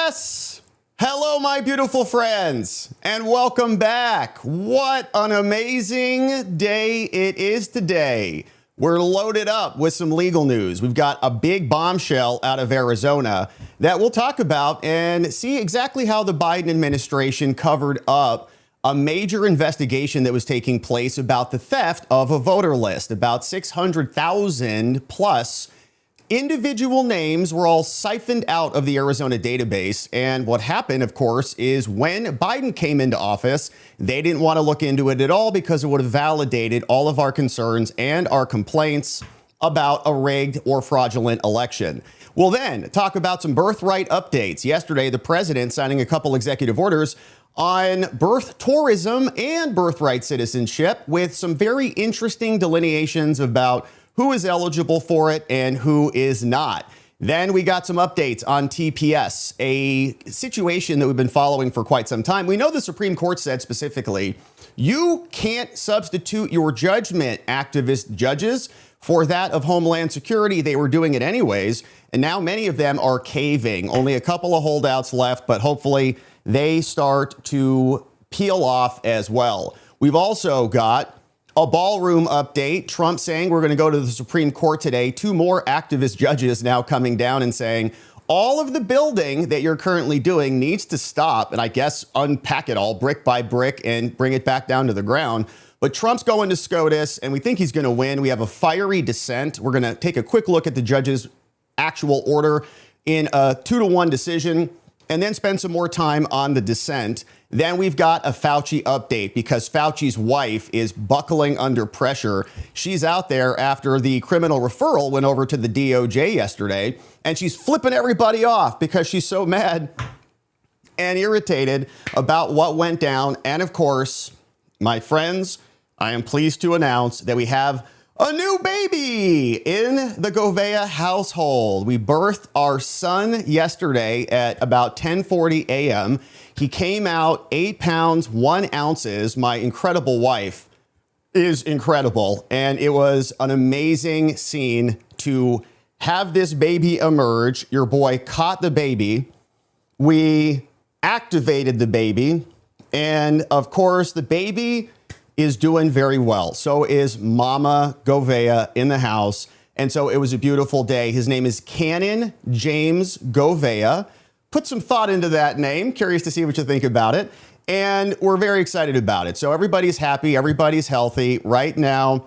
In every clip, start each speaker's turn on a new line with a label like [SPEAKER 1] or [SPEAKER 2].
[SPEAKER 1] Yes! Hello, my beautiful friends, and welcome back. What an amazing day it is today. We're loaded up with some legal news. We've got a big bombshell out of Arizona that we'll talk about and see exactly how the Biden administration covered up a major investigation that was taking place about the theft of a voter list. About 600,000 plus individual names were all siphoned out of the Arizona database. And what happened, of course, is when Biden came into office, they didn't want to look into it at all because it would have validated all of our concerns and our complaints about a rigged or fraudulent election. We'll then talk about some birthright updates. Yesterday, the president signing a couple executive orders on birth tourism and birthright citizenship with some very interesting delineations about who is eligible for it and who is not. Then we got some updates on TPS, a situation that we've been following for quite some time. We know the Supreme Court said specifically, you can't substitute your judgment, activist judges, for that of Homeland Security. They were doing it anyways, and now many of them are caving. Only a couple of holdouts left, but hopefully they start to peel off as well. We've also got a ballroom update. Trump saying we're going to go to the Supreme Court today. Two more activist judges now coming down and saying all of the building that you're currently doing needs to stop. And I guess unpack it all brick by brick and bring it back down to the ground. But Trump's going to SCOTUS and we think he's going to win. We have a fiery dissent. We're going to take a quick look at the judge's actual order in a 2-1 decision and then spend some more time on the dissent. Then we've got a Fauci update because Fauci's wife is buckling under pressure. She's out there after the criminal referral went over to the DOJ yesterday, and she's flipping everybody off because she's so mad and irritated about what went down. And of course, my friends, I am pleased to announce that we have a new baby in the Gouveia household. We birthed our son yesterday at about 10:40 a.m. He came out 8 pounds, 1 ounces. My incredible wife is incredible. And it was an amazing scene to have this baby emerge. Your boy caught the baby. We activated the baby. And of course, the baby is doing very well. So is Mama Gouveia in the house. And so it was a beautiful day. His name is Canon James Gouveia. Put some thought into that name. Curious to see what you think about it. And we're very excited about it. So everybody's happy. Everybody's healthy. Right now,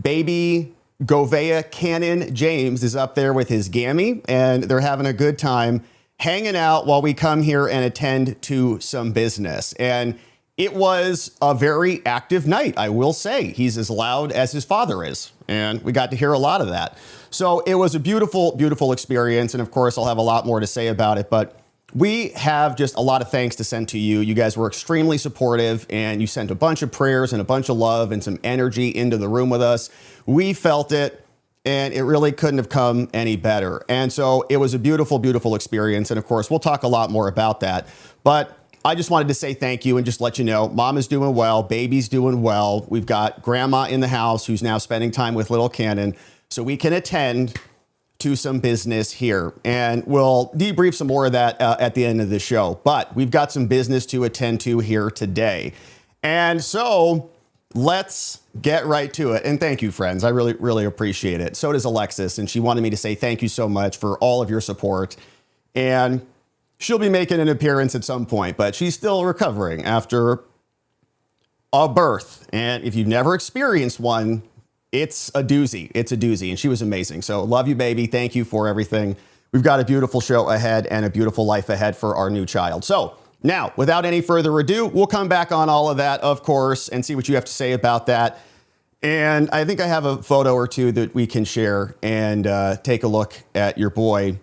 [SPEAKER 1] baby Gouveia Canon James is up there with his gammy, and they're having a good time hanging out while we come here and attend to some business. And it was a very active night, I will say. He's as loud as his father is, and we got to hear a lot of that. So it was a beautiful, beautiful experience, and of course, I'll have a lot more to say about it, but we have just a lot of thanks to send to you. You guys were extremely supportive, and you sent a bunch of prayers and a bunch of love and some energy into the room with us. We felt it, and it really couldn't have come any better. And so it was a beautiful, beautiful experience, and of course, we'll talk a lot more about that. But I just wanted to say thank you and just let you know, Mom is doing well, baby's doing well. We've got Grandma in the house who's now spending time with little Cannon, so we can attend to some business here. And we'll debrief some more of that at the end of the show. But we've got some business to attend to here today. And so let's get right to it. And thank you, friends. I really, really appreciate it. So does Alexis. And she wanted me to say thank you so much for all of your support. And she'll be making an appearance at some point, but she's still recovering after a birth. And if you've never experienced one, it's a doozy. It's a doozy. And she was amazing. So love you, baby. Thank you for everything. We've got a beautiful show ahead and a beautiful life ahead for our new child. So now, without any further ado, we'll come back on all of that, of course, and see what you have to say about that. And I think I have a photo or two that we can share and take a look at your boy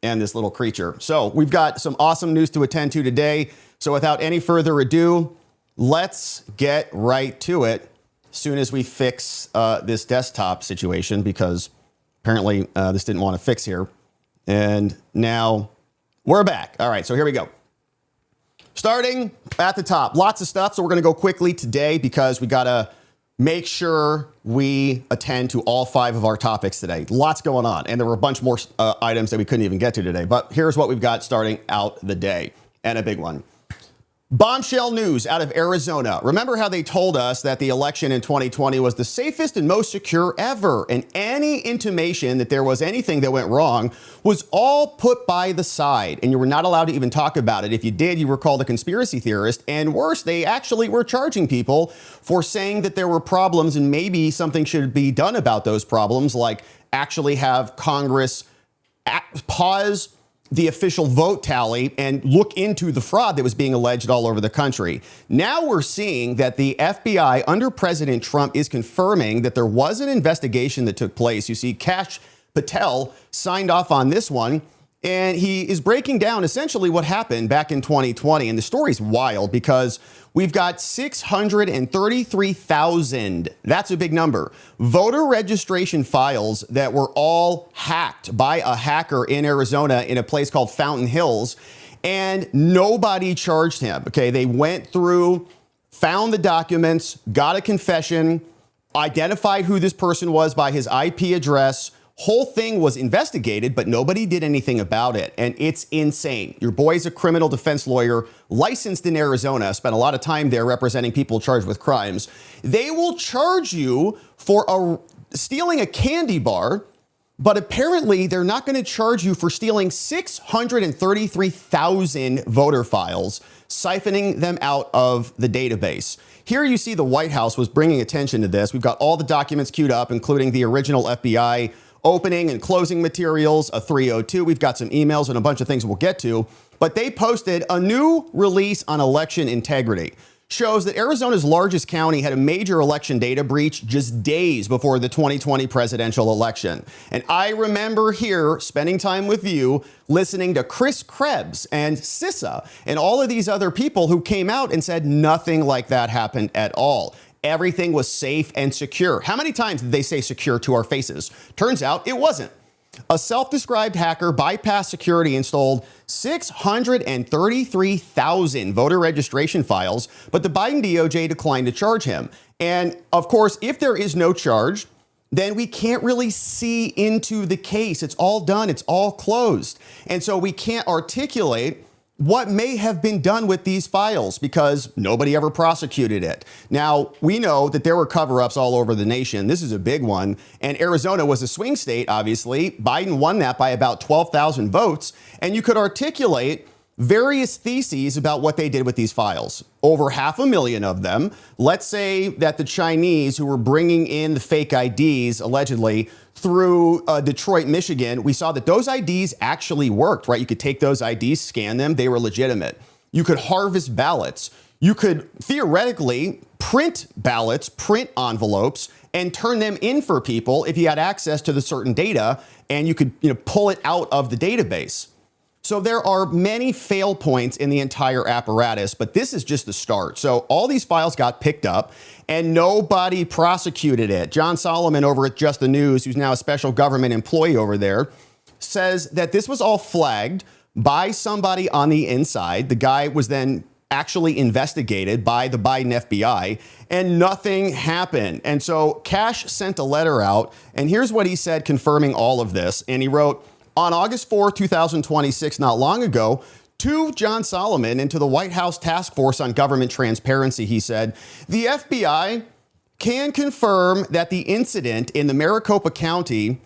[SPEAKER 1] and this little creature. So we've got some awesome news to attend to today. So without any further ado, let's get right to it as soon as we fix this desktop situation, because apparently this didn't want to fix here. And now we're back. All right, so here we go. Starting at the top, lots of stuff. So we're going to go quickly today because we got to make sure we attend to all 5 of our topics today. Lots going on, and there were a bunch more items that we couldn't even get to today. But here's what we've got starting out the day, and a big one. Bombshell news out of Arizona. Remember how they told us that the election in 2020 was the safest and most secure ever, and any intimation that there was anything that went wrong was all put by the side, and you were not allowed to even talk about it. If you did, you were called a conspiracy theorist, and worse, they actually were charging people for saying that there were problems and maybe something should be done about those problems, like actually have Congress pause the official vote tally and look into the fraud that was being alleged all over the country. Now we're seeing that the FBI under President Trump is confirming that there was an investigation that took place. You see, Kash Patel signed off on this one, and he is breaking down essentially what happened back in 2020. And the story's wild because we've got 633,000, that's a big number, voter registration files that were all hacked by a hacker in Arizona in a place called Fountain Hills, and nobody charged him. Okay, they went through, found the documents, got a confession, identified who this person was by his IP address. Whole thing was investigated, but nobody did anything about it. And it's insane. Your boy's a criminal defense lawyer licensed in Arizona, spent a lot of time there representing people charged with crimes. They will charge you for stealing a candy bar, but apparently they're not going to charge you for stealing 633,000 voter files, siphoning them out of the database. Here you see the White House was bringing attention to this. We've got all the documents queued up, including the original FBI opening and closing materials, a 302. We've got some emails and a bunch of things we'll get to. But they posted a new release on election integrity. Shows that Arizona's largest county had a major election data breach just days before the 2020 presidential election. And I remember here spending time with you, listening to Chris Krebs and CISA and all of these other people who came out and said nothing like that happened at all. Everything was safe and secure. How many times did they say secure to our faces? Turns out it wasn't. A self-described hacker bypassed security and stole 633,000 voter registration files, but the Biden DOJ declined to charge him. And of course, if there is no charge, then we can't really see into the case. It's all done. It's all closed. And so we can't articulate what may have been done with these files because nobody ever prosecuted it. Now, we know that there were cover-ups all over the nation. This is a big one. And Arizona was a swing state, obviously. Biden won that by about 12,000 votes. And you could articulate various theses about what they did with these files. Over 500,000 of them. Let's say that the Chinese who were bringing in the fake IDs, allegedly, through Detroit, Michigan, we saw that those IDs actually worked, right? You could take those IDs, scan them, they were legitimate. You could harvest ballots. You could theoretically print ballots, print envelopes, and turn them in for people if you had access to the certain data, and you could pull it out of the database. So there are many fail points in the entire apparatus, but this is just the start. So all these files got picked up and nobody prosecuted it. John Solomon over at Just the News, who's now a special government employee over there, says that this was all flagged by somebody on the inside. The guy was then actually investigated by the Biden FBI and nothing happened. And so Kash sent a letter out, and here's what he said confirming all of this. And he wrote, on August 4, 2026, not long ago, to John Solomon and to the White House Task Force on Government Transparency, he said, the FBI can confirm that the incident in the Maricopa County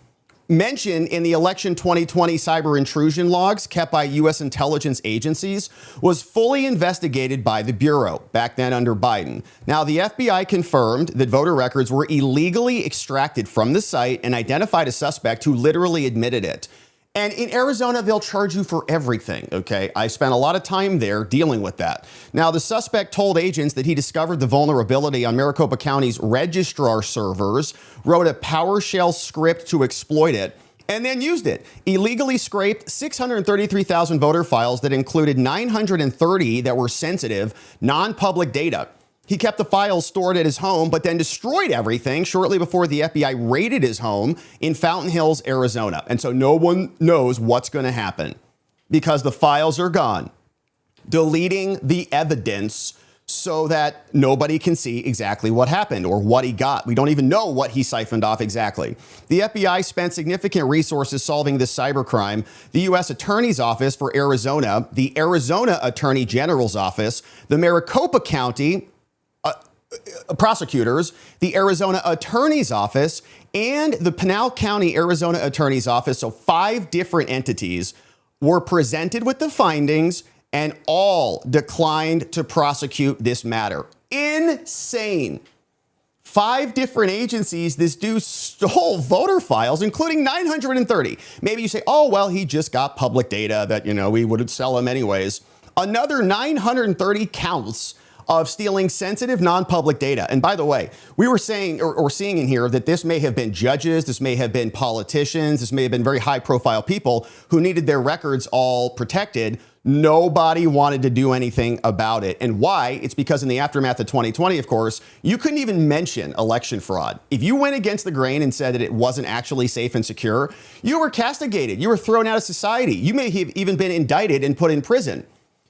[SPEAKER 1] mentioned in the election 2020 cyber intrusion logs kept by U.S. intelligence agencies was fully investigated by the Bureau, back then under Biden. Now, the FBI confirmed that voter records were illegally extracted from the site and identified a suspect who literally admitted it. And in Arizona, they'll charge you for everything, okay? I spent a lot of time there dealing with that. Now, the suspect told agents that he discovered the vulnerability on Maricopa County's registrar servers, wrote a PowerShell script to exploit it, and then used it. Illegally scraped 633,000 voter files that included 930 that were sensitive, non-public data. He kept the files stored at his home, but then destroyed everything shortly before the FBI raided his home in Fountain Hills, Arizona. And so no one knows what's going to happen because the files are gone. Deleting the evidence so that nobody can see exactly what happened or what he got. We don't even know what he siphoned off exactly. The FBI spent significant resources solving this cybercrime. The U.S. Attorney's Office for Arizona, the Arizona Attorney General's Office, the Maricopa County prosecutors, the Arizona Attorney's Office, and the Pinal County Arizona Attorney's Office, so 5 different entities, were presented with the findings and all declined to prosecute this matter. Insane. 5 different agencies, this dude stole voter files, including 930. Maybe you say, oh, well, he just got public data that, we would sell him anyways. Another 930 counts of stealing sensitive non-public data. And by the way, we were saying or seeing in here that this may have been judges, this may have been politicians, this may have been very high profile people who needed their records all protected. Nobody wanted to do anything about it. And why? It's because in the aftermath of 2020, of course, you couldn't even mention election fraud. If you went against the grain and said that it wasn't actually safe and secure, you were castigated. You were thrown out of society. You may have even been indicted and put in prison.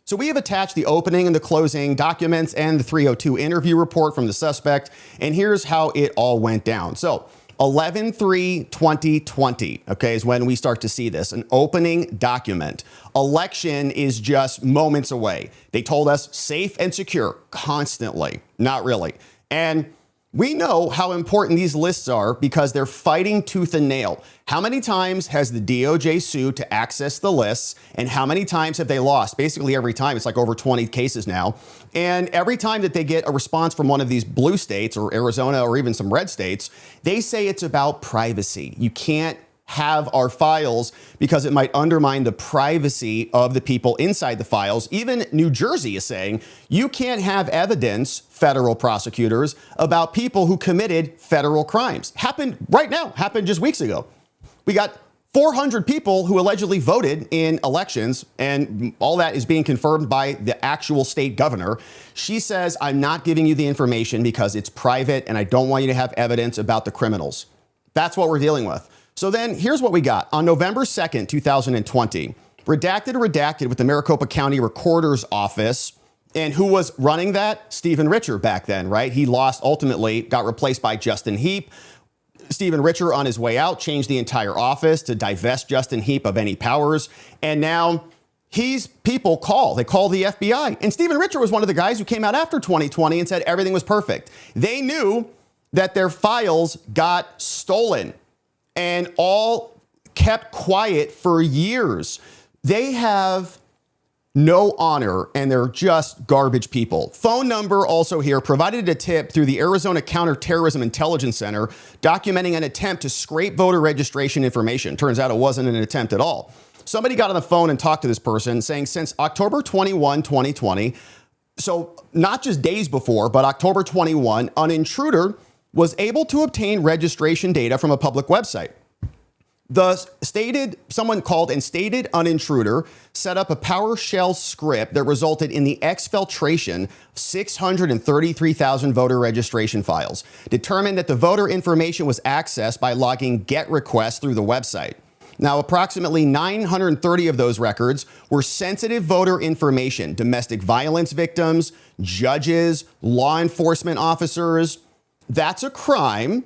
[SPEAKER 1] So we have attached the opening and the closing documents and the 302 interview report from the suspect. And here's how it all went down. So 11/3/2020, okay, is when we start to see this, an opening document. Election is just moments away. They told us safe and secure constantly. Not really. And we know how important these lists are because they're fighting tooth and nail. How many times has the DOJ sued to access the lists, and how many times have they lost? Basically every time. It's like over 20 cases now. And every time that they get a response from one of these blue states or Arizona or even some red states, they say it's about privacy. You can't have our files because it might undermine the privacy of the people inside the files. Even New Jersey is saying you can't have evidence, federal prosecutors, about people who committed federal crimes. Happened right now, happened just weeks ago. We got 400 people who allegedly voted in elections, and all that is being confirmed by the actual state governor. She says, I'm not giving you the information because it's private and I don't want you to have evidence about the criminals. That's what we're dealing with. So then here's what we got. On November 2nd, 2020, redacted with the Maricopa County Recorder's Office. And who was running that? Stephen Richer back then, right? He lost, ultimately got replaced by Justin Heap. Stephen Richer, on his way out, changed the entire office to divest Justin Heap of any powers. And now they call the FBI. And Stephen Richer was one of the guys who came out after 2020 and said everything was perfect. They knew that their files got stolen and all kept quiet for years. They have no honor, and they're just garbage people. Phone number also here, provided a tip through the Arizona Counterterrorism Intelligence Center, documenting an attempt to scrape voter registration information. Turns out it wasn't an attempt at all. Somebody got on the phone and talked to this person saying since October 21, 2020, so not just days before, but October 21, an intruder was able to obtain registration data from a public website. Someone called and stated an intruder set up a PowerShell script that resulted in the exfiltration of 633,000 voter registration files, determined that the voter information was accessed by logging GET requests through the website. Now, approximately 930 of those records were sensitive voter information, domestic violence victims, judges, law enforcement officers. That's a crime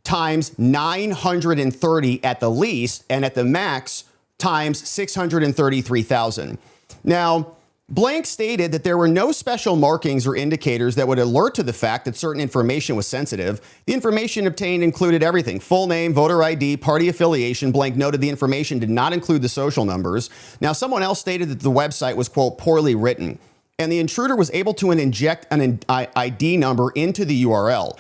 [SPEAKER 1] times 930 at the least, and at the max times 633,000. Now, Blank stated that there were no special markings or indicators that would alert to the fact that certain information was sensitive. The information obtained included everything: full name, voter ID, party affiliation. Blank noted the information did not include the social numbers. Now, someone else stated that the website was, quote, poorly written, and the intruder was able to inject an ID number into the URL.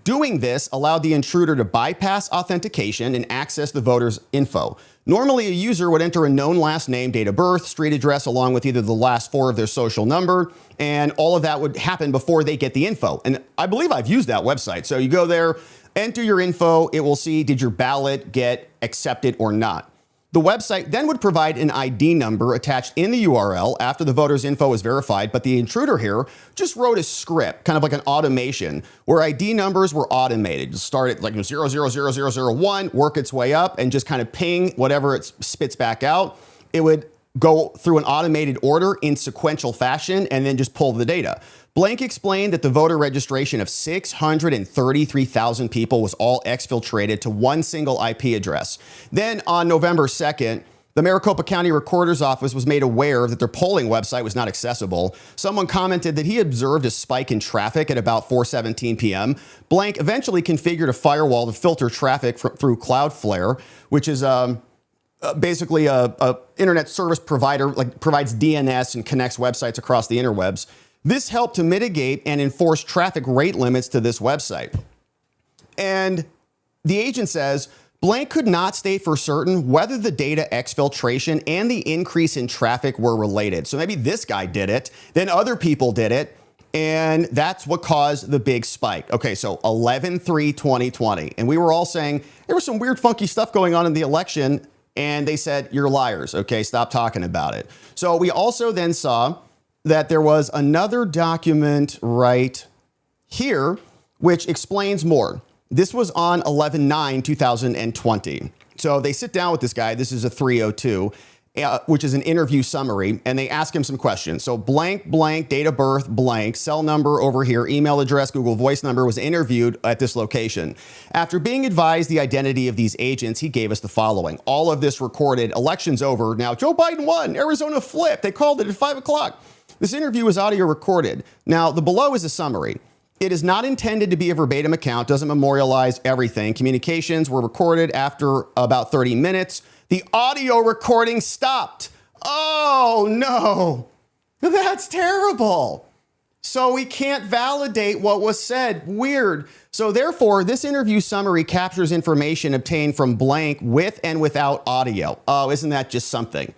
[SPEAKER 1] Doing this allowed the intruder to bypass authentication and access the voter's info. Normally, a user would enter a known last name, date of birth, street address, along with either the last 4 of their social number, and all of that would happen before they get the info. And I believe I've used that website. So you go there, enter your info, it will see, did your ballot get accepted or not? The website then would provide an ID number attached in the URL after the voter's info was verified, but the intruder here just wrote a script, kind of like an automation, where ID numbers were automated. Just start at like 000001, work its way up, and just kind of ping whatever it spits back out. It would go through an automated order in sequential fashion and then just pull the data. Blank explained that the voter registration of 633,000 people was all exfiltrated to one single IP address. Then on November 2nd, the Maricopa County Recorder's Office was made aware that their polling website was not accessible. Someone commented that he observed a spike in traffic at about 4:17 p.m. Blank eventually configured a firewall to filter traffic through Cloudflare, which is basically a internet service provider, like provides DNS and connects websites across the interwebs. This helped to mitigate and enforce traffic rate limits to this website. And the agent says, Blank could not state for certain whether the data exfiltration and the increase in traffic were related. So maybe this guy did it, then other people did it, and that's what caused the big spike. Okay, so 11/3/2020. And we were all saying there was some weird, funky stuff going on in the election, and they said, you're liars. Okay, stop talking about it. So we also then saw that there was another document right here, which explains more. This was on 11/9/2020. So they sit down with this guy. This is a 302, which is an interview summary, and they ask him some questions. So blank, blank, date of birth, blank, cell number over here, email address, Google Voice number, was interviewed at this location. After being advised the identity of these agents, he gave us the following. All of this recorded. Election's over. Now, Joe Biden won. Arizona flipped. They called it at 5 o'clock. This interview was audio recorded. Now, the below is a summary. It is not intended to be a verbatim account, doesn't memorialize everything. Communications were recorded after about 30 minutes. The audio recording stopped. Oh, no. That's terrible. So we can't validate what was said. Weird. So therefore, this interview summary captures information obtained from blank with and without audio. Oh, isn't that just something?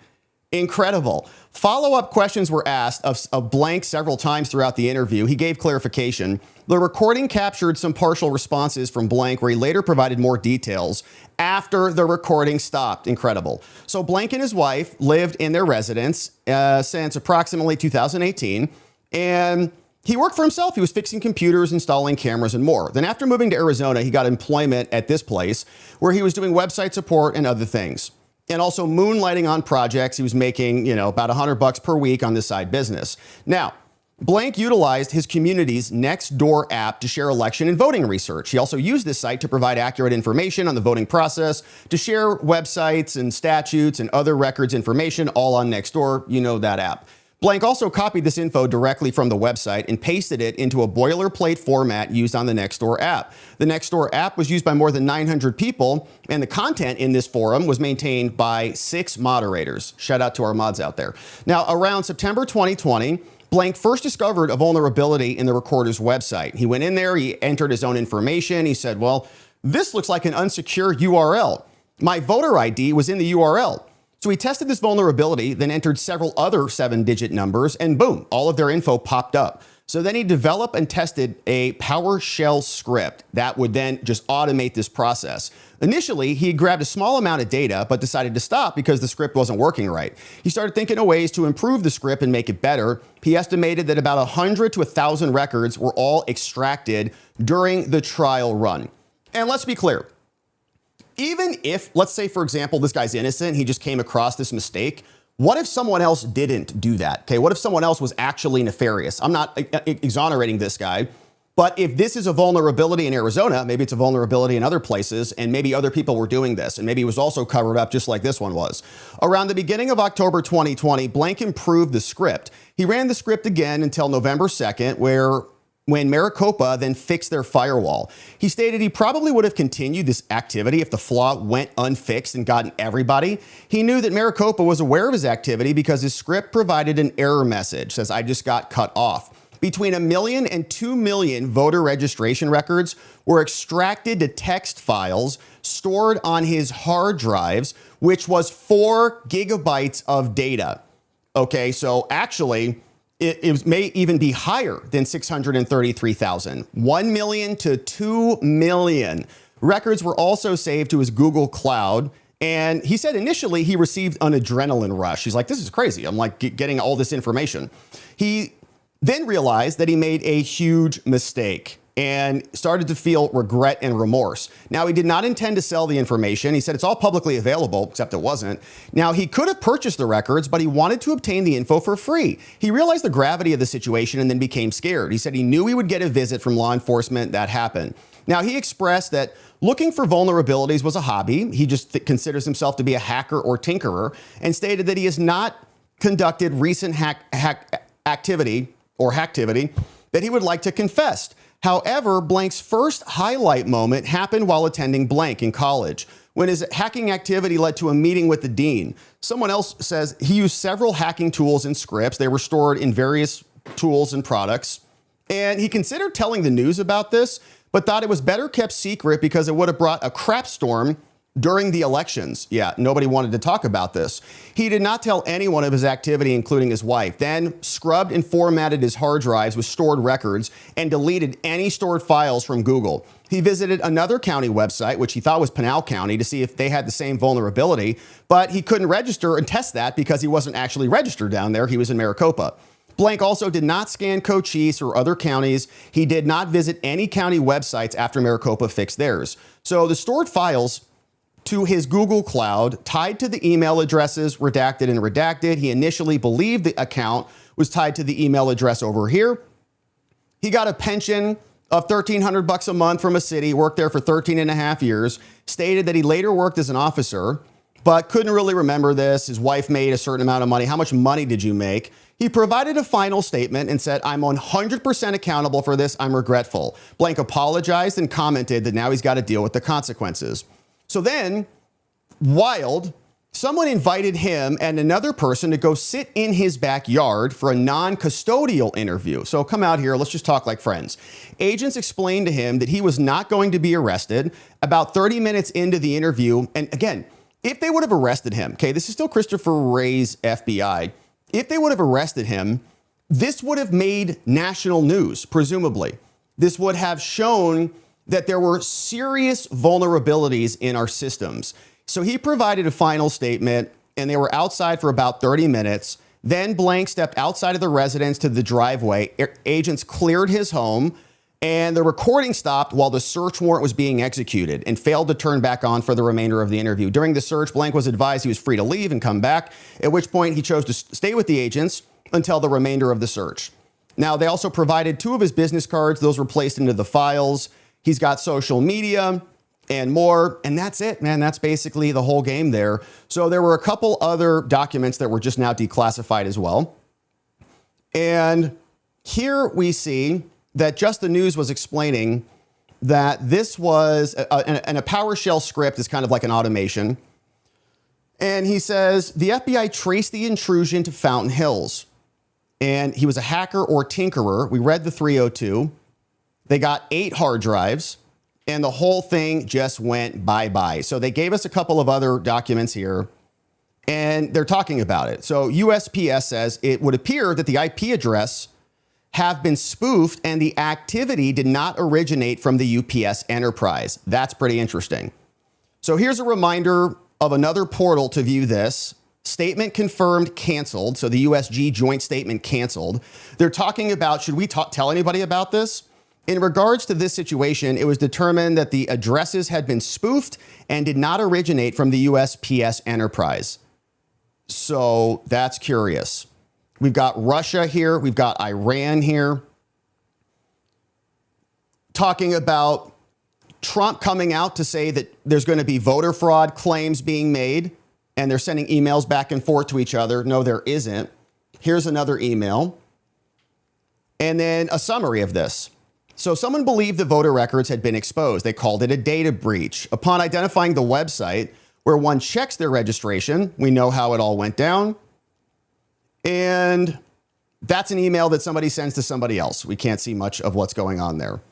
[SPEAKER 1] Incredible. Follow-up questions were asked of blank several times throughout the interview. He gave clarification. The recording captured some partial responses from blank where he later provided more details after the recording stopped. Incredible. So blank and his wife lived in their residence since approximately 2018, and he worked for himself. He was fixing computers, installing cameras, and more. Then after moving to Arizona, he got employment at this place where he was doing website support and other things. And also moonlighting on projects. He was making, about $100 per week on this side business. Now, blank utilized his community's Nextdoor app to share election and voting research. He also used this site to provide accurate information on the voting process, to share websites and statutes and other records information, all on Nextdoor. You know that app. Blank also copied this info directly from the website and pasted it into a boilerplate format used on the Nextdoor app. The Nextdoor app was used by more than 900 people, and the content in this forum was maintained by 6 moderators. Shout out to our mods out there. Now, around September 2020, Blank first discovered a vulnerability in the recorder's website. He went in there, he entered his own information. He said, well, this looks like an unsecured URL. My voter ID was in the URL. So he tested this vulnerability, then entered several other 7-digit numbers, and boom, all of their info popped up. So then he developed and tested a PowerShell script that would then just automate this process. Initially, he grabbed a small amount of data, but decided to stop because the script wasn't working right. He started thinking of ways to improve the script and make it better. He estimated that about 100 to 1,000 records were all extracted during the trial run. And let's be clear. Even if, let's say, for example, this guy's innocent, he just came across this mistake. What if someone else didn't do that? Okay, what if someone else was actually nefarious? I'm not exonerating this guy, but if this is a vulnerability in Arizona, maybe it's a vulnerability in other places, and maybe other people were doing this, and maybe it was also covered up just like this one was. Around the beginning of October 2020, Blank improved the script. He ran the script again until November 2nd, when Maricopa then fixed their firewall. He stated he probably would have continued this activity if the flaw went unfixed and gotten everybody. He knew that Maricopa was aware of his activity because his script provided an error message, says I just got cut off. Between 1 million and 2 million voter registration records were extracted to text files stored on his hard drives, which was 4 gigabytes of data. Okay, so actually, it may even be higher than 633,000. 1 million to 2 million. Records were also saved to his Google Cloud. And he said initially he received an adrenaline rush. He's like, this is crazy. I'm like getting all this information. He then realized that he made a huge mistake. and started to feel regret and remorse. Now, he did not intend to sell the information. He said it's all publicly available, except it wasn't. Now, he could have purchased the records, but he wanted to obtain the info for free. He realized the gravity of the situation and then became scared. He said he knew he would get a visit from law enforcement. That happened. Now, he expressed that looking for vulnerabilities was a hobby. He just considers himself to be a hacker or tinkerer, and stated that he has not conducted recent hacktivity that he would like to confess. However, Blank's first highlight moment happened while attending Blank in college, when his hacking activity led to a meeting with the dean. Someone else says he used several hacking tools and scripts. They were stored in various tools and products. And he considered telling the news about this, but thought it was better kept secret because it would have brought a crap storm during the elections. Yeah, nobody wanted to talk about this. He did not tell anyone of his activity, including his wife, then scrubbed and formatted his hard drives with stored records and deleted any stored files from Google. He visited another county website, which he thought was Pinal County, to see if they had the same vulnerability, but he couldn't register and test that because he wasn't actually registered down there. He was in Maricopa. Blank also did not scan Cochise or other counties. He did not visit any county websites after Maricopa fixed theirs. So the stored files to his Google Cloud tied to the email addresses redacted and redacted. He initially believed the account was tied to the email address over here. He got a pension of $1,300 a month from a city, worked there for 13 and a half years, stated that he later worked as an officer, but couldn't really remember this. His wife made a certain amount of money. How much money did you make? He provided a final statement and said, "I'm 100% accountable for this. I'm regretful." Blank apologized and commented that now he's got to deal with the consequences. So then, wild, someone invited him and another person to go sit in his backyard for a non-custodial interview. So come out here, let's just talk like friends. Agents explained to him that he was not going to be arrested. About 30 minutes into the interview, and again, if they would have arrested him, okay, this is still Christopher Wray's FBI. If they would have arrested him, this would have made national news, presumably. This would have shown that there were serious vulnerabilities in our systems. So he provided a final statement, and they were outside for about 30 minutes. Then Blank stepped outside of the residence to the driveway. Agents cleared his home, and the recording stopped while the search warrant was being executed and failed to turn back on for the remainder of the interview. During the search, Blank was advised he was free to leave and come back, at which point he chose to stay with the agents until the remainder of the search. Now, they also provided 2 of his business cards. Those were placed into the files. He's got social media and more, and that's it, man. That's basically the whole game there. So there were a couple other documents that were just now declassified as well. And here we see that Just the News was explaining that this was a PowerShell script is kind of like an automation. And he says, the FBI traced the intrusion to Fountain Hills. And he was a hacker or tinkerer. We read the 302. They got 8 hard drives, and the whole thing just went bye-bye. So they gave us a couple of other documents here, and they're talking about it. So USPS says it would appear that the IP address have been spoofed and the activity did not originate from the UPS enterprise. That's pretty interesting. So here's a reminder of another portal to view this. Statement confirmed canceled. So the USG joint statement canceled. They're talking about, should we tell anybody about this? In regards to this situation, it was determined that the addresses had been spoofed and did not originate from the USPS enterprise. So that's curious. We've got Russia here. We've got Iran here. Talking about Trump coming out to say that there's going to be voter fraud claims being made, and they're sending emails back and forth to each other. No, there isn't. Here's another email. And then a summary of this. So someone believed the voter records had been exposed. They called it a data breach. Upon identifying the website where one checks their registration, we know how it all went down. And that's an email that somebody sends to somebody else. We can't see much of what's going on there.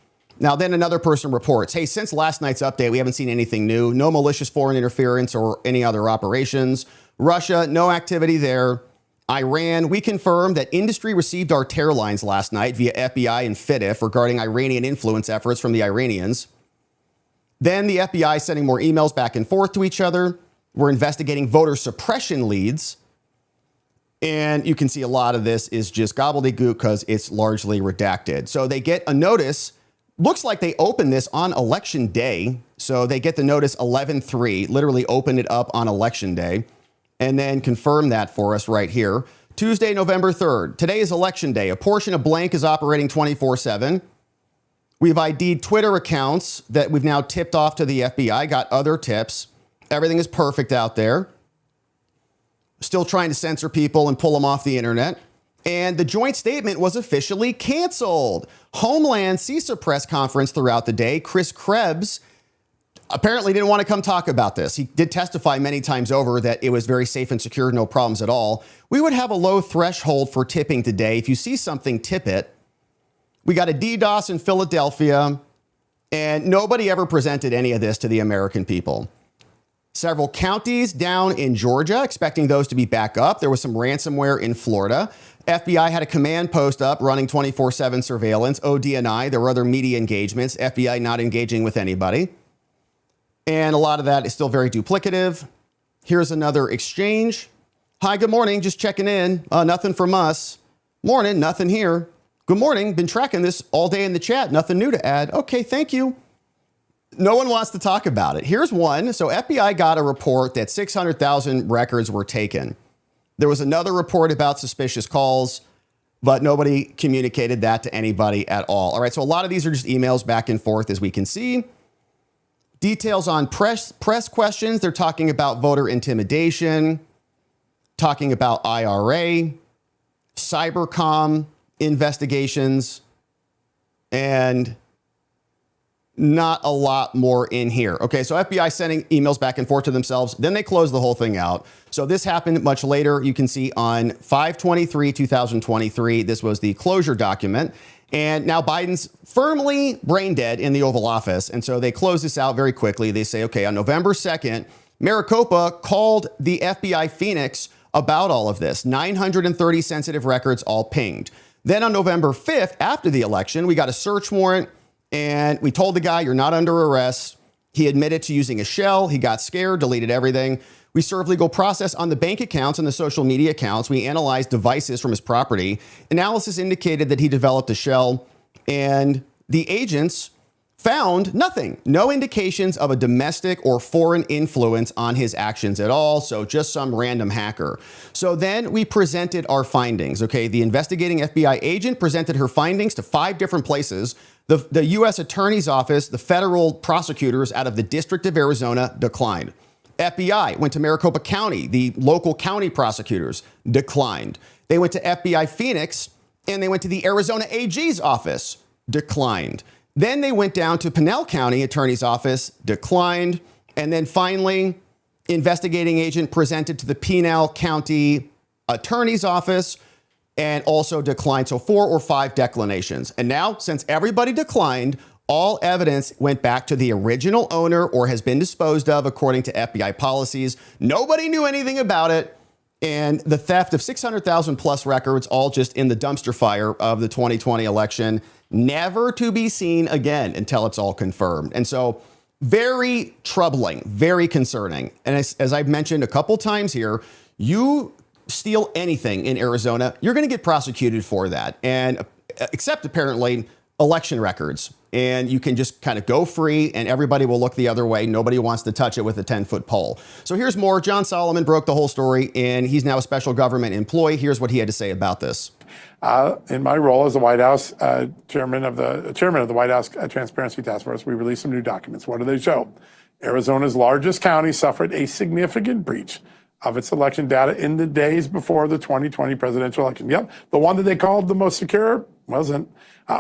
[SPEAKER 1] Now, then another person reports, hey, since last night's update, we haven't seen anything new. No malicious foreign interference or any other operations. Russia, no activity there. Iran, we confirmed that industry received our tear lines last night via FBI and FIDIF regarding Iranian influence efforts from the Iranians. Then the FBI sending more emails back and forth to each other. We're investigating voter suppression leads. And you can see a lot of this is just gobbledygook because it's largely redacted. So they get a notice looks like they opened this on election day. So they get the notice 11/3, literally opened it up on election day, and then confirm that for us right here. Tuesday, November 3rd. Today is election day. A portion of blank is operating 24/7. We've ID'd Twitter accounts that we've now tipped off to the FBI, got other tips. Everything is perfect out there. Still trying to censor people and pull them off the internet. And the joint statement was officially canceled. Homeland CISA press conference throughout the day. Chris Krebs apparently didn't want to come talk about this. He did testify many times over that it was very safe and secure, no problems at all. We would have a low threshold for tipping today. If you see something, tip it. We got a DDoS in Philadelphia, and nobody ever presented any of this to the American people. Several counties down in Georgia, expecting those to be back up. There was some ransomware in Florida. FBI had a command post up running 24/7 surveillance. ODNI, there were other media engagements. FBI not engaging with anybody. And a lot of that is still very duplicative. Here's another exchange. Hi, good morning. Just checking in. Nothing from us. Morning, nothing here. Good morning. Been tracking this all day in the chat. Nothing new to add. Okay, thank you. No one wants to talk about it. Here's one. So FBI got a report that 600,000 records were taken. There was another report about suspicious calls, but nobody communicated that to anybody at all. All right, so a lot of these are just emails back and forth, as we can see. Details on press questions. They're talking about voter intimidation, talking about IRA, cybercom investigations, and not a lot more in here. Okay, so FBI sending emails back and forth to themselves. Then they close the whole thing out. So this happened much later. You can see on 5/23/2023, this was the closure document. And now Biden's firmly brain dead in the Oval Office. And so they close this out very quickly. They say, okay, on November 2nd, Maricopa called the FBI Phoenix about all of this. 930 sensitive records all pinged. Then on November 5th, after the election, we got a search warrant. And we told the guy, you're not under arrest. He admitted to using a shell. He got scared, deleted everything. We served legal process on the bank accounts and the social media accounts. We analyzed devices from his property. Analysis indicated that he developed a shell, and the agents found nothing. No indications of a domestic or foreign influence on his actions at all. So just some random hacker. So then we presented our findings. Okay, the investigating FBI agent presented her findings to 5 different places. The U.S. Attorney's Office, the federal prosecutors out of the District of Arizona declined. FBI went to Maricopa County. The local county prosecutors declined. They went to FBI Phoenix, and they went to the Arizona AG's office, declined. Then they went down to Pinal County Attorney's Office, declined. And then finally, investigating agent presented to the Pinal County Attorney's Office and also declined. So 4 or 5 declinations. And now, since everybody declined, all evidence went back to the original owner or has been disposed of according to FBI policies. Nobody knew anything about it. And the theft of 600,000 plus records, all just in the dumpster fire of the 2020 election, never to be seen again until it's all confirmed. And so very troubling, very concerning. And as I've mentioned a couple times here, you steal anything in Arizona, you're going to get prosecuted for that. And except apparently election records. And you can just kind of go free and everybody will look the other way. Nobody wants to touch it with a 10-foot pole. So here's more. John Solomon broke the whole story and he's now a special government employee. Here's what he had to say about this.
[SPEAKER 2] In my role as the White House chairman of the White House Transparency Task Force, we released some new documents. What do they show? Arizona's largest county suffered a significant breach of its election data in the days before the 2020 presidential election. Yep, the one that they called the most secure wasn't.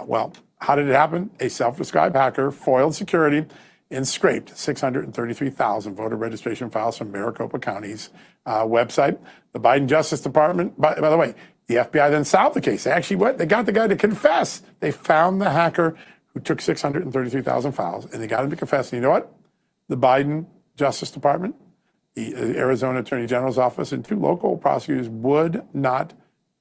[SPEAKER 2] Well, how did it happen? A self-described hacker foiled security and scraped 633,000 voter registration files from Maricopa County's website. The Biden Justice Department, by the way, the FBI then solved the case. They actually went, they got the guy to confess. They found the hacker who took 633,000 files and they got him to confess. And you know what? The Biden Justice Department, the Arizona Attorney General's office, and 2 local prosecutors would not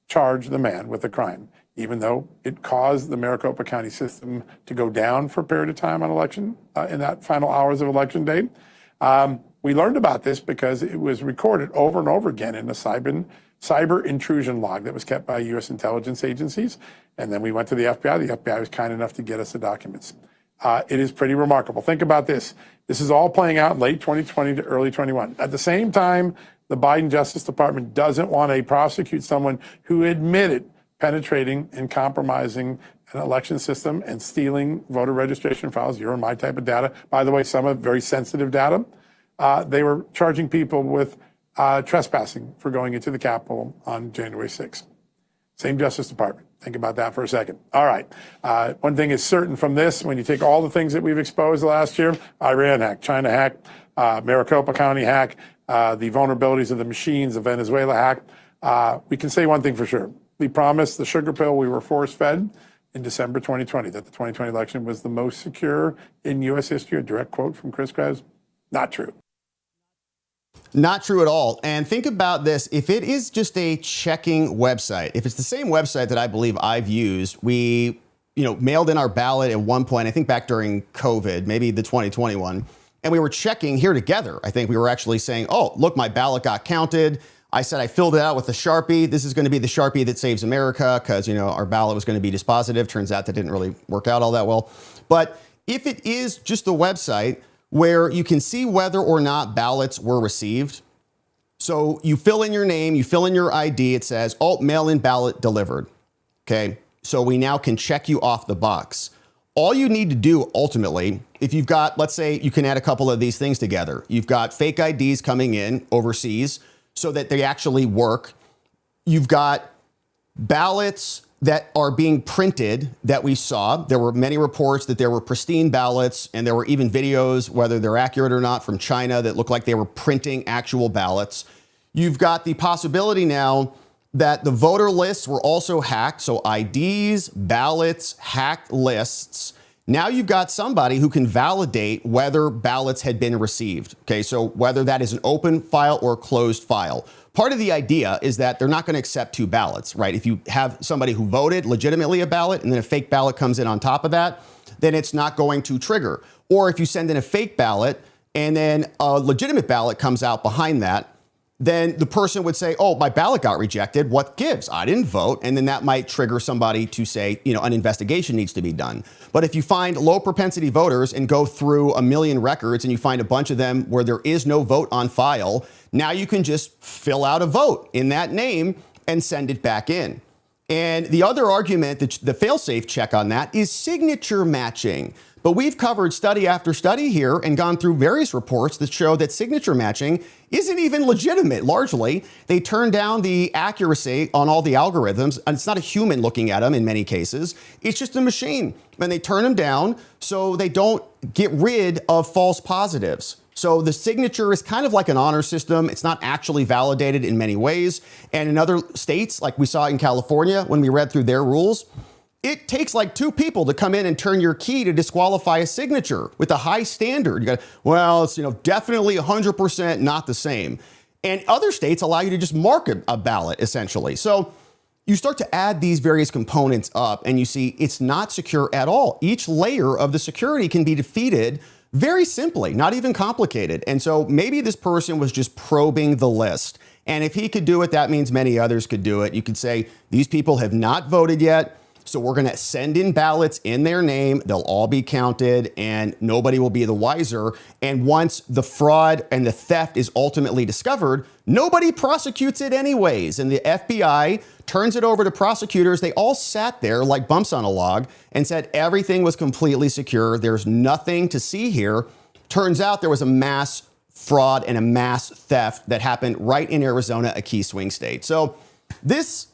[SPEAKER 2] charge the man with a crime, even though it caused the Maricopa County system to go down for a period of time on election, in that final hours of election day. We learned about this because it was recorded over and over again in a cyber intrusion log that was kept by U.S. intelligence agencies. And then we went to the FBI. The FBI was kind enough to get us the documents. It is pretty remarkable. Think about this. This is all playing out in late 2020 to early 21. At the same time, the Biden Justice Department doesn't want to prosecute someone who admitted penetrating and compromising an election system and stealing voter registration files, your and my type of data. By the way, some of very sensitive data. They were charging people with trespassing for going into the Capitol on January 6th. Same Justice Department. Think about that for a second. All right. One thing is certain from this, when you take all the things that we've exposed last year, Iran hack, China hack, Maricopa County hack, the vulnerabilities of the machines, the Venezuela hack, we can say one thing for sure. We promised the sugar pill we were force-fed in December 2020, that the 2020 election was the most secure in U.S. history. A direct quote from Chris Krebs. Not true.
[SPEAKER 1] Not true at all. And think about this. If it is just a checking website, if it's the same website that I believe I've used, we, mailed in our ballot at one point, I think back during COVID, maybe the 2021, and we were checking here together. I think we were actually saying, oh, look, my ballot got counted. I said I filled it out with a Sharpie. This is going to be the Sharpie that saves America because, our ballot was going to be dispositive. Turns out that didn't really work out all that well. But if it is just a website where you can see whether or not ballots were received, so you fill in your name, you fill in your ID, it says, oh, mail-in ballot delivered. Okay, so we now can check you off the box. All you need to do ultimately, if you've got, let's say you can add a couple of these things together. You've got fake IDs coming in overseas so that they actually work. You've got ballots that are being printed that we saw. There were many reports that there were pristine ballots, and there were even videos, whether they're accurate or not, from China that looked like they were printing actual ballots. You've got the possibility now that the voter lists were also hacked. So IDs, ballots, hacked lists. Now you've got somebody who can validate whether ballots had been received. Okay, so whether that is an open file or a closed file. Part of the idea is that they're not going to accept two ballots, right? If you have somebody who voted legitimately a ballot and then a fake ballot comes in on top of that, then it's not going to trigger. Or if you send in a fake ballot and then a legitimate ballot comes out behind that, then the person would say, oh, my ballot got rejected. What gives? I didn't vote. And then that might trigger somebody to say, an investigation needs to be done. But if you find low propensity voters and go through 1 million records and you find a bunch of them where there is no vote on file, now you can just fill out a vote in that name and send it back in. And the other argument, the fail-safe check on that, is signature matching. But we've covered study after study here and gone through various reports that show that signature matching isn't even legitimate, largely. They turn down the accuracy on all the algorithms, and it's not a human looking at them in many cases. It's just a machine. And they turn them down so they don't get rid of false positives. So the signature is kind of like an honor system. It's not actually validated in many ways. And in other states, like we saw in California when we read through their rules, it takes like two people to come in and turn your key to disqualify a signature with a high standard. You got, well, it's definitely 100% not the same. And other states allow you to just mark a ballot, essentially. So you start to add these various components up and you see it's not secure at all. Each layer of the security can be defeated very simply, not even complicated. And so maybe this person was just probing the list. And if he could do it, that means many others could do it. You could say, these people have not voted yet, so we're going to send in ballots in their name. They'll all be counted and nobody will be the wiser. And once the fraud and the theft is ultimately discovered, nobody prosecutes it anyways. And the FBI turns it over to prosecutors. They all sat there like bumps on a log and said everything was completely secure. There's nothing to see here. Turns out there was a mass fraud and a mass theft that happened right in Arizona, a key swing state. So this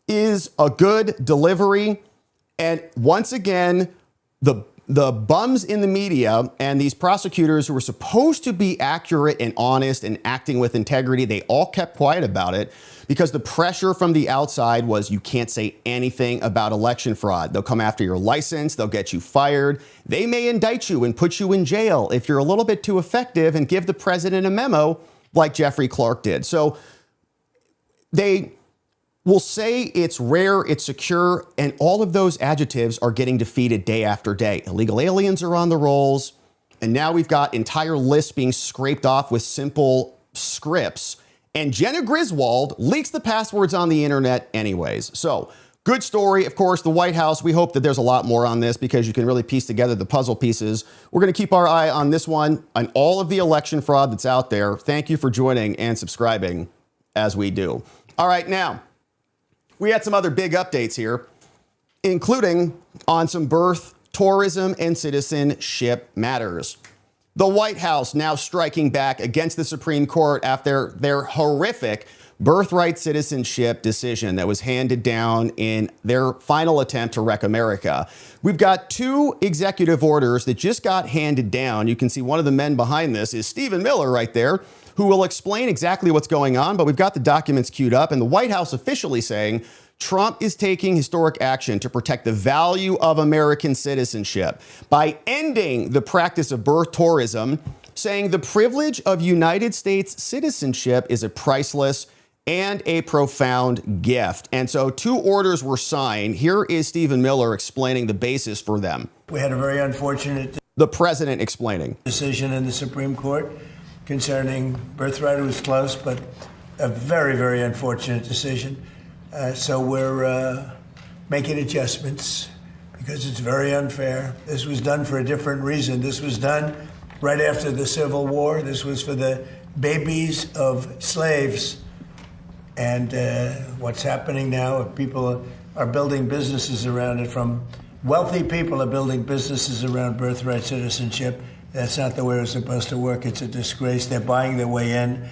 [SPEAKER 1] is a good delivery. And once again, the bums in the media and these prosecutors who were supposed to be accurate and honest and acting with integrity, they all kept quiet about it because the pressure from the outside was you can't say anything about election fraud. They'll come after your license. They'll get you fired. They may indict you and put you in jail if you're a little bit too effective and give the president a memo like Jeffrey Clark did. So they will say it's rare, it's secure, and all of those adjectives are getting defeated day after day. Illegal aliens are on the rolls. And now we've got entire lists being scraped off with simple scripts. And Jenna Griswold leaks the passwords on the internet anyways. So good story. Of course, the White House, we hope that there's a lot more on this because you can really piece together the puzzle pieces. We're going to keep our eye on this one and all of the election fraud that's out there. Thank you for joining and subscribing as we do. All right, now, we had some other big updates here, including on some birth, tourism, and citizenship matters. The White House now striking back against the Supreme Court after their horrific birthright citizenship decision that was handed down in their final attempt to wreck America. We've got two executive orders that just got handed down. You can see one of the men behind this is Stephen Miller right there, who will explain exactly what's going on. But we've got the documents queued up and the White House officially saying Trump is taking historic action to protect the value of American citizenship by ending the practice of birth tourism, saying the privilege of United States citizenship is a priceless and a profound gift. And so two orders were signed. Here is Stephen Miller explaining the basis for them.
[SPEAKER 3] We had a very unfortunate
[SPEAKER 1] The president explaining.
[SPEAKER 3] decision in the Supreme Court concerning birthright. It was close, but a very, very unfortunate decision. So we're making adjustments because it's very unfair. This was done for a different reason. This was done right after the Civil War. This was for the babies of slaves. And what's happening now, people are building businesses around it. From wealthy people are building businesses around birthright citizenship. That's not the way it's supposed to work. It's a disgrace. They're buying their way in,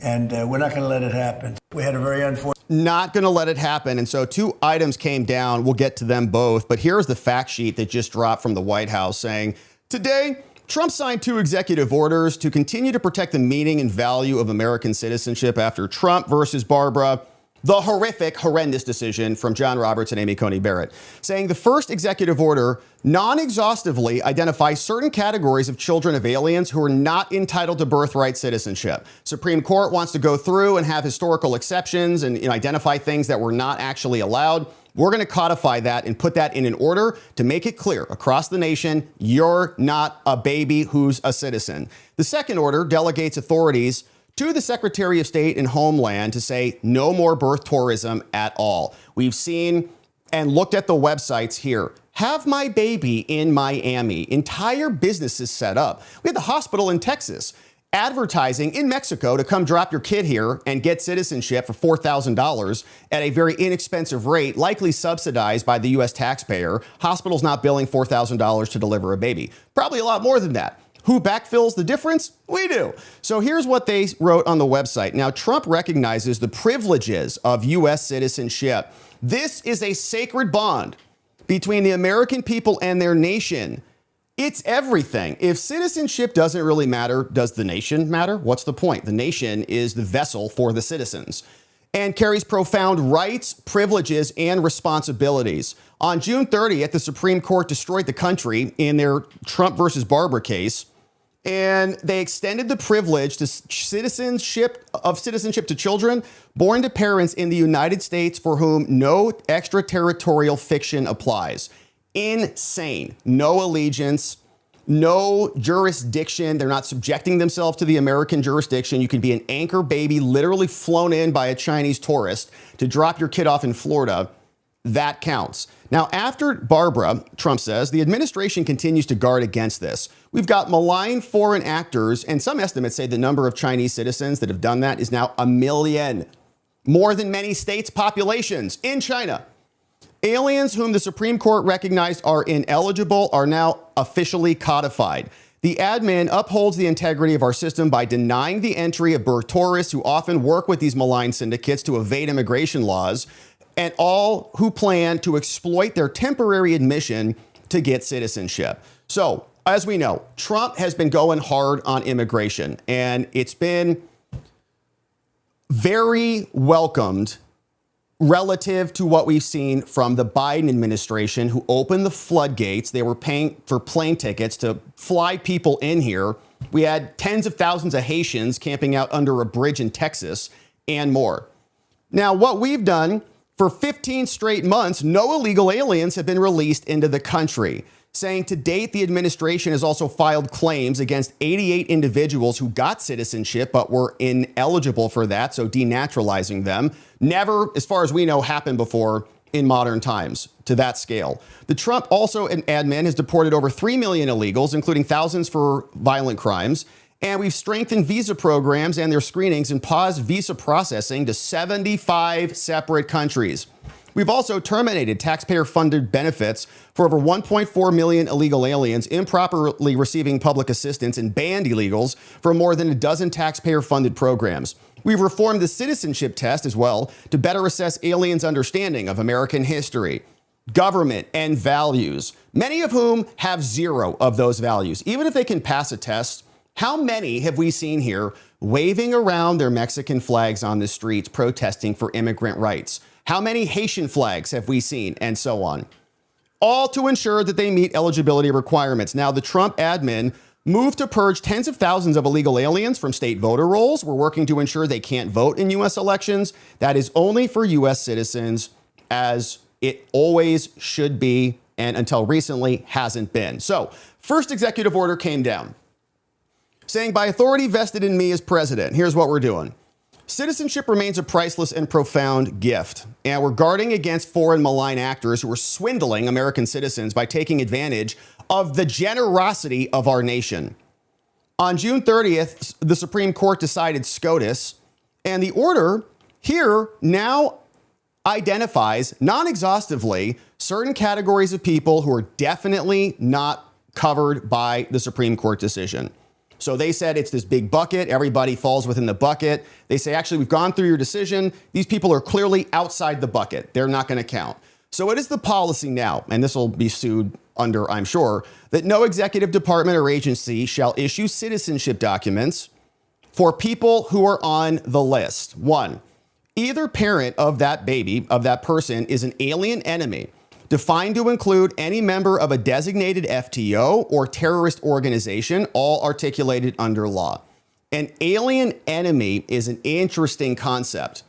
[SPEAKER 3] and we're not going to let it happen. We had a very unfortunate...
[SPEAKER 1] Not going to let it happen. And so two items came down. We'll get to them both. But here's the fact sheet that just dropped from the White House saying, today, Trump signed two executive orders to continue to protect the meaning and value of American citizenship after Trump versus Barbara, the horrendous decision from John Roberts and Amy Coney Barrett, saying the first executive order non-exhaustively identifies certain categories of children of aliens who are not entitled to birthright citizenship. Supreme Court wants to go through and have historical exceptions and identify things that were not actually allowed. We're going to codify that and put that in an order to make it clear across the nation, you're not a baby who's a citizen. The second order delegates authorities to the Secretary of State and Homeland to say no more birth tourism at all. We've seen and looked at the websites here. Have My Baby in Miami. Entire businesses set up. We had the hospital in Texas advertising in Mexico to come drop your kid here and get citizenship for $4,000 at a very inexpensive rate, likely subsidized by the U.S. taxpayer. Hospitals not billing $4,000 to deliver a baby. Probably a lot more than that. Who backfills the difference? We do. So here's what they wrote on the website. Now, Trump recognizes the privileges of U.S. citizenship. This is a sacred bond between the American people and their nation. It's everything. If citizenship doesn't really matter, does the nation matter? What's the point? The nation is the vessel for the citizens and carries profound rights, privileges, and responsibilities. On June 30th, the Supreme Court destroyed the country in their Trump versus Barbara case, and they extended the privilege to citizenship to children born to parents in the United States for whom no extraterritorial fiction applies. Insane. No allegiance, no jurisdiction. They're not subjecting themselves to the American jurisdiction. You could be an anchor baby literally flown in by a Chinese tourist to drop your kid off in Florida. That counts. Now, after Barbara, Trump says, the administration continues to guard against this. We've got malign foreign actors, and some estimates say the number of Chinese citizens that have done that is now 1 million, more than many states' populations in China. Aliens whom the Supreme Court recognized are ineligible are now officially codified. The admin upholds the integrity of our system by denying the entry of birth tourists who often work with these malign syndicates to evade immigration laws, and all who plan to exploit their temporary admission to get citizenship. So, as we know, Trump has been going hard on immigration, and it's been very welcomed relative to what we've seen from the Biden administration, who opened the floodgates. They were paying for plane tickets to fly people in here. We had tens of thousands of Haitians camping out under a bridge in Texas and more. Now, what we've done for 15 straight months, no illegal aliens have been released into the country. saying to date, the administration has also filed claims against 88 individuals who got citizenship but were ineligible for that, so denaturalizing them. Never, as far as we know, happened before in modern times to that scale. The Trump also admin has deported over 3 million illegals, including thousands for violent crimes. And we've strengthened visa programs and their screenings and paused visa processing to 75 separate countries. We've also terminated taxpayer-funded benefits for over 1.4 million illegal aliens improperly receiving public assistance and banned illegals for more than a dozen taxpayer-funded programs. We've reformed the citizenship test as well to better assess aliens' understanding of American history, government, and values, many of whom have zero of those values. Even if they can pass a test, how many have we seen here waving around their Mexican flags on the streets protesting for immigrant rights? How many Haitian flags have we seen, and so on? All to ensure that they meet eligibility requirements. Now, the Trump admin moved to purge tens of thousands of illegal aliens from state voter rolls. We're working to ensure they can't vote in U.S. elections. That is only for U.S. citizens, as it always should be, and until recently hasn't been. So, first executive order came down, saying, by authority vested in me as president, here's what we're doing. Citizenship remains a priceless and profound gift, and we're guarding against foreign malign actors who are swindling American citizens by taking advantage of the generosity of our nation. On June 30th, the Supreme Court decided SCOTUS, and the order here now identifies non-exhaustively certain categories of people who are definitely not covered by the Supreme Court decision. So they said it's this big bucket. Everybody falls within the bucket. They say, actually, we've gone through your decision. These people are clearly outside the bucket. They're not going to count. So it is the policy now, and this will be sued under, I'm sure, that no executive department or agency shall issue citizenship documents for people who are on the list. One, either parent of that baby, of that person, is an alien enemy, defined to include any member of a designated FTO or terrorist organization, all articulated under law. An alien enemy is an interesting concept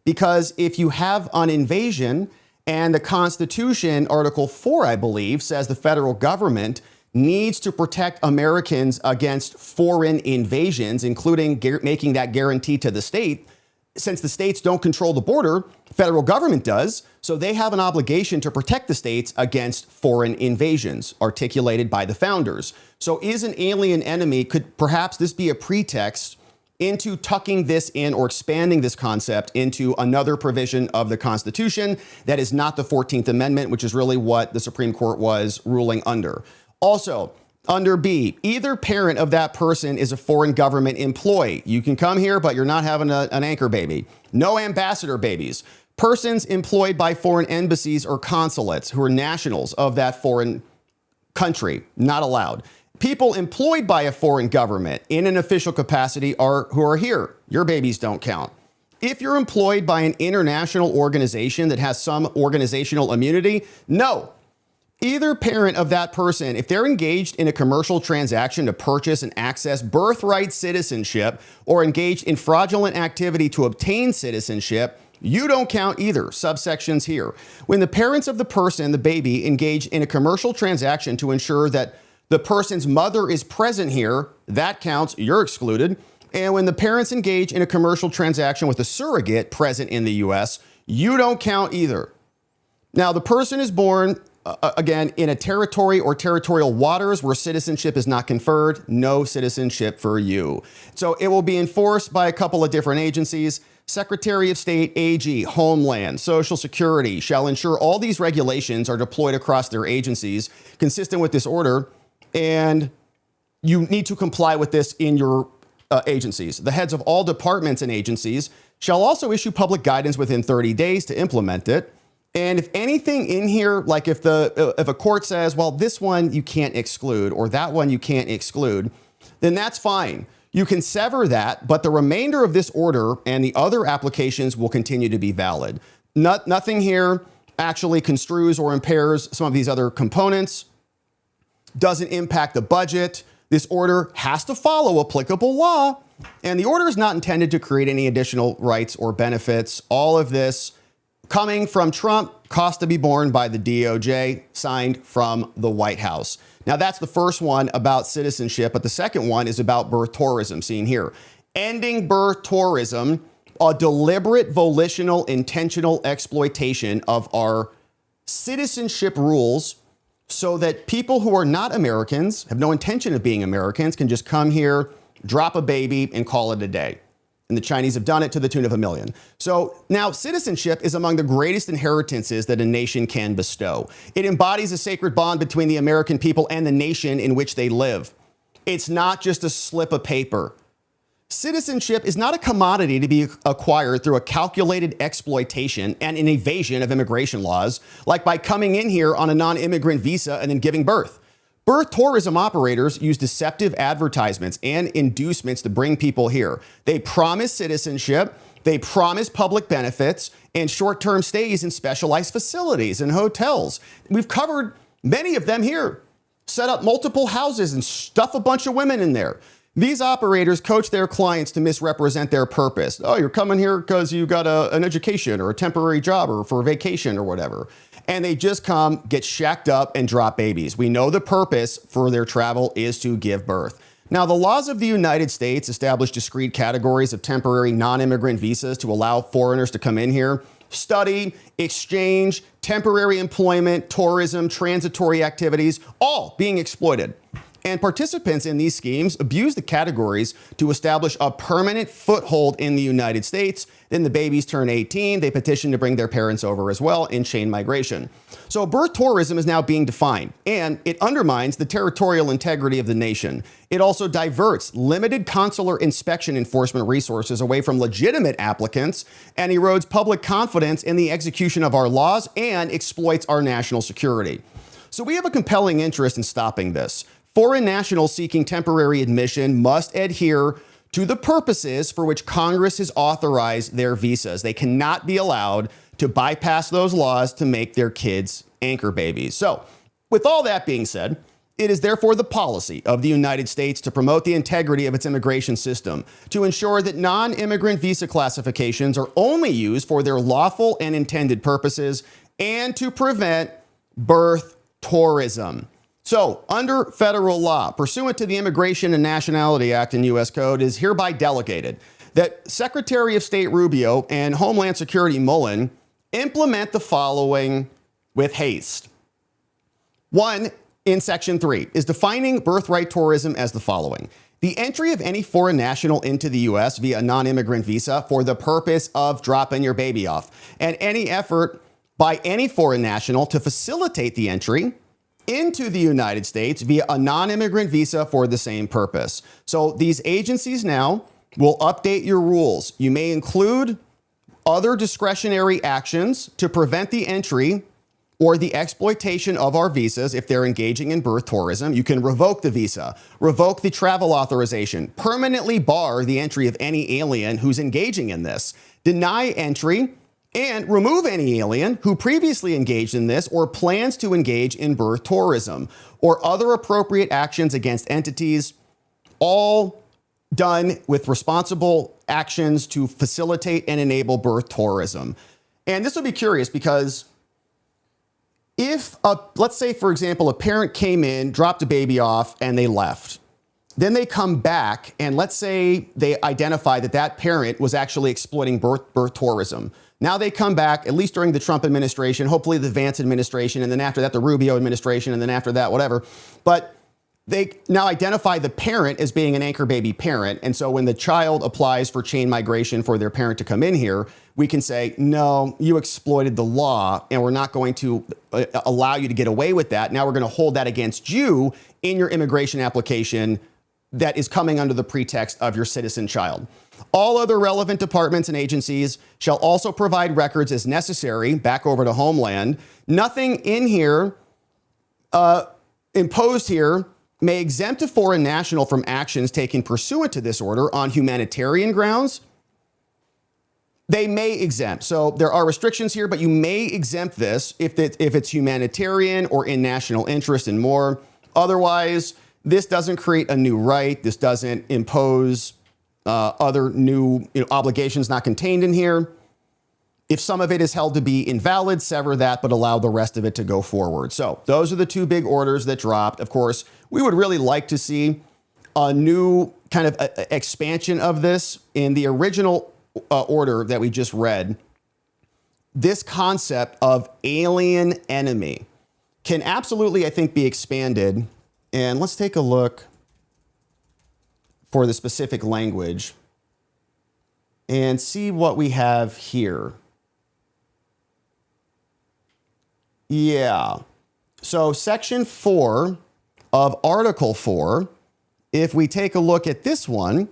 [SPEAKER 1] because if you have an invasion, and the Constitution, Article 4, I believe, says the federal government needs to protect Americans against foreign invasions, including making that guarantee to the state. Since the states don't control the border, the federal government does, so they have an obligation to protect the states against foreign invasions, articulated by the founders. So is an alien enemy, could perhaps this be a pretext into tucking this in or expanding this concept into another provision of the Constitution that is not the 14th Amendment, which is really what the Supreme Court was ruling under. Also, under B, either parent of that person is a foreign government employee. You can come here, but you're not having an anchor baby. No ambassador babies. Persons employed by foreign embassies or consulates who are nationals of that foreign country, not allowed. People employed by a foreign government in an official capacity who are here. Your babies don't count. If you're employed by an international organization that has some organizational immunity, no. Either parent of that person, if they're engaged in a commercial transaction to purchase and access birthright citizenship or engaged in fraudulent activity to obtain citizenship, you don't count either. Subsections here. When the parents of the person, the baby, engage in a commercial transaction to ensure that the person's mother is present here, that counts, you're excluded. And when the parents engage in a commercial transaction with a surrogate present in the U.S., you don't count either. Now, the person is born, again, in a territory or territorial waters where citizenship is not conferred, no citizenship for you. So it will be enforced by a couple of different agencies. Secretary of State, AG, Homeland, Social Security shall ensure all these regulations are deployed across their agencies consistent with this order. And you need to comply with this in your agencies. The heads of all departments and agencies shall also issue public guidance within 30 days to implement it. And if anything in here, like if a court says, well, this one you can't exclude or that one you can't exclude, then that's fine. You can sever that, but the remainder of this order and the other applications will continue to be valid. Nothing here actually construes or impairs some of these other components. Doesn't impact the budget. This order has to follow applicable law, and the order is not intended to create any additional rights or benefits. All of this coming from Trump, cost to be borne by the DOJ, signed from the White House. Now, that's the first one about citizenship, but the second one is about birth tourism, seen here. Ending birth tourism, a deliberate, volitional, intentional exploitation of our citizenship rules so that people who are not Americans, have no intention of being Americans, can just come here, drop a baby, and call it a day. And the Chinese have done it to the tune of 1 million. So now citizenship is among the greatest inheritances that a nation can bestow. It embodies a sacred bond between the American people and the nation in which they live. It's not just a slip of paper. Citizenship is not a commodity to be acquired through a calculated exploitation and an evasion of immigration laws, like by coming in here on a non-immigrant visa and then giving birth. Birth tourism operators use deceptive advertisements and inducements to bring people here. They promise citizenship, they promise public benefits, and short-term stays in specialized facilities and hotels. We've covered many of them here. Set up multiple houses and stuff a bunch of women in there. These operators coach their clients to misrepresent their purpose. Oh, you're coming here because you got an education or a temporary job or for vacation or whatever. And they just come, get shacked up, and drop babies. We know the purpose for their travel is to give birth. Now, the laws of the United States establish discrete categories of temporary non-immigrant visas to allow foreigners to come in here, study, exchange, temporary employment, tourism, transitory activities, all being exploited. And participants in these schemes abuse the categories to establish a permanent foothold in the United States. Then the babies turn 18. They petition to bring their parents over as well in chain migration. So birth tourism is now being defined, and it undermines the territorial integrity of the nation. It also diverts limited consular inspection enforcement resources away from legitimate applicants and erodes public confidence in the execution of our laws and exploits our national security. So we have a compelling interest in stopping this. Foreign nationals seeking temporary admission must adhere to the purposes for which Congress has authorized their visas. They cannot be allowed to bypass those laws to make their kids anchor babies. So, with all that being said, it is therefore the policy of the United States to promote the integrity of its immigration system, to ensure that non-immigrant visa classifications are only used for their lawful and intended purposes, and to prevent birth tourism. So, under federal law, pursuant to the Immigration and Nationality Act and U.S. Code, is hereby delegated that Secretary of State Rubio and Homeland Security Malign implement the following with haste. 1, in Section 3, is defining birthright tourism as the following. The entry of any foreign national into the U.S. via a non-immigrant visa for the purpose of dropping your baby off, and any effort by any foreign national to facilitate the entry into the United States via a non-immigrant visa for the same purpose. So these agencies now will update your rules. You may include other discretionary actions to prevent the entry or the exploitation of our visas if they're engaging in birth tourism. You can revoke the visa, revoke the travel authorization, permanently bar the entry of any alien who's engaging in this, deny entry, and remove any alien who previously engaged in this or plans to engage in birth tourism, or other appropriate actions against entities, all done with responsible actions to facilitate and enable birth tourism. And this will be curious because if, let's say, for example, a parent came in, dropped a baby off, and they left. Then they come back, and let's say they identify that that parent was actually exploiting birth tourism. Now they come back, at least during the Trump administration, hopefully the Vance administration, and then after that, the Rubio administration, and then after that, whatever. But they now identify the parent as being an anchor baby parent. And so when the child applies for chain migration for their parent to come in here, we can say, no, you exploited the law, and we're not going to allow you to get away with that. Now we're going to hold that against you in your immigration application that is coming under the pretext of your citizen child. All other relevant departments and agencies shall also provide records as necessary, back over to Homeland. Nothing in here, imposed here, may exempt a foreign national from actions taken pursuant to this order on humanitarian grounds. They may exempt. So there are restrictions here, but you may exempt this if it's humanitarian or in national interest and more. Otherwise, this doesn't create a new right. This doesn't impose other new obligations not contained in here. if some of it is held to be invalid, sever that, but allow the rest of it to go forward. So those are the two big orders that dropped. Of course, we would really like to see a new kind of expansion of this. In the original order that we just read, this concept of alien enemy can absolutely, I think, be expanded. And let's take a look for the specific language and see what we have here. Yeah. So Section 4 of Article 4, if we take a look at this one,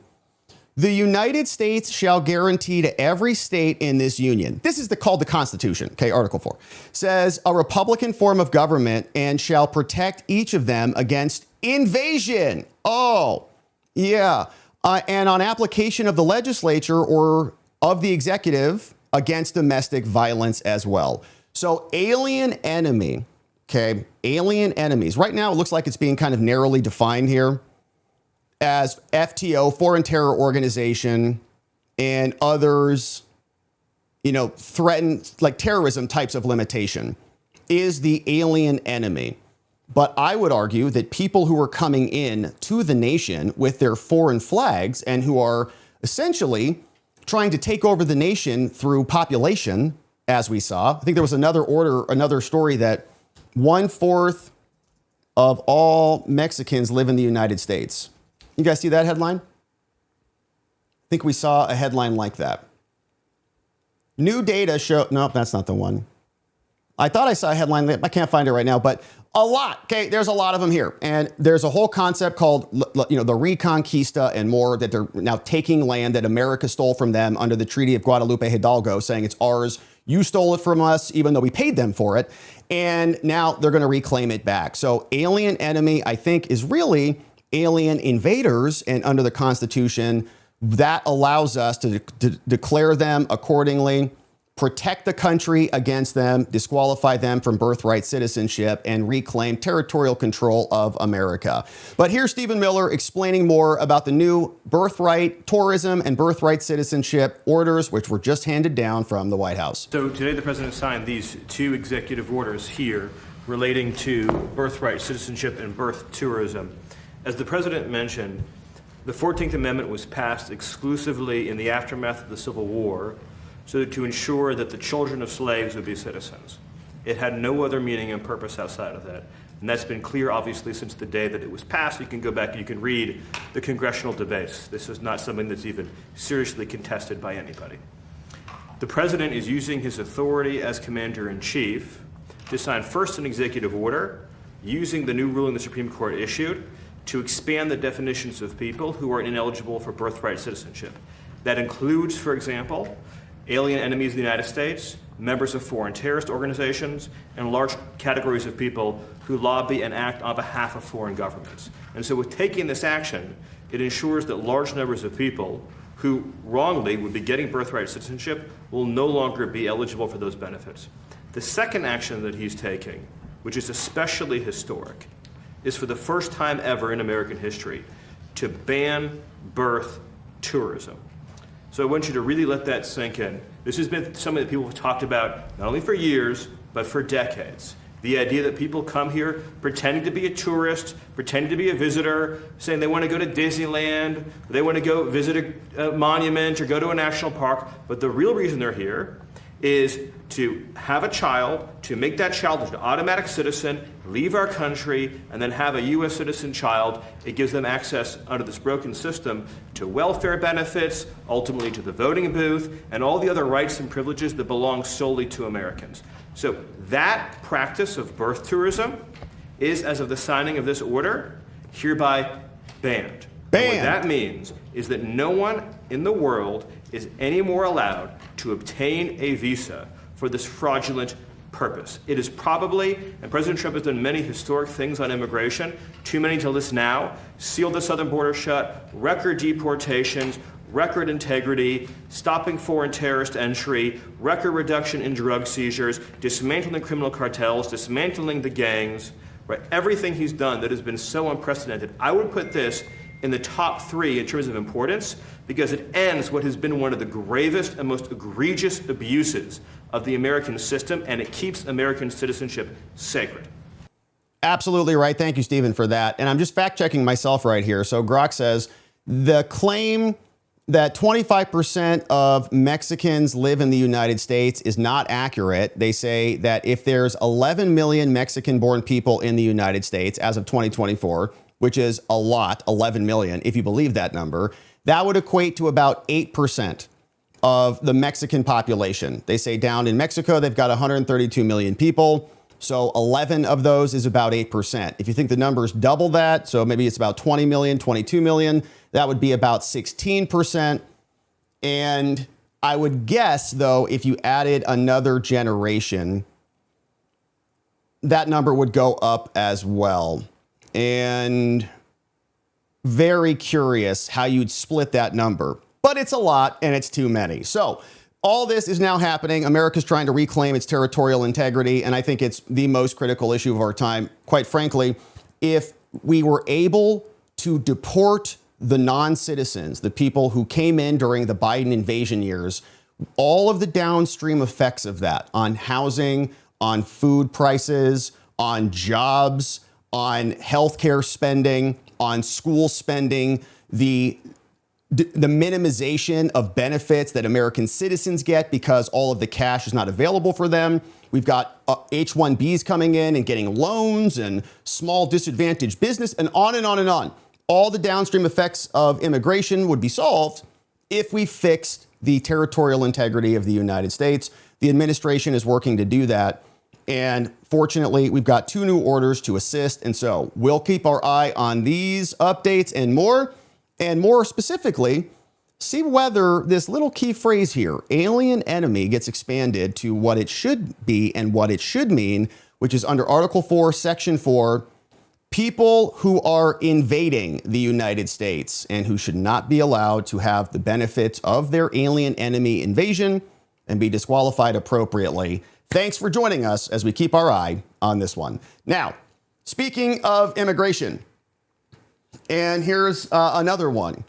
[SPEAKER 1] the United States shall guarantee to every state in this union. This is called the Constitution, okay, Article 4. Says a republican form of government and shall protect each of them against invasion. Oh, yeah. And on application of the legislature or of the executive against domestic violence as well. So alien enemy, okay, alien enemies. Right now, it looks like it's being kind of narrowly defined here as FTO, foreign terror organization, and others, threaten, like terrorism types of limitation, is the alien enemy. But I would argue that people who are coming in to the nation with their foreign flags and who are essentially trying to take over the nation through population, as we saw. I think there was another story that 1/4 of all Mexicans live in the United States. You guys see that headline? I think we saw a headline like that. New data show, nope, that's not the one. I thought I saw a headline, I can't find it right now, but a lot, okay, there's a lot of them here. And there's a whole concept called, the Reconquista and more, that they're now taking land that America stole from them under the Treaty of Guadalupe Hidalgo, saying it's ours, you stole it from us, even though we paid them for it. And now they're gonna reclaim it back. So alien enemy, I think, is really alien invaders, and under the Constitution, that allows us to declare them accordingly, protect the country against them, disqualify them from birthright citizenship, and reclaim territorial control of America. But here's Stephen Miller explaining more about the new birthright tourism and birthright citizenship orders, which were just handed down from the White House.
[SPEAKER 4] So today the president signed these two executive orders here relating to birthright citizenship and birth tourism. As the president mentioned, the 14th Amendment was passed exclusively in the aftermath of the Civil War so to ensure that the children of slaves would be citizens. It had no other meaning and purpose outside of that. And that's been clear, obviously, since the day that it was passed. You can go back and you can read the congressional debates. This is not something that's even seriously contested by anybody. The president is using his authority as commander-in-chief to sign first an executive order using the new ruling the Supreme Court issued to expand the definitions of people who are ineligible for birthright citizenship. That includes, for example, alien enemies of the United States, members of foreign terrorist organizations, and large categories of people who lobby and act on behalf of foreign governments. And so with taking this action, it ensures that large numbers of people who wrongly would be getting birthright citizenship will no longer be eligible for those benefits. The second action that he's taking, which is especially historic, is for the first time ever in American history to ban birth tourism. So I want you to really let that sink in. This has been something that people have talked about not only for years, but for decades. The idea that people come here pretending to be a tourist, pretending to be a visitor, saying they want to go to Disneyland, they want to go visit a monument or go to a national park, but the real reason they're here is to have a child, to make that child an automatic citizen, leave our country, and then have a U.S. citizen child. It gives them access under this broken system to welfare benefits, ultimately to the voting booth, and all the other rights and privileges that belong solely to Americans. So that practice of birth tourism is, as of the signing of this order, hereby banned. And what that means is that no one in the world is any more allowed to obtain a visa for this fraudulent purpose. It is probably, and President Trump has done many historic things on immigration, too many to list now, sealed the southern border shut, record deportations, record integrity, stopping foreign terrorist entry, record reduction in drug seizures, dismantling criminal cartels, dismantling the gangs, right? Everything he's done that has been so unprecedented. I would put this in the top 3 in terms of importance because it ends what has been one of the gravest and most egregious abuses of the American system, and it keeps American citizenship sacred.
[SPEAKER 1] Absolutely right. Thank you, Stephen, for that. And I'm just fact checking myself right here. So Grok says the claim that 25% of Mexicans live in the United States is not accurate. They say that if there's 11 million Mexican-born people in the United States as of 2024, which is a lot, 11 million, if you believe that number, that would equate to about 8% of the Mexican population. They say down in Mexico, they've got 132 million people. So 11 of those is about 8%. If you think the number's double that, so maybe it's about 20 million, 22 million, that would be about 16%. And I would guess, though, if you added another generation, that number would go up as well. And very curious how you'd split that number. But it's a lot and it's too many. So all this is now happening. America's trying to reclaim its territorial integrity, and I think it's the most critical issue of our time. Quite frankly, if we were able to deport the non-citizens, the people who came in during the Biden invasion years, all of the downstream effects of that on housing, on food prices, on jobs, on healthcare spending, on school spending, the minimization of benefits that American citizens get because all of the cash is not available for them. We've got H-1Bs coming in and getting loans and small disadvantaged business and on and on and on. All the downstream effects of immigration would be solved if we fixed the territorial integrity of the United States. The administration is working to do that. And fortunately, we've got 2 new orders to assist. And so we'll keep our eye on these updates and more. And more specifically, see whether this little key phrase here, alien enemy, gets expanded to what it should be and what it should mean, which is under Article 4, Section 4, people who are invading the United States and who should not be allowed to have the benefits of their alien enemy invasion and be disqualified appropriately. Thanks for joining us as we keep our eye on this one. Now, speaking of immigration, and here's another one.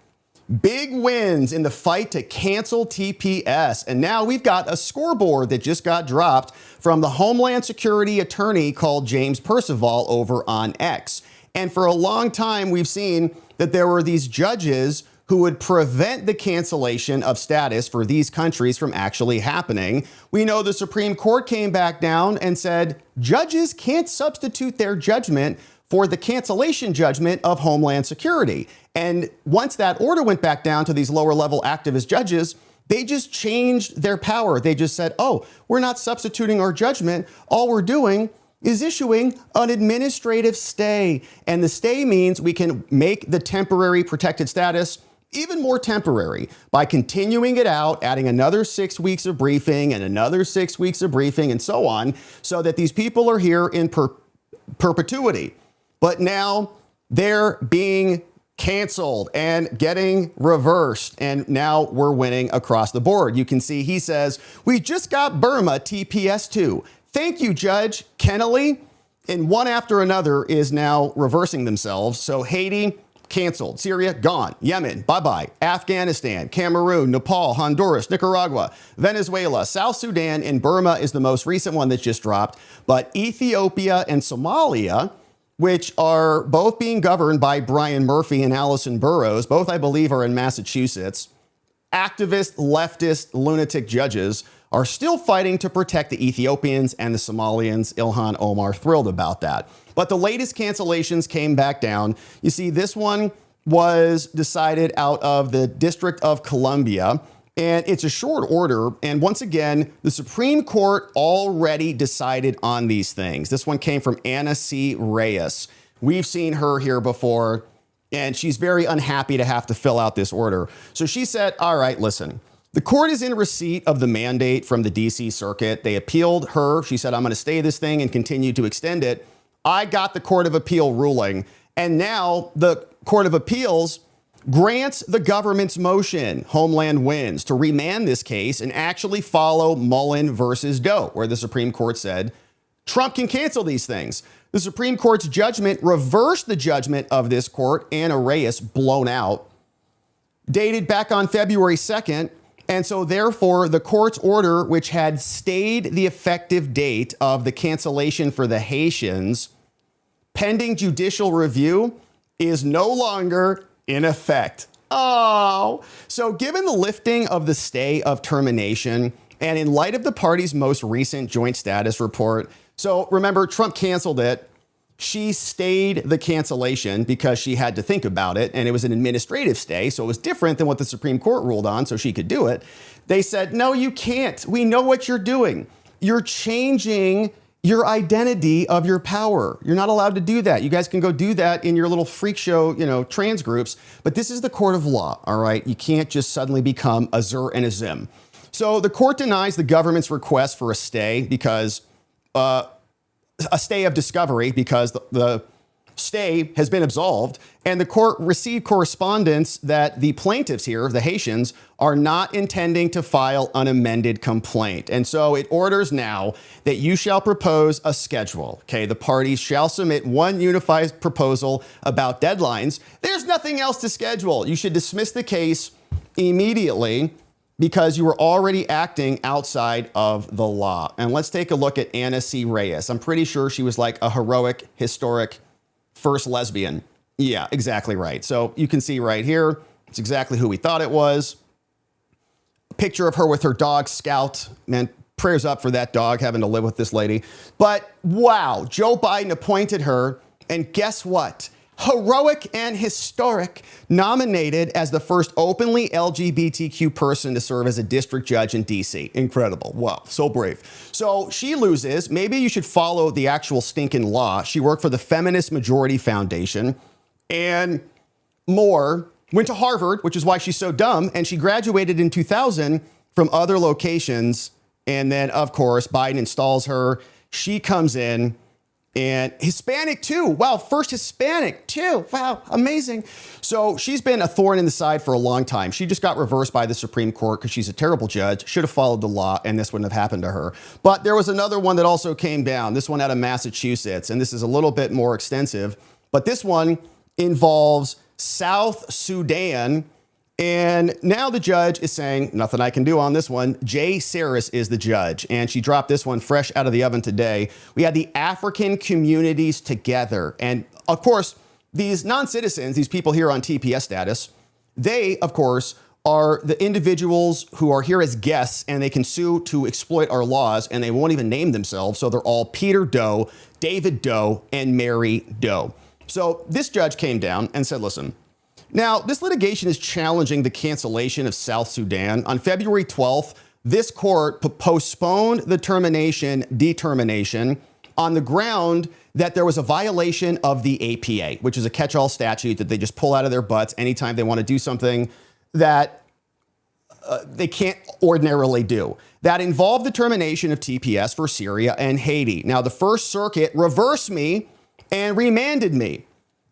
[SPEAKER 1] Big wins in the fight to cancel TPS. And now we've got a scoreboard that just got dropped from the Homeland Security attorney called James Percival over on X. And for a long time, we've seen that there were these judges who would prevent the cancellation of status for these countries from actually happening. We know the Supreme Court came back down and said judges can't substitute their judgment for the cancellation judgment of Homeland Security. And once that order went back down to these lower level activist judges, they just changed their power. They just said, oh, we're not substituting our judgment. All we're doing is issuing an administrative stay. And the stay means we can make the temporary protected status even more temporary by continuing it out, adding another 6 weeks of briefing and another 6 weeks of briefing and so on, so that these people are here in perpetuity. But now they're being canceled and getting reversed. And now we're winning across the board. You can see he says, we just got Burma TPS2. Thank you, Judge Kennelly. And one after another is now reversing themselves. So Haiti, canceled. Syria, gone. Yemen, bye-bye. Afghanistan, Cameroon, Nepal, Honduras, Nicaragua, Venezuela, South Sudan, and Burma is the most recent one that just dropped. But Ethiopia and Somalia, which are both being governed by Brian Murphy and Allison Burroughs, both I believe are in Massachusetts, activist, leftist, lunatic judges are still fighting to protect the Ethiopians and the Somalians. Ilhan Omar thrilled about that. But the latest cancellations came back down. You see, this one was decided out of the District of Columbia, and it's a short order. And once again, the Supreme Court already decided on these things. This one came from Anna C. Reyes. We've seen her here before, and she's very unhappy to have to fill out this order. So she said, all right, listen, the court is in receipt of the mandate from the DC Circuit. They appealed her. She said, I'm going to stay this thing and continue to extend it. I got the Court of Appeal ruling, and now the Court of Appeals grants the government's motion, Homeland wins, to remand this case and actually follow Malign versus Doe, where the Supreme Court said Trump can cancel these things. The Supreme Court's judgment reversed the judgment of this court, Anna Reyes, blown out, dated back on February 2nd. And so therefore, the court's order, which had stayed the effective date of the cancellation for the Haitians, pending judicial review, is no longer in effect. Oh, so given the lifting of the stay of termination and in light of the party's most recent joint status report, so remember, Trump canceled it. She stayed the cancellation because she had to think about it, and it was an administrative stay, so it was different than what the Supreme Court ruled on, so she could do it. They said, no, you can't. We know what you're doing. You're changing your identity of your power. You're not allowed to do that. You guys can go do that in your little freak show, trans groups, but this is the court of law, all right? You can't just suddenly become a Zer and a Zim. So the court denies the government's request for a stay because a stay of discovery because the stay has been absolved, and the court received correspondence that the plaintiffs here, the Haitians, are not intending to file an amended complaint. And so it orders now that you shall propose a schedule. Okay, the parties shall submit one unified proposal about deadlines. There's nothing else to schedule. You should dismiss the case immediately because you were already acting outside of the law. And let's take a look at Anna C. Reyes. I'm pretty sure she was like a heroic, historic first lesbian. Yeah, exactly right. So you can see right here, it's exactly who we thought it was. A picture of her with her dog, Scout. Man, prayers up for that dog having to live with this lady. But wow, Joe Biden appointed her, and guess what? Heroic and historic, nominated as the first openly LGBTQ person to serve as a district judge in DC. Incredible. Wow, so brave. So she loses. Maybe you should follow the actual stinking law. She worked for the Feminist Majority Foundation and more. Went to Harvard, which is why she's so dumb. And she graduated in 2000 from other locations. And then, of course, Biden installs her. She comes in. And Hispanic too. Wow, first Hispanic too. Wow, amazing. So she's been a thorn in the side for a long time. She just got reversed by the Supreme Court because she's a terrible judge, should have followed the law, and this wouldn't have happened to her. But there was another one that also came down, this one out of Massachusetts, and this is a little bit more extensive. But this one involves South Sudan. And now the judge is saying, nothing I can do on this one. Jay Saris is the judge, and she dropped this one fresh out of the oven today. We had the African communities together. And of course, these non-citizens, these people here on TPS status, they, of course, are the individuals who are here as guests, and they can sue to exploit our laws, and they won't even name themselves. So they're all Peter Doe, David Doe, and Mary Doe. So this judge came down and said, listen, now, this litigation is challenging the cancellation of South Sudan. On February 12th, this court postponed the determination on the ground that there was a violation of the APA, which is a catch-all statute that they just pull out of their butts anytime they want to do something that they can't ordinarily do. That involved the termination of TPS for Syria and Haiti. Now, the First Circuit reversed me and remanded me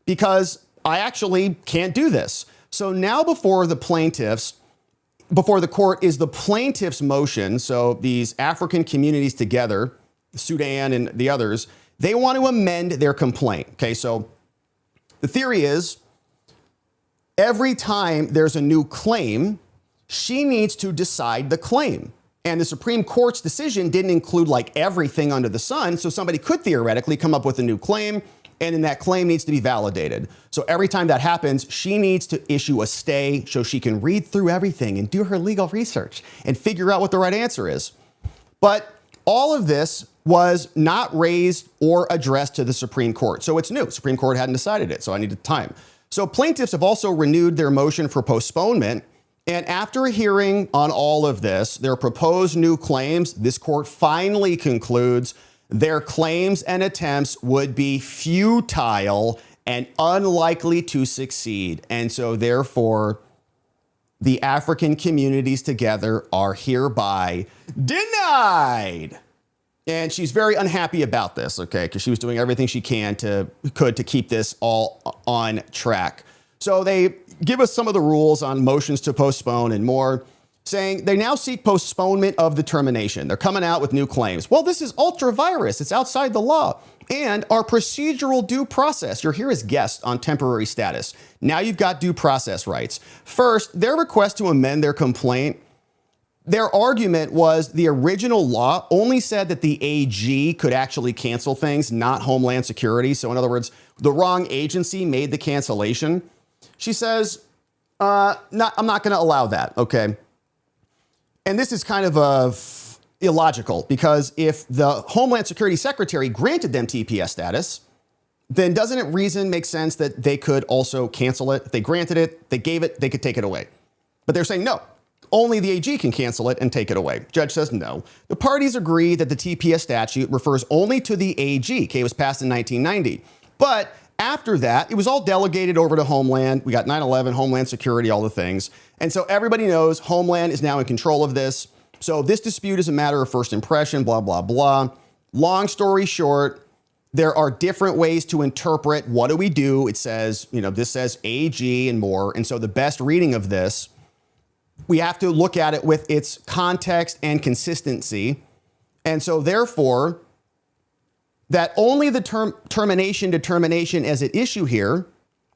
[SPEAKER 1] because I actually can't do this. So now before the court is the plaintiff's motion. So these African communities together, Sudan and the others, they want to amend their complaint. Okay, so the theory is every time there's a new claim, she needs to decide the claim. And the Supreme Court's decision didn't include like everything under the sun. So somebody could theoretically come up with a new claim, and then that claim needs to be validated. So every time that happens, she needs to issue a stay so she can read through everything and do her legal research and figure out what the right answer is. But all of this was not raised or addressed to the Supreme Court. So it's new. Supreme Court hadn't decided it, so I needed time. So plaintiffs have also renewed their motion for postponement. And after a hearing on all of this, their proposed new claims, this court finally concludes their claims and attempts would be futile and unlikely to succeed. And so therefore, the African communities together are hereby denied. And she's very unhappy about this, okay, because she was doing everything she could to keep this all on track. So they give us some of the rules on motions to postpone and more. saying they now seek postponement of the termination. They're coming out with new claims. Well, this is ultra-virus. It's outside the law. And our procedural due process. You're here as guests on temporary status. Now you've got due process rights. First, their request to amend their complaint, their argument was the original law only said that the AG could actually cancel things, not Homeland Security. So in other words, the wrong agency made the cancellation. She says, I'm not going to allow that, okay? And this is kind of illogical because if the Homeland Security Secretary granted them TPS status, then doesn't it reason make sense that they could also cancel it? If they granted it, they gave it, they could take it away. But they're saying no. Only the AG can cancel it and take it away. Judge says no. The parties agree that the TPS statute refers only to the AG. Okay, it was passed in 1990. But after that, it was all delegated over to Homeland. We got 9/11, Homeland Security, all the things. And so everybody knows Homeland is now in control of this. So this dispute is a matter of first impression, blah, blah, blah. Long story short, there are different ways to interpret what do we do. It says, this says AG and more. And so the best reading of this, we have to look at it with its context and consistency. And so therefore, that only the termination determination as at issue here,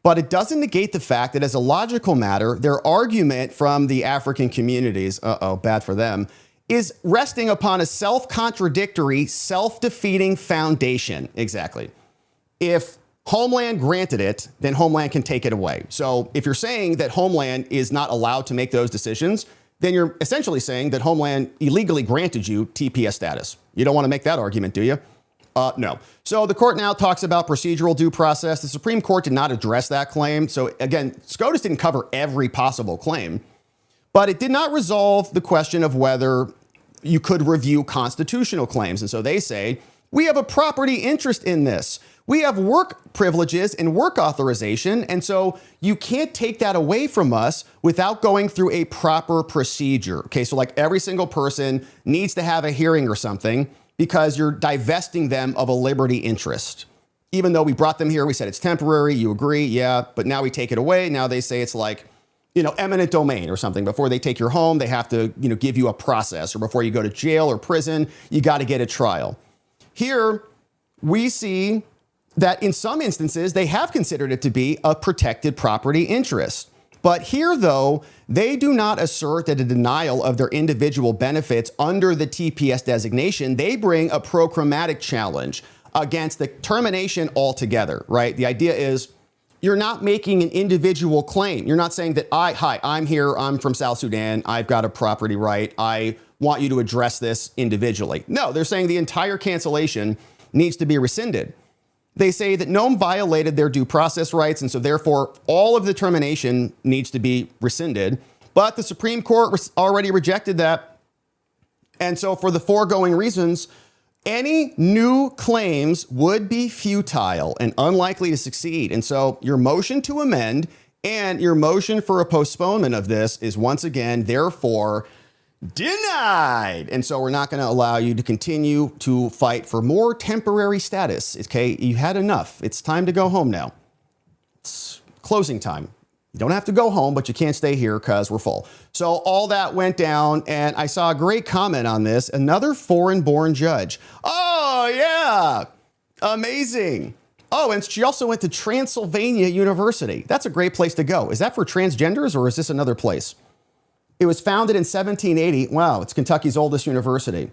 [SPEAKER 1] but it doesn't negate the fact that as a logical matter, their argument from the African communities, bad for them, is resting upon a self-contradictory, self-defeating foundation. Exactly. If Homeland granted it, then Homeland can take it away. So if you're saying that Homeland is not allowed to make those decisions, then you're essentially saying that Homeland illegally granted you TPS status. You don't want to make that argument, do you? No. So the court now talks about procedural due process. The Supreme Court did not address that claim. So again, SCOTUS didn't cover every possible claim, but it did not resolve the question of whether you could review constitutional claims. And so they say, we have a property interest in this. We have work privileges and work authorization. And so you can't take that away from us without going through a proper procedure. Okay, so like every single person needs to have a hearing or something because you're divesting them of a liberty interest. Even though we brought them here, we said it's temporary, you agree, yeah, but now we take it away. Now they say it's like, eminent domain or something. Before they take your home, they have to, give you a process, or before you go to jail or prison, you got to get a trial. Here, we see that in some instances, they have considered it to be a protected property interest. But here, though, they do not assert that a denial of their individual benefits under the TPS designation. They bring a prochromatic challenge against the termination altogether, right? The idea is you're not making an individual claim. You're not saying that I'm here, I'm from South Sudan, I've got a property right, I want you to address this individually. No, they're saying the entire cancellation needs to be rescinded. They say that Nome violated their due process rights, and so therefore all of the termination needs to be rescinded. But the Supreme Court already rejected that. And so for the foregoing reasons, any new claims would be futile and unlikely to succeed. And so your motion to amend and your motion for a postponement of this is once again, therefore, denied. And so we're not going to allow you to continue to fight for more temporary status. Okay, you had enough. It's time to go home now. It's closing time. You don't have to go home, but you can't stay here because we're full. So all that went down, and I saw a great comment on this. Another foreign-born judge. Oh, yeah. Amazing. Oh, and she also went to Transylvania University. That's a great place to go. Is that for transgenders, or is this another place? It was founded in 1780. Wow, it's Kentucky's oldest university.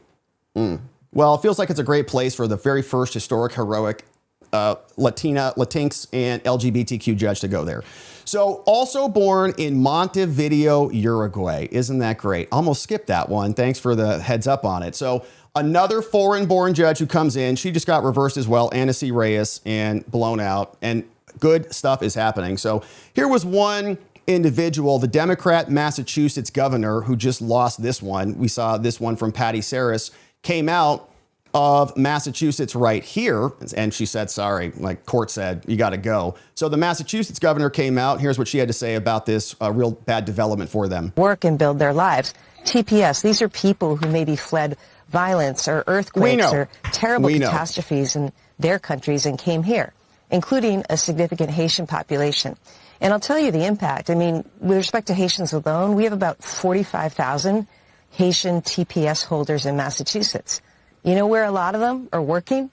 [SPEAKER 1] Well, it feels like it's a great place for the very first historic, heroic Latinx and LGBTQ judge to go there. So also born in Montevideo, Uruguay. Isn't that great? Almost skipped that one. Thanks for the heads up on it. So another foreign-born judge who comes in. She just got reversed as well. Anna C. Reyes, and blown out. And good stuff is happening. So here was one individual, the Democrat Massachusetts governor who just lost this one. We saw this one from Patty Saris, came out of Massachusetts right here. And she said, sorry, like court said, you got to go. So the Massachusetts governor came out. Here's what she had to say about this real bad development for them.
[SPEAKER 5] Work and build their lives. TPS, these are people who maybe fled violence or earthquakes or terrible catastrophes in their countries and came here, including a significant Haitian population. And I'll tell you the impact. I mean, with respect to Haitians alone, we have about 45,000 Haitian TPS holders in Massachusetts. You know where a lot of them are working?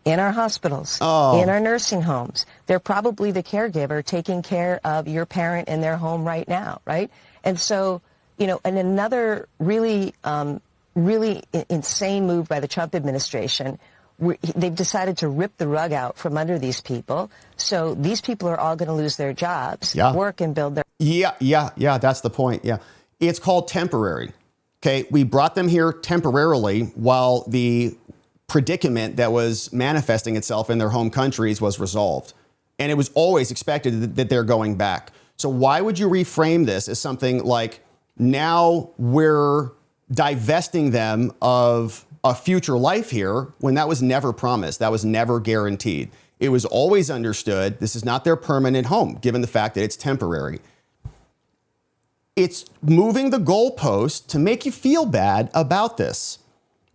[SPEAKER 5] In our hospitals, in our nursing homes. They're probably the caregiver taking care of your parent in their home right now, right? And so, you know, and another really, really insane move by the Trump administration, they've decided to rip the rug out from under these people. So these people are all going to lose their jobs, work and build their...
[SPEAKER 1] Yeah, that's the point. Yeah. It's called temporary. Okay, we brought them here temporarily while the predicament that was manifesting itself in their home countries was resolved. And it was always expected that they're going back. So why would you reframe this as something like, now we're divesting them of a future life here, when that was never promised, that was never guaranteed. It was always understood this is not their permanent home, given the fact that it's temporary. It's moving the goalpost to make you feel bad about this.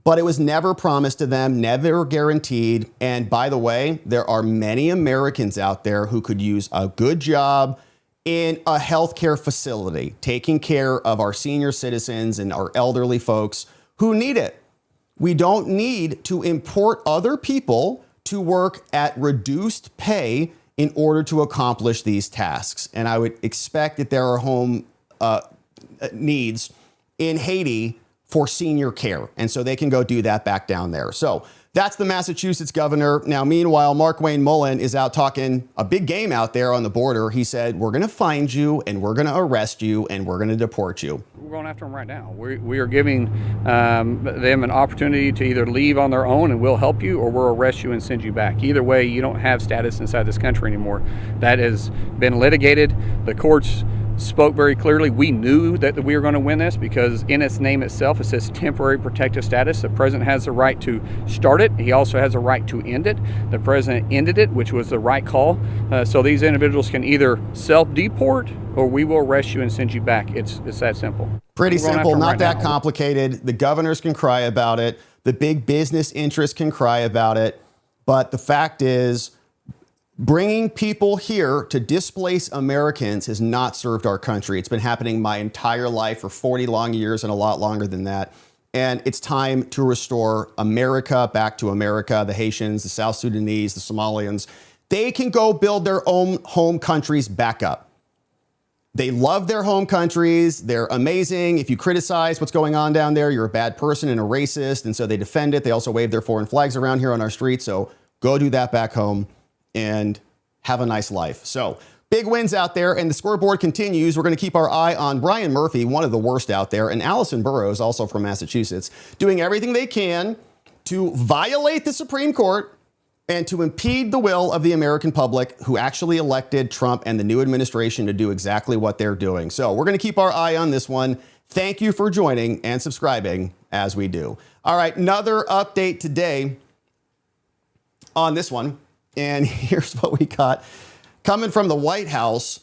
[SPEAKER 1] But it was never promised to them, never guaranteed. And by the way, there are many Americans out there who could use a good job in a healthcare facility, taking care of our senior citizens and our elderly folks who need it. We don't need to import other people to work at reduced pay in order to accomplish these tasks. And I would expect that there are home needs in Haiti for senior care. And so they can go do that back down there. So that's the Massachusetts governor. Now, meanwhile, Markwayne Mullin is out talking a big game out there on the border. He said, we're going to find you and we're going to arrest you and we're going to deport you.
[SPEAKER 6] We're going after them right now. We are giving them an opportunity to either leave on their own and we'll help you, or we'll arrest you and send you back. Either way, you don't have status inside this country anymore. That has been litigated. The courts spoke very clearly. We knew that we were going to win this because in its name itself, it says temporary protective status. The president has the right to start it. He also has a right to end it. The president ended it, which was the right call. So these individuals can either self-deport or we will arrest you and send you back. It's that simple.
[SPEAKER 1] Pretty simple, not that complicated. The governors can cry about it. The big business interests can cry about it. But the fact is, bringing people here to displace Americans has not served our country. It's been happening my entire life for 40 long years and a lot longer than that. And it's time to restore America back to America. The Haitians, the South Sudanese, the Somalians, they can go build their own home countries back up. They love their home countries. They're amazing. If you criticize what's going on down there, you're a bad person and a racist. And so they defend it. They also wave their foreign flags around here on our streets. So go do that back home and have a nice life. So big wins out there, and the scoreboard continues. We're going to keep our eye on Brian Murphy, one of the worst out there, and Allison Burroughs, also from Massachusetts, doing everything they can to violate the Supreme Court and to impede the will of the American public who actually elected Trump and the new administration to do exactly what they're doing. So we're going to keep our eye on this one. Thank you for joining and subscribing as we do. All right, another update today on this one. And here's what we got coming from the White House.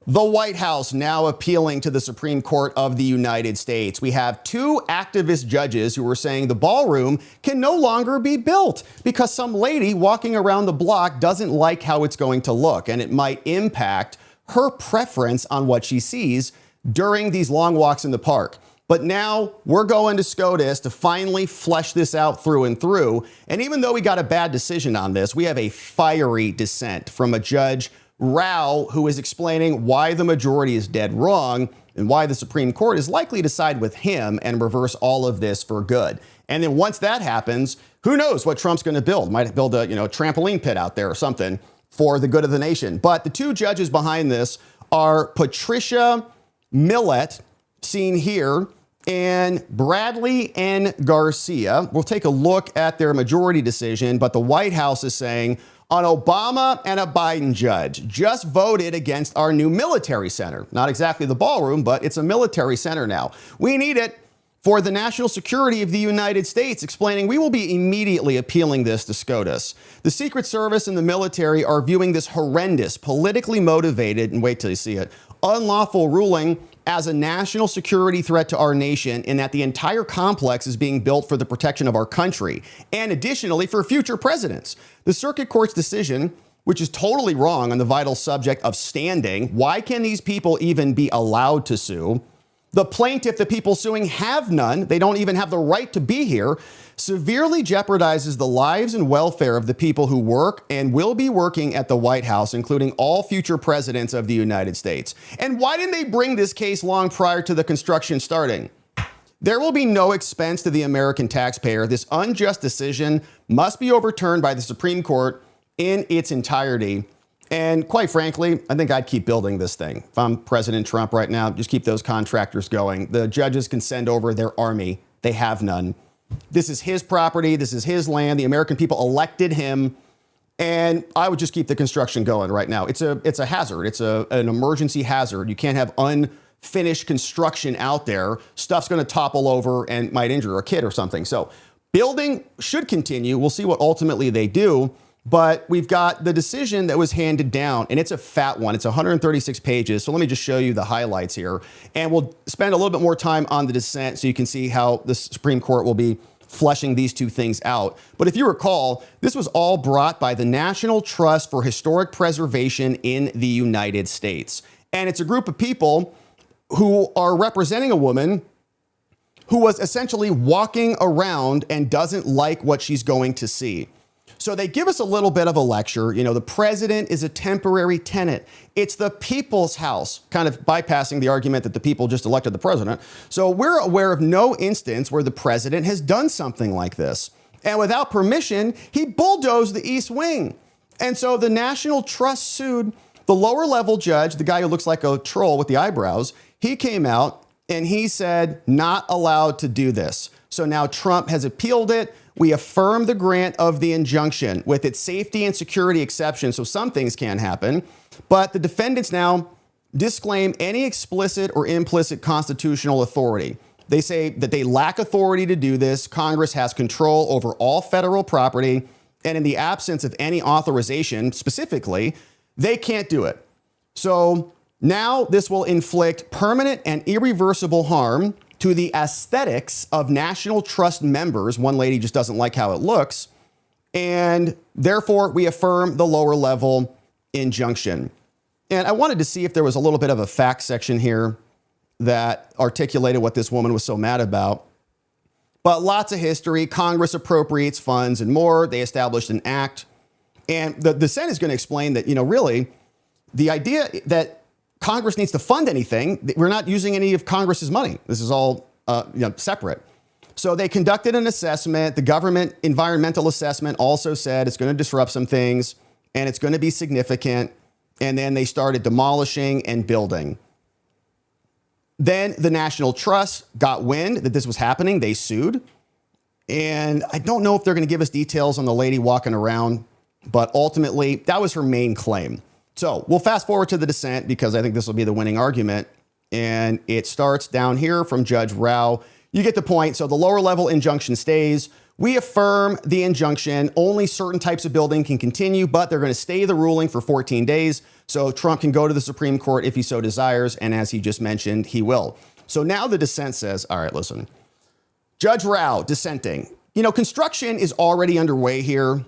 [SPEAKER 1] The White House now appealing to the Supreme Court of the United States. We have two activist judges who are saying the ballroom can no longer be built because some lady walking around the block doesn't like how it's going to look, and it might impact her preference on what she sees during these long walks in the park. But now we're going to SCOTUS to finally flesh this out through and through. And even though we got a bad decision on this, we have a fiery dissent from a Judge Rao who is explaining why the majority is dead wrong and why the Supreme Court is likely to side with him and reverse all of this for good. And then once that happens, who knows what Trump's going to build? Might build a trampoline pit out there or something for the good of the nation. But the two judges behind this are Patricia Millett, seen here, and Bradley N. Garcia. We'll take a look at their majority decision, but the White House is saying an Obama and a Biden judge just voted against our new military center. Not exactly the ballroom, but it's a military center now. We need it for the national security of the United States, explaining we will be immediately appealing this to SCOTUS. The Secret Service and the military are viewing this horrendous, politically motivated, and wait till you see it, unlawful ruling as a national security threat to our nation, in that the entire complex is being built for the protection of our country and additionally for future presidents. The circuit court's decision which is totally wrong on the vital subject of standing. Why can these people even be allowed to sue? The plaintiff, the people suing, have none. They don't even have the right to be here. Severely jeopardizes the lives and welfare of the people who work and will be working at the White House, including all future presidents of the United States. And why didn't they bring this case long prior to the construction starting? There will be no expense to the American taxpayer. This unjust decision must be overturned by the Supreme Court in its entirety. And quite frankly, I think I'd keep building this thing. If I'm President Trump right now, just keep those contractors going. The judges can send over their army. They have none. This is his property. This is his land. The American people elected him. And I would just keep the construction going right now. It's a hazard. It's an emergency hazard. You can't have unfinished construction out there. Stuff's going to topple over and might injure a kid or something. So building should continue. We'll see what ultimately they do. But we've got the decision that was handed down, and it's a fat one. It's 136 pages. So let me just show you the highlights here. And we'll spend a little bit more time on the dissent so you can see how the Supreme Court will be fleshing these two things out. But if you recall, this was all brought by the National Trust for Historic Preservation in the United States. And it's a group of people who are representing a woman who was essentially walking around and doesn't like what she's going to see. So they give us a little bit of a lecture. You know, the president is a temporary tenant. It's the people's house, kind of bypassing the argument that the people just elected the president. So we're aware of no instance where the president has done something like this. And without permission, he bulldozed the East Wing. And so the National Trust sued the lower level judge, the guy who looks like a troll with the eyebrows. He came out and he said, not allowed to do this. So now Trump has appealed it. We affirm the grant of the injunction with its safety and security exception, so some things can happen. But the defendants now disclaim any explicit or implicit constitutional authority. They say that they lack authority to do this. Congress has control over all federal property, and in the absence of any authorization specifically, they can't do it. So now this will inflict permanent and irreversible harm to the aesthetics of National Trust members. One lady just doesn't like how it looks. And therefore, we affirm the lower level injunction. And I wanted to see if there was a little bit of a fact section here that articulated what this woman was so mad about. But lots of history. Congress appropriates funds and more. They established an act. And the Senate is going to explain that, you know, really, the idea that Congress needs to fund anything, we're not using any of Congress's money. This is all separate. So they conducted an assessment. The government environmental assessment also said it's going to disrupt some things and it's going to be significant. And then they started demolishing and building. Then the National Trust got wind that this was happening. They sued. And I don't know if they're going to give us details on the lady walking around, but ultimately that was her main claim. So we'll fast forward to the dissent because I think this will be the winning argument. And it starts down here from Judge Rao. You get the point. So the lower level injunction stays. We affirm the injunction. Only certain types of building can continue, but they're going to stay the ruling for 14 days. So Trump can go to the Supreme Court if he so desires. And as he just mentioned, he will. So now the dissent says, all right, listen, Judge Rao dissenting. You know, construction is already underway here.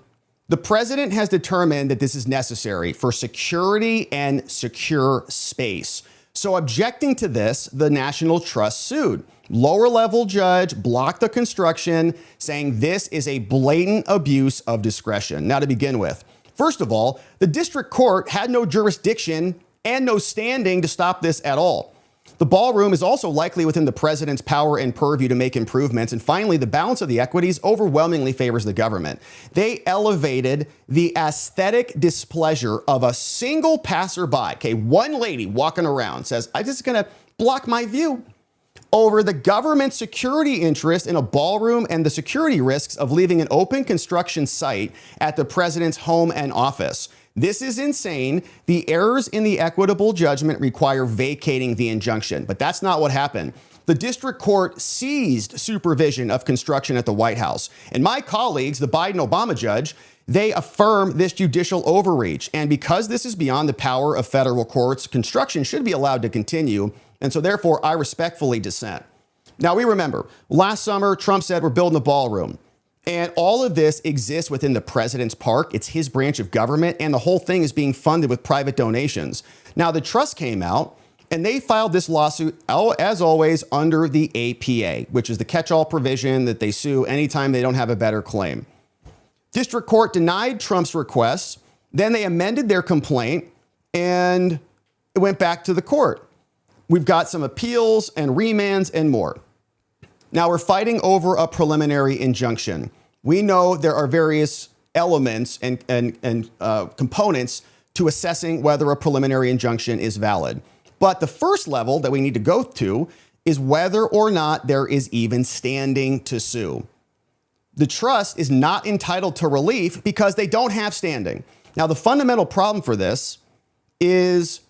[SPEAKER 1] The president has determined that this is necessary for security and secure space. So objecting to this, the National Trust sued. Lower level judge blocked the construction, saying this is a blatant abuse of discretion. Now to begin with, first of all, the district court had no jurisdiction and no standing to stop this at all. The ballroom is also likely within the president's power and purview to make improvements. And finally, the balance of the equities overwhelmingly favors the government. They elevated the aesthetic displeasure of a single passerby. Okay, one lady walking around says, I'm just going to block my view over the government security interest in a ballroom and the security risks of leaving an open construction site at the president's home and office. This is insane. The errors in the equitable judgment require vacating the injunction, but that's not what happened. The district court seized supervision of construction at the White House. And my colleagues, the Biden-Obama judge, they affirm this judicial overreach. And because this is beyond the power of federal courts, construction should be allowed to continue. And so therefore, I respectfully dissent. Now we remember, last summer, Trump said we're building a ballroom. And all of this exists within the president's park. It's his branch of government, and the whole thing is being funded with private donations. Now, the trust came out, and they filed this lawsuit, as always, under the APA, which is the catch-all provision that they sue anytime they don't have a better claim. District Court denied Trump's request. Then they amended their complaint, and it went back to the court. We've got some appeals and remands and more. Now, we're fighting over a preliminary injunction. We know there are various elements and components to assessing whether a preliminary injunction is valid. But the first level that we need to go to is whether or not there is even standing to sue. The trust is not entitled to relief because they don't have standing. Now, the fundamental problem for this is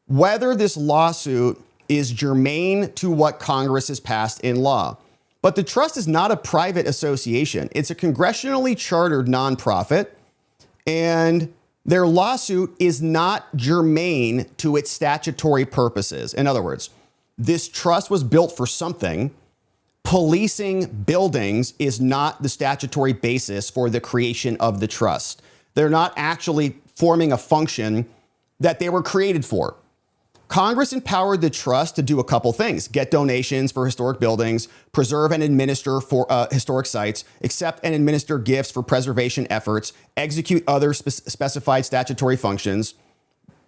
[SPEAKER 1] whether this lawsuit is germane to what Congress has passed in law. But the trust is not a private association. It's a congressionally chartered nonprofit, and their lawsuit is not germane to its statutory purposes. In other words, this trust was built for something. Policing buildings is not the statutory basis for the creation of the trust. They're not actually forming a function that they were created for. Congress empowered the trust to do a couple things: get donations for historic buildings, preserve and administer for historic sites, accept and administer gifts for preservation efforts, execute other specified statutory functions.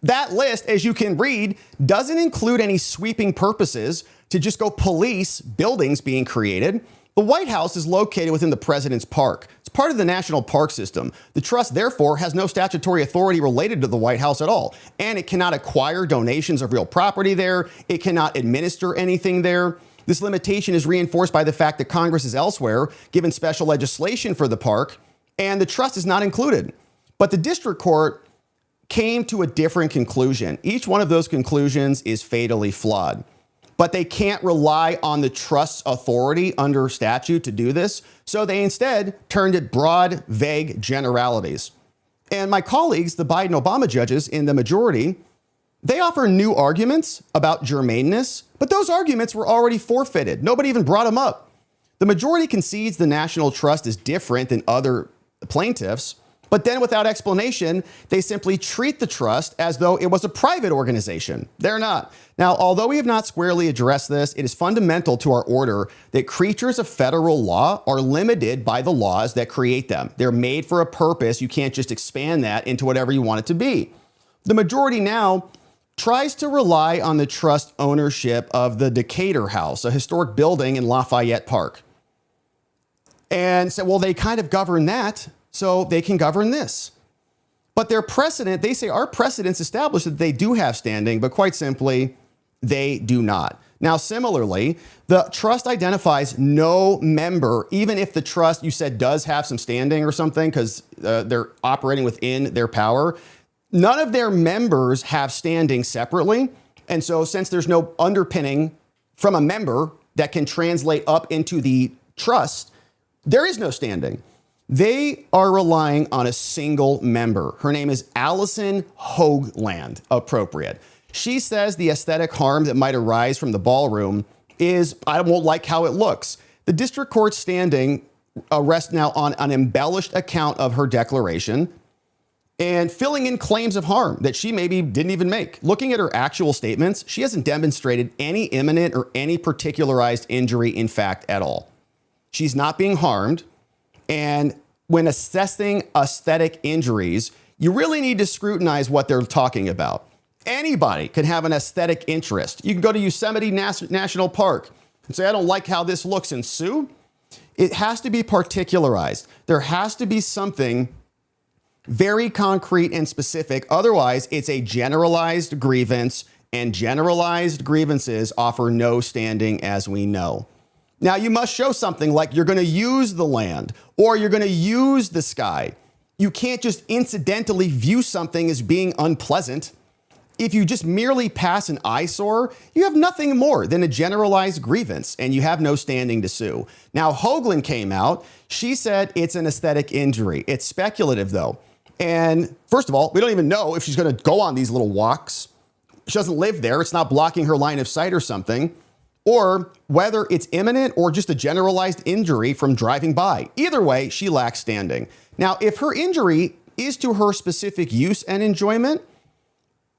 [SPEAKER 1] That list, as you can read, doesn't include any sweeping purposes to just go police buildings being created. The White House is located within the president's park. It's part of the national park system. The trust, therefore, has no statutory authority related to the White House at all. And it cannot acquire donations of real property there. It cannot administer anything there. This limitation is reinforced by the fact that Congress is elsewhere given special legislation for the park, and the trust is not included. But the district court came to a different conclusion. Each one of those conclusions is fatally flawed. But they can't rely on the trust's authority under statute to do this, so they instead turned to broad, vague generalities. And my colleagues, the Biden-Obama judges in the majority, they offer new arguments about germaneness, but those arguments were already forfeited. Nobody even brought them up. The majority concedes the National Trust is different than other plaintiffs, but then without explanation, they simply treat the trust as though it was a private organization. They're not. Now, although we have not squarely addressed this, it is fundamental to our order that creatures of federal law are limited by the laws that create them. They're made for a purpose. You can't just expand that into whatever you want it to be. The majority now tries to rely on the trust ownership of the Decatur House, a historic building in Lafayette Park. And so, well, they kind of govern that, so they can govern this. But their precedent, they say our precedents establish that they do have standing, but quite simply, they do not. Now, similarly, the trust identifies no member, even if the trust, you said, does have some standing or something because they're operating within their power. None of their members have standing separately. And so since there's no underpinning from a member that can translate up into the trust, there is no standing. They are relying on a single member. Her name is Allison Hoagland, appropriate. She says the aesthetic harm that might arise from the ballroom is, I won't like how it looks. The district court standing rests now on an embellished account of her declaration and filling in claims of harm that she maybe didn't even make. Looking at her actual statements, she hasn't demonstrated any imminent or any particularized injury in fact at all. She's not being harmed. And when assessing aesthetic injuries, you really need to scrutinize what they're talking about. Anybody can have an aesthetic interest. You can go to Yosemite National Park and say, I don't like how this looks, and sue. It has to be particularized. There has to be something very concrete and specific. Otherwise, it's a generalized grievance, and generalized grievances offer no standing, as we know. Now, you must show something like you're going to use the land or you're going to use the sky. You can't just incidentally view something as being unpleasant. If you just merely pass an eyesore, you have nothing more than a generalized grievance and you have no standing to sue. Now, Hoagland came out. She said it's an aesthetic injury. It's speculative, though. And first of all, we don't even know if she's going to go on these little walks. She doesn't live there. It's not blocking her line of sight or something. or whether it's imminent or just a generalized injury from driving by. Either way, she lacks standing. Now, if her injury is to her specific use and enjoyment,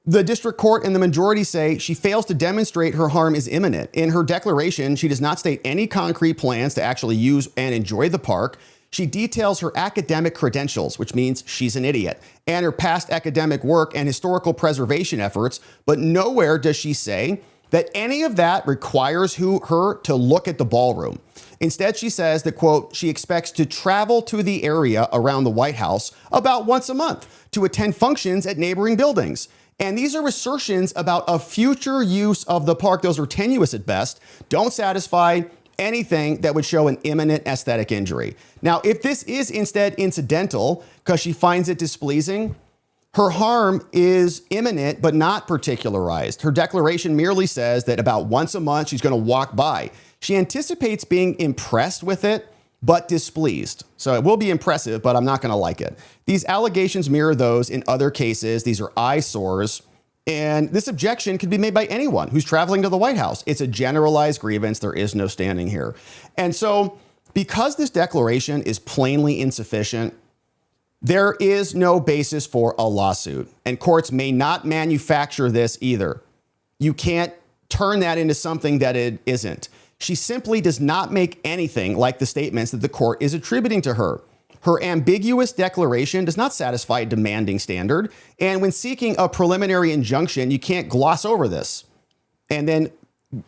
[SPEAKER 1] the district court and the majority say she fails to demonstrate her harm is imminent. In her declaration, she does not state any concrete plans to actually use and enjoy the park. She details her academic credentials, which means she's an idiot, and her past academic work and historical preservation efforts, but nowhere does she say that any of that requires her to look at the ballroom. Instead, she says that, quote, she expects to travel to the area around the White House about once a month to attend functions at neighboring buildings. And these are assertions about a future use of the park. Those are tenuous at best, don't satisfy anything that would show an imminent aesthetic injury. Now, if this is instead incidental because she finds it displeasing, her harm is imminent but not particularized. Her declaration merely says that about once a month she's going to walk by. She anticipates being impressed with it but displeased. So it will be impressive, but I'm not going to like it. These allegations mirror those in other cases. These are eyesores. And this objection could be made by anyone who's traveling to the White House. It's a generalized grievance. There is no standing here. And so because this declaration is plainly insufficient, there is no basis for a lawsuit. And courts may not manufacture this either. You can't turn that into something that it isn't. She simply does not make anything like the statements that the court is attributing to her. Her ambiguous declaration does not satisfy a demanding standard. And when seeking a preliminary injunction, you can't gloss over this and then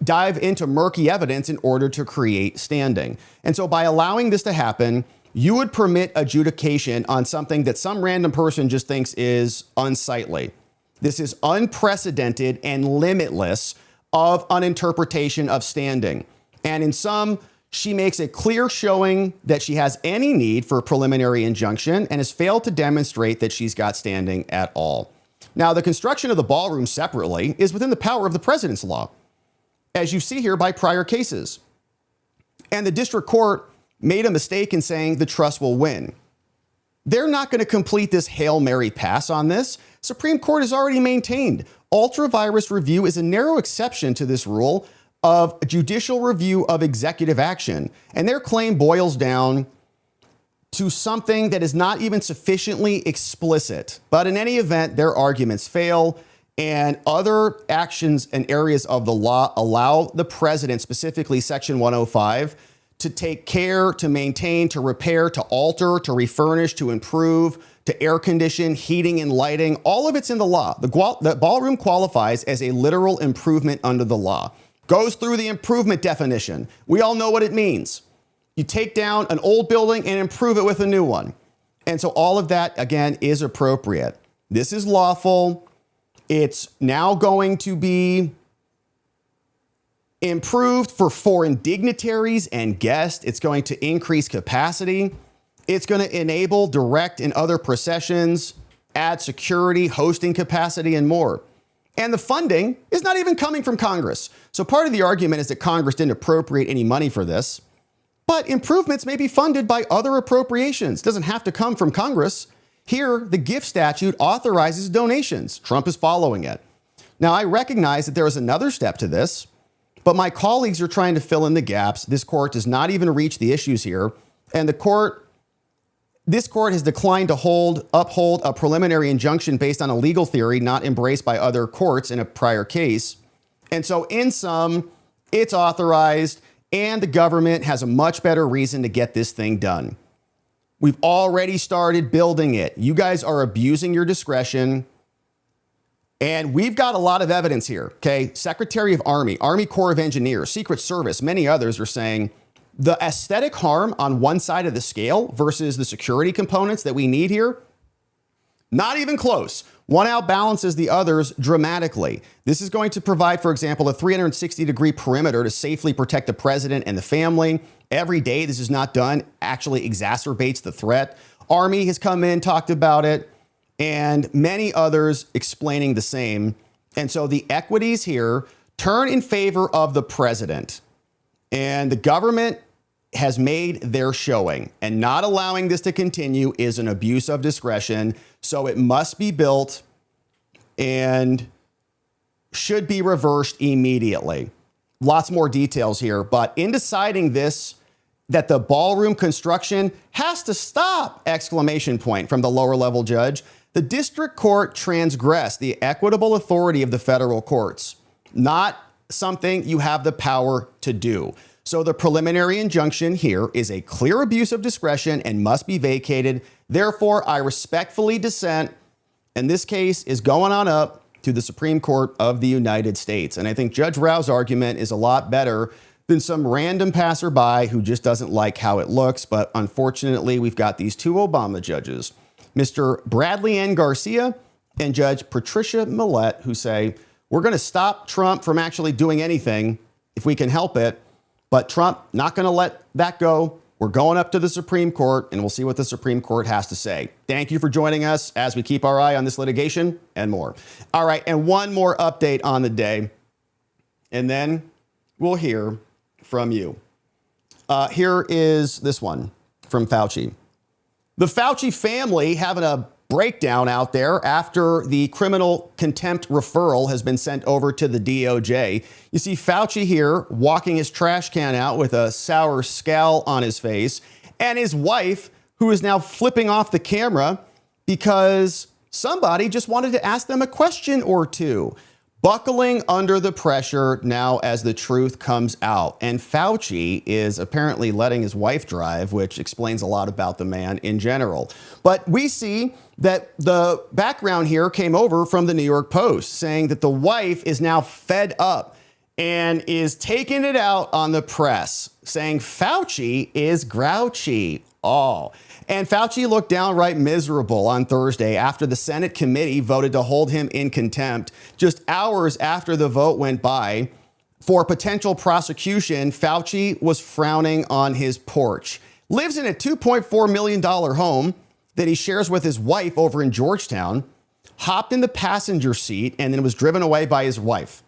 [SPEAKER 1] dive into murky evidence in order to create standing. And so by allowing this to happen, you would permit adjudication on something that some random person just thinks is unsightly. This is unprecedented and limitless of an interpretation of standing. And in some, she makes a clear showing that she has any need for a preliminary injunction and has failed to demonstrate that she's got standing at all. Now, the construction of the ballroom separately is within the power of the president's law, as you see here by prior cases. And the district court made a mistake in saying the trust will win. They're not going to complete this Hail Mary pass on this. Supreme Court has already maintained ultra-virus review is a narrow exception to this rule of judicial review of executive action. And their claim boils down to something that is not even sufficiently explicit. But in any event, their arguments fail, and other actions and areas of the law allow the president, specifically Section 105, to take care, to maintain, to repair, to alter, to refurnish, to improve, to air condition, heating and lighting. All of it's in the law. The ballroom qualifies as a literal improvement under the law. Goes through the improvement definition. We all know what it means. You take down an old building and improve it with a new one. And so all of that, again, is appropriate. This is lawful. It's now going to be improved for foreign dignitaries and guests. It's going to increase capacity. It's going to enable direct and other processions, add security, hosting capacity, and more. And the funding is not even coming from Congress. So part of the argument is that Congress didn't appropriate any money for this. But improvements may be funded by other appropriations. It doesn't have to come from Congress. Here, the gift statute authorizes donations. Trump is following it. Now, I recognize that there is another step to this, but my colleagues are trying to fill in the gaps. This court does not even reach the issues here. And this court has declined to uphold a preliminary injunction based on a legal theory not embraced by other courts in a prior case. And so in sum, it's authorized and the government has a much better reason to get this thing done. We've already started building it. You guys are abusing your discretion. And we've got a lot of evidence here, okay? Secretary of Army, Army Corps of Engineers, Secret Service, many others are saying the aesthetic harm on one side of the scale versus the security components that we need here, not even close. One outbalances the others dramatically. This is going to provide, for example, a 360-degree perimeter to safely protect the president and the family. Every day this is not done actually exacerbates the threat. Army has come in, talked about it, and many others explaining the same. And so the equities here turn in favor of the president. And the government has made their showing, and not allowing this to continue is an abuse of discretion. So it must be built and should be reversed immediately. lots more details here. But in deciding this, that the ballroom construction has to stop, exclamation point from the lower level judge, the district court transgressed the equitable authority of the federal courts, not something you have the power to do. So the preliminary injunction here is a clear abuse of discretion and must be vacated. Therefore, I respectfully dissent, and this case is going on up to the Supreme Court of the United States. And I think Judge Rao's argument is a lot better than some random passerby who just doesn't like how it looks. But unfortunately, we've got these two Obama judges, Mr. Bradley N. Garcia and Judge Patricia Millett, who say, we're going to stop Trump from actually doing anything if we can help it. But Trump, not going to let that go. We're going up to the Supreme Court, and we'll see what the Supreme Court has to say. Thank you for joining us as we keep our eye on this litigation and more. All right, and one more update on the day, and then we'll hear from you. Here is this one from Fauci. The Fauci family having a breakdown out there after the criminal contempt referral has been sent over to the DOJ. You see Fauci here walking his trash can out with a sour scowl on his face, and his wife, who is now flipping off the camera because somebody just wanted to ask them a question or two. Buckling under the pressure now as the truth comes out. And Fauci is apparently letting his wife drive, which explains a lot about the man in general. But we see that the background here came over from the New York Post, saying that the wife is now fed up and is taking it out on the press, saying Fauci is grouchy. Oh. And Fauci looked downright miserable on Thursday after the Senate committee voted to hold him in contempt. Just hours after the vote went by for potential prosecution, Fauci was frowning on his porch. Lives in a $2.4 million home that he shares with his wife over in Georgetown, hopped in the passenger seat, and then was driven away by his wife.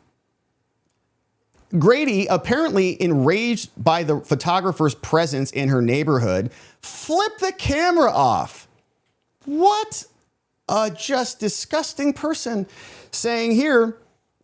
[SPEAKER 1] Grady, apparently enraged by the photographer's presence in her neighborhood, flipped the camera off. What a just disgusting person. Saying here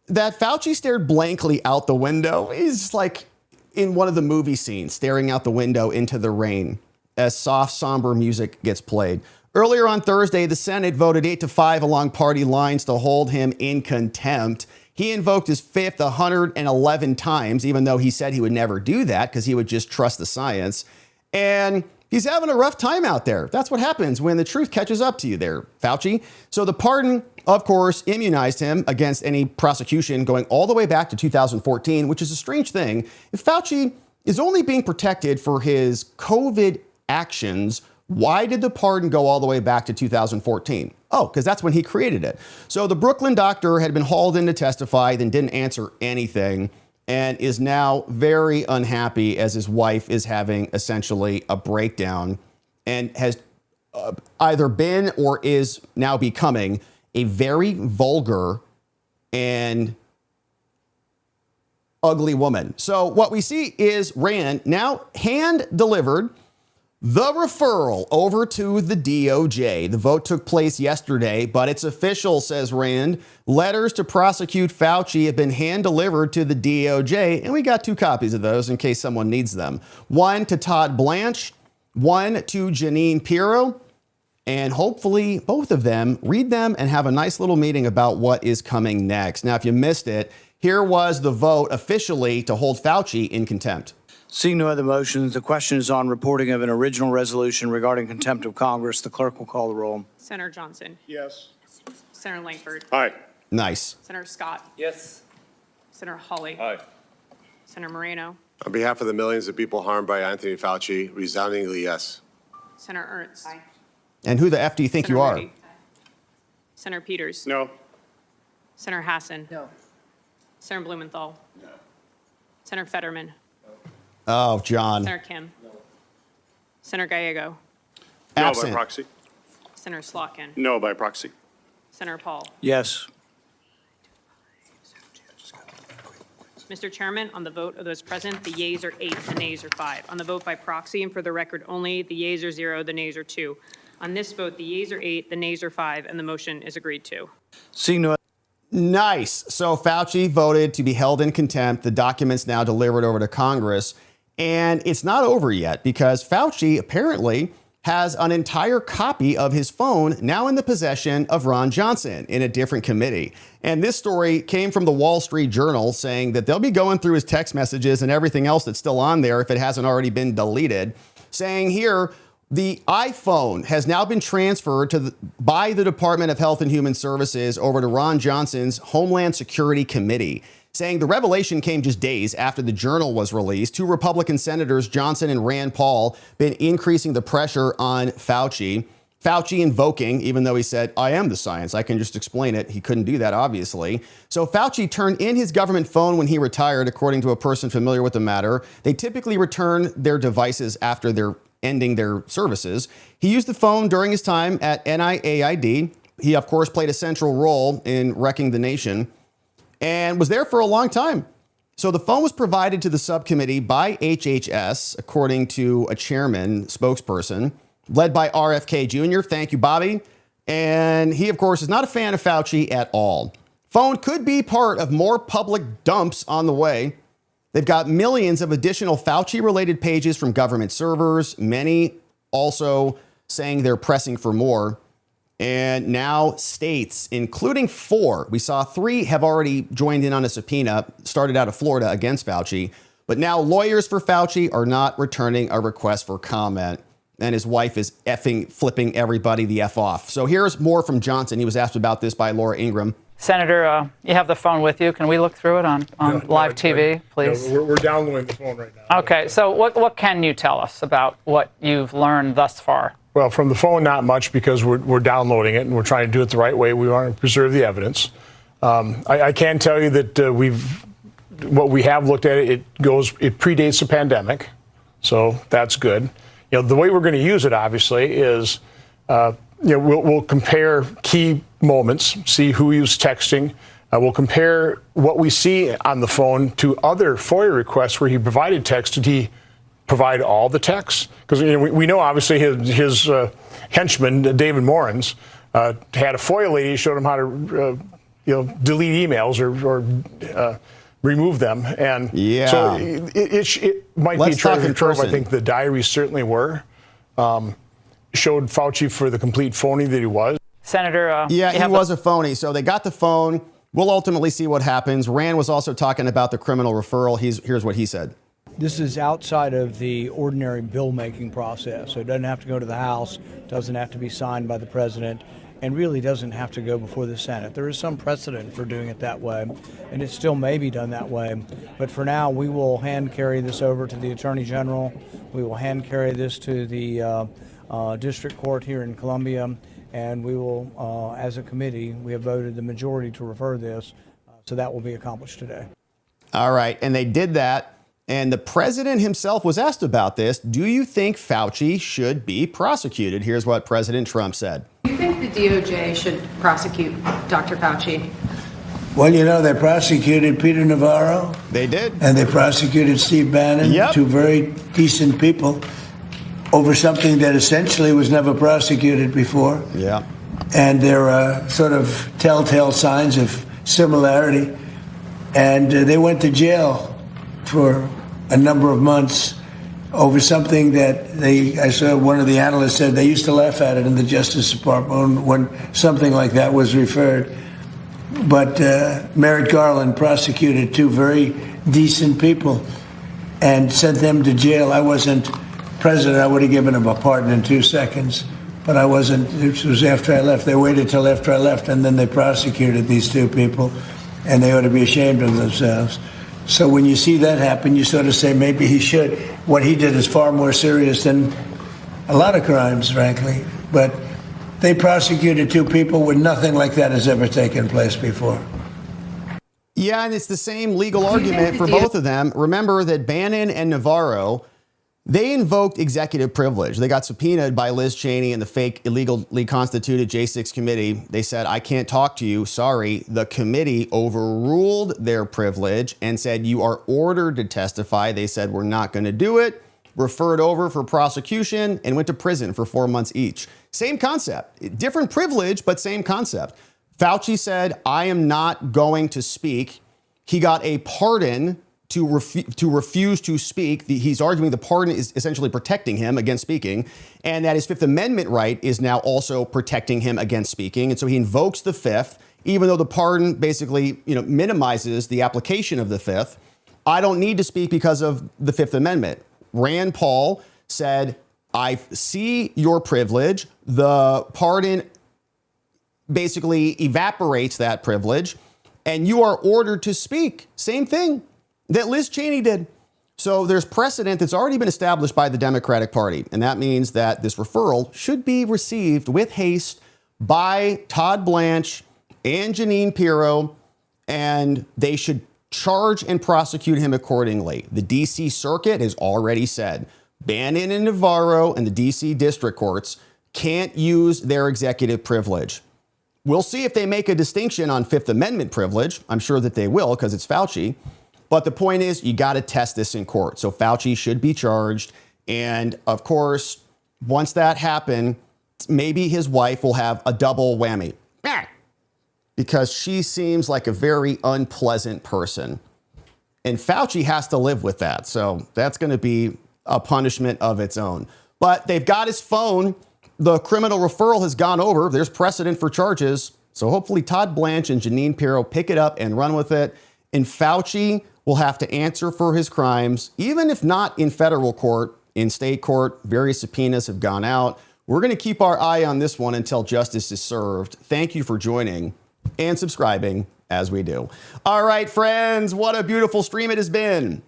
[SPEAKER 1] that Fauci stared blankly out the window. He's like in one of the movie scenes, staring out the window into the rain as soft, somber music gets played. Earlier on Thursday, the Senate voted 8-5 along party lines to hold him in contempt. He invoked his fifth 111 times, even though he said he would never do that because he would just trust the science. And he's having a rough time out there. That's what happens when the truth catches up to you there, Fauci. So the pardon, of course, immunized him against any prosecution going all the way back to 2014, which is a strange thing. If Fauci is only being protected for his COVID actions, why did the pardon go all the way back to 2014? Oh, because that's when he created it. So the Brooklyn doctor had been hauled in to testify, then didn't answer anything, and is now very unhappy as his wife is having essentially a breakdown and has either been or is now becoming a very vulgar and ugly woman. So what we see is Rand now hand-delivered the referral over to the DOJ. The vote took place yesterday, but it's official, says Rand. Letters to prosecute Fauci have been hand-delivered to the DOJ, and we got 2 copies of those in case someone needs them. One to Todd Blanche, one to Jeanine Pirro, and hopefully both of them read them and have a nice little meeting about what is coming next. Now, if you missed it, here was the vote officially to hold Fauci in contempt.
[SPEAKER 7] Seeing no other motions, the question is on reporting of an original resolution regarding contempt of Congress. The clerk will call the roll.
[SPEAKER 8] Senator Johnson.
[SPEAKER 2] Yes.
[SPEAKER 8] Senator Langford.
[SPEAKER 2] Aye.
[SPEAKER 1] Nice.
[SPEAKER 8] Senator Scott.
[SPEAKER 9] Yes.
[SPEAKER 8] Senator Hawley.
[SPEAKER 9] Aye.
[SPEAKER 8] Senator Moreno.
[SPEAKER 10] On behalf of the millions of people harmed by Anthony Fauci, resoundingly yes.
[SPEAKER 8] Senator Ernst. Aye.
[SPEAKER 1] And who the F do you think
[SPEAKER 8] Senator
[SPEAKER 1] you are?
[SPEAKER 8] Rudy. Senator Peters.
[SPEAKER 2] No.
[SPEAKER 8] Senator Hassan.
[SPEAKER 9] No.
[SPEAKER 8] Senator Blumenthal. No. Senator Fetterman.
[SPEAKER 1] Oh, John.
[SPEAKER 8] Senator Kim. No. Senator Gallego.
[SPEAKER 1] Absent.
[SPEAKER 10] No by proxy.
[SPEAKER 8] Senator Slotkin.
[SPEAKER 10] No by proxy.
[SPEAKER 8] Senator Paul.
[SPEAKER 7] Yes.
[SPEAKER 8] Mr. Chairman, on the vote of those present, the yeas are 8, the nays are 5. On the vote by proxy, and for the record only, the yeas are 0, the nays are 2. On this vote, the yeas are 8, the nays are 5, and the motion is agreed to.
[SPEAKER 7] Seeing no
[SPEAKER 1] Nice. So Fauci voted to be held in contempt. The documents now delivered over to Congress. And it's not over yet because Fauci apparently has an entire copy of his phone now in the possession of Ron Johnson in a different committee. And this story came from the Wall Street Journal saying that they'll be going through his text messages and everything else that's still on there if it hasn't already been deleted. Saying here, the iPhone has now been transferred by the Department of Health and Human Services over to Ron Johnson's Homeland Security Committee, saying the revelation came just days after the Journal was released. Two Republican senators, Johnson and Rand Paul, been increasing the pressure on Fauci. Fauci invoking, even though he said, I am the science, I can just explain it. He couldn't do that, obviously. So Fauci turned in his government phone when he retired, according to a person familiar with the matter. They typically return their devices after they're ending their services. He used the phone during his time at NIAID. He, of course, played a central role in wrecking the nation and was there for a long time. So the phone was provided to the subcommittee by HHS, according to a chairman, spokesperson, led by RFK Jr. Thank you, Bobby. And he, of course, is not a fan of Fauci at all. Phone could be part of more public dumps on the way. They've got millions of additional Fauci-related pages from government servers, many also saying they're pressing for more. And now states, including 4, we saw 3 have already joined in on a subpoena, started out of Florida against Fauci. But now lawyers for Fauci are not returning a request for comment. And his wife is flipping everybody the F off. So here's more from Johnson. He was asked about this by Laura Ingraham.
[SPEAKER 9] Senator, you have the phone with you. Can we look through it on live TV, please?
[SPEAKER 2] No, we're downloading the phone right now.
[SPEAKER 9] Okay, so what can you tell us about what you've learned thus far?
[SPEAKER 11] Well, from the phone, not much, because we're downloading it and we're trying to do it the right way. We want to preserve the evidence. I can tell you that what we have looked at, it predates the pandemic, so that's good. You know, the way we're going to use it, obviously, is we'll compare key moments, see who he was texting. We'll compare what we see on the phone to other FOIA requests where he provided text. Did he provide all the texts? Because we know, obviously, his henchman, David Morans, had a FOIA lady, showed him how to delete emails or remove them. And
[SPEAKER 1] yeah.
[SPEAKER 11] So it might be treasure trove. I think the diaries certainly were. Showed Fauci for the complete phony that he was.
[SPEAKER 9] Senator,
[SPEAKER 1] yeah, he was a phony. So they got the phone. We'll ultimately see what happens. Rand was also talking about the criminal referral. Here's what he said.
[SPEAKER 12] This is outside of the ordinary bill-making process. So it doesn't have to go to the House, doesn't have to be signed by the president, and really doesn't have to go before the Senate. There is some precedent for doing it that way, and it still may be done that way. But for now, we will hand carry this over to the Attorney General. We will hand carry this to the District Court here in Columbia, and we will, as a committee, we have voted the majority to refer this, so that will be accomplished today.
[SPEAKER 1] All right, and they did that. And the president himself was asked about this. Do you think Fauci should be prosecuted? Here's what President Trump said.
[SPEAKER 13] Do you think the DOJ should prosecute Dr. Fauci?
[SPEAKER 3] Well, they prosecuted Peter Navarro.
[SPEAKER 1] They did.
[SPEAKER 3] And they prosecuted Steve Bannon, two very decent people, over something that essentially was never prosecuted before.
[SPEAKER 1] Yeah.
[SPEAKER 3] And there are sort of telltale signs of similarity. And they went to jail for a number of months over something that I saw one of the analysts said they used to laugh at it in the Justice Department when something like that was referred. But Merrick Garland prosecuted 2 very decent people and sent them to jail. I wasn't president. I would have given him a pardon in 2 seconds, but I wasn't. This was after I left. They waited till after I left, and then they prosecuted these 2 people, and they ought to be ashamed of themselves. So when you see that happen, you sort of say maybe he should. What he did is far more serious than a lot of crimes, frankly. But they prosecuted 2 people when nothing like that has ever taken place before.
[SPEAKER 1] Yeah, and it's the same legal argument for both of them. Remember that Bannon and Navarro, they invoked executive privilege. They got subpoenaed by Liz Cheney and the fake illegally constituted J6 committee. They said, I can't talk to you. Sorry. The committee overruled their privilege and said, you are ordered to testify. They said, we're not going to do it. Referred over for prosecution and went to prison for 4 months each. Same concept. Different privilege, but same concept. Fauci said, I am not going to speak. He got a pardon to refuse to speak. He's arguing the pardon is essentially protecting him against speaking, and that his Fifth Amendment right is now also protecting him against speaking. And so he invokes the Fifth, even though the pardon basically, minimizes the application of the Fifth. I don't need to speak because of the Fifth Amendment. Rand Paul said, I see your privilege. The pardon basically evaporates that privilege, and you are ordered to speak. Same thing that Liz Cheney did. So there's precedent that's already been established by the Democratic Party, and that means that this referral should be received with haste by Todd Blanche and Jeanine Pirro, and they should charge and prosecute him accordingly. The D.C. Circuit has already said Bannon and Navarro and the D.C. district courts can't use their executive privilege. We'll see if they make a distinction on Fifth Amendment privilege. I'm sure that they will because it's Fauci. But the point is, you got to test this in court. So Fauci should be charged. And of course, once that happens, maybe his wife will have a double whammy because she seems like a very unpleasant person. And Fauci has to live with that. So that's going to be a punishment of its own. But they've got his phone. The criminal referral has gone over. There's precedent for charges. So hopefully Todd Blanche and Jeanine Pirro pick it up and run with it. And Fauci will have to answer for his crimes, even if not in federal court, in state court. Various subpoenas have gone out. We're going to keep our eye on this one until justice is served. Thank you for joining and subscribing as we do. All right, friends, what a beautiful stream it has been.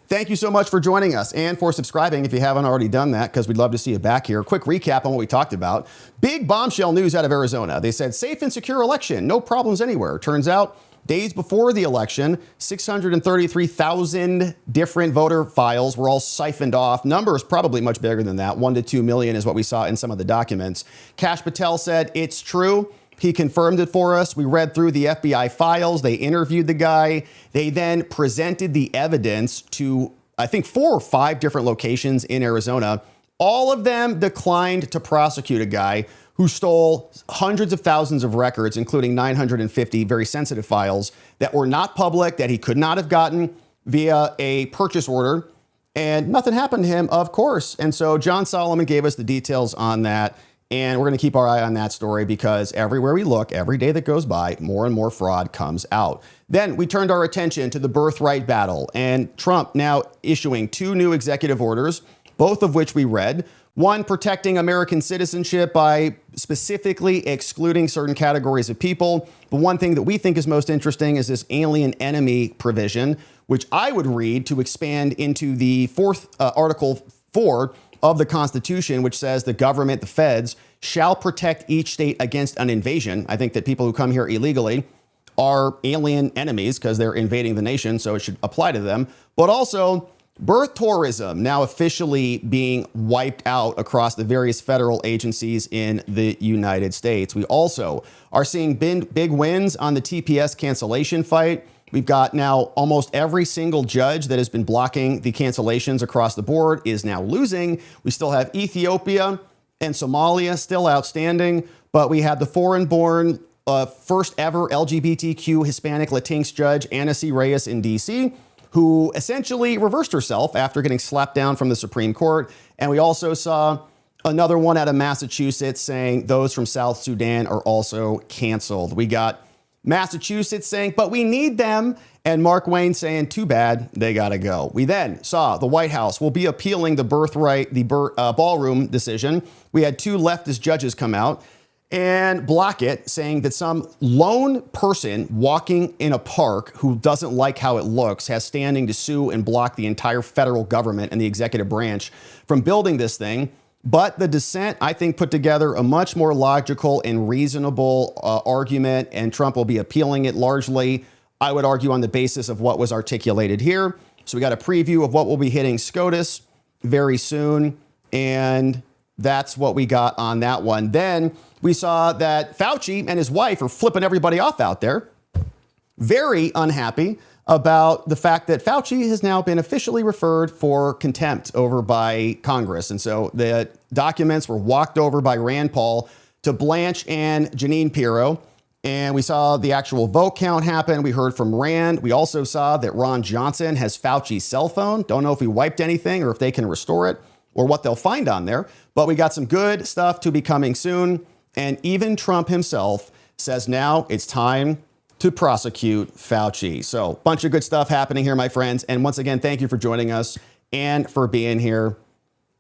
[SPEAKER 1] Thank you so much for joining us and for subscribing if you haven't already done that, because we'd love to see you back here. Quick recap on what we talked about. Big bombshell news out of Arizona. They said safe and secure election, no problems anywhere. Turns out days before the election, 633,000 different voter files were all siphoned off. Numbers probably much bigger than that. 1 to 2 million is what we saw in some of the documents. Kash Patel said it's true. He confirmed it for us. We read through the FBI files. They interviewed the guy. They then presented the evidence to, I think, 4 or 5 different locations in Arizona. All of them declined to prosecute a guy who stole hundreds of thousands of records, including 950 very sensitive files that were not public, that he could not have gotten via a purchase order. And nothing happened to him, of course. And so John Solomon gave us the details on that. And we're going to keep our eye on that story because everywhere we look, every day that goes by, more and more fraud comes out. Then we turned our attention to the birthright battle, and Trump now issuing 2 new executive orders, both of which we read. One, protecting American citizenship by specifically excluding certain categories of people. But one thing that we think is most interesting is this alien enemy provision, which I would read to expand into the 4th Article 4 of the Constitution, which says the government, the feds, shall protect each state against an invasion. I think that people who come here illegally are alien enemies because they're invading the nation, so it should apply to them. But also, birth tourism now officially being wiped out across the various federal agencies in the United States. We also are seeing big wins on the TPS cancellation fight. We've got now almost every single judge that has been blocking the cancellations across the board is now losing. We still have Ethiopia and Somalia still outstanding, but we had the foreign-born first ever LGBTQ Hispanic Latinx judge, Anna C. Reyes in D.C., who essentially reversed herself after getting slapped down from the Supreme Court. And we also saw another one out of Massachusetts saying those from South Sudan are also canceled. We got Massachusetts saying, but we need them. And Mark Wayne saying, too bad, they got to go. We then saw the White House will be appealing the Ballroom decision. We had 2 leftist judges come out and block it, saying that some lone person walking in a park who doesn't like how it looks has standing to sue and block the entire federal government and the executive branch from building this thing. But the dissent, I think, put together a much more logical and reasonable argument, and Trump will be appealing it largely, I would argue, on the basis of what was articulated here. So we got a preview of what will be hitting SCOTUS very soon, and that's what we got on that one. Then we saw that Fauci and his wife are flipping everybody off out there. Very unhappy about the fact that Fauci has now been officially referred for contempt over by Congress. And so the documents were walked over by Rand Paul to Blanche and Jeanine Pirro. And we saw the actual vote count happen. We heard from Rand. We also saw that Ron Johnson has Fauci's cell phone. Don't know if he wiped anything or if they can restore it or what they'll find on there. But we got some good stuff to be coming soon. And even Trump himself says now it's time to prosecute Fauci. So bunch of good stuff happening here, my friends. And once again, thank you for joining us and for being here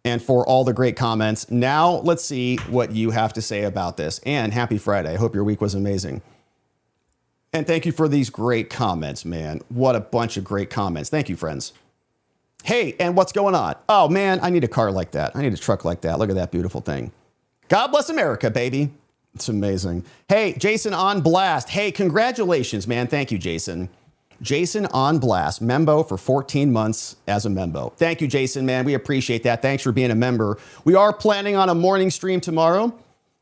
[SPEAKER 1] and for all the great comments. Now let's see what you have to say about this. And happy Friday. I hope your week was amazing. And thank you for these great comments, man. What a bunch of great comments. Thank you, friends. Hey, and what's going on? Oh, man, I need a car like that. I need a truck like that. Look at that beautiful thing. God bless America, baby. It's amazing. Hey, Jason on Blast. Hey, congratulations, man. Thank you, Jason. Jason on Blast, Membo for 14 months as a Membo. Thank you, Jason, man. We appreciate that. Thanks for being a member. We are planning on a morning stream tomorrow.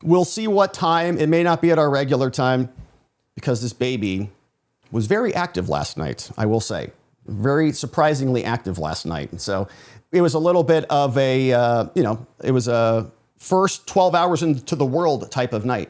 [SPEAKER 1] We'll see what time. It may not be at our regular time because this baby was very active last night, I will say. Very surprisingly active last night. And so it was a little bit of a, it was a first 12 hours into the world type of night.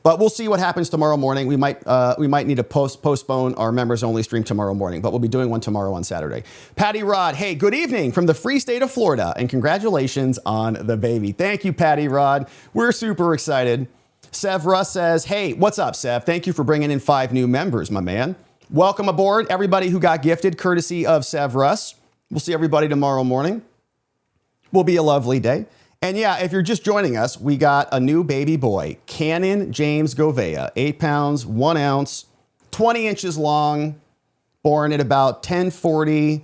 [SPEAKER 1] But we'll see what happens tomorrow morning. We might need to postpone our members only stream tomorrow morning, but we'll be doing one tomorrow on Saturday. Patty Rod, hey, good evening from the free state of Florida, and congratulations on the baby. Thank you, Patty Rod. We're super excited. Sev Russ says, hey, what's up, Sev? Thank you for bringing in 5 new members, my man. Welcome aboard, everybody who got gifted, courtesy of Sev Russ. We'll see everybody tomorrow morning. Will be a lovely day. And yeah, if you're just joining us, we got a new baby boy, Cannon James Gouveia, 8 pounds, 1 ounce, 20 inches long, born at about 10:40,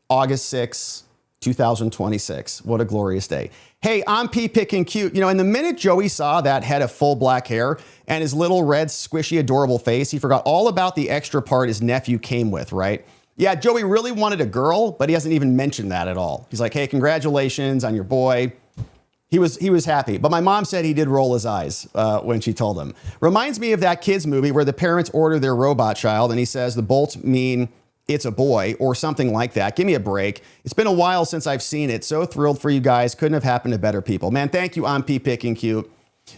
[SPEAKER 1] August 6, 2026. What a glorious day. Hey, I'm P Picking Cute. You know, and the minute Joey saw that head of full black hair and his little red, squishy, adorable face, he forgot all about the extra part his nephew came with, right? Yeah, Joey really wanted a girl, but he hasn't even mentioned that at all. He's like, hey, congratulations on your boy. He was happy, but my mom said he did roll his eyes when she told him. Reminds me of that kids movie where the parents order their robot child and he says the bolts mean it's a boy or something like that. Give me a break. It's been a while since I've seen it. So thrilled for you guys. Couldn't have happened to better people. Man, thank you, I'm P Picking Cute.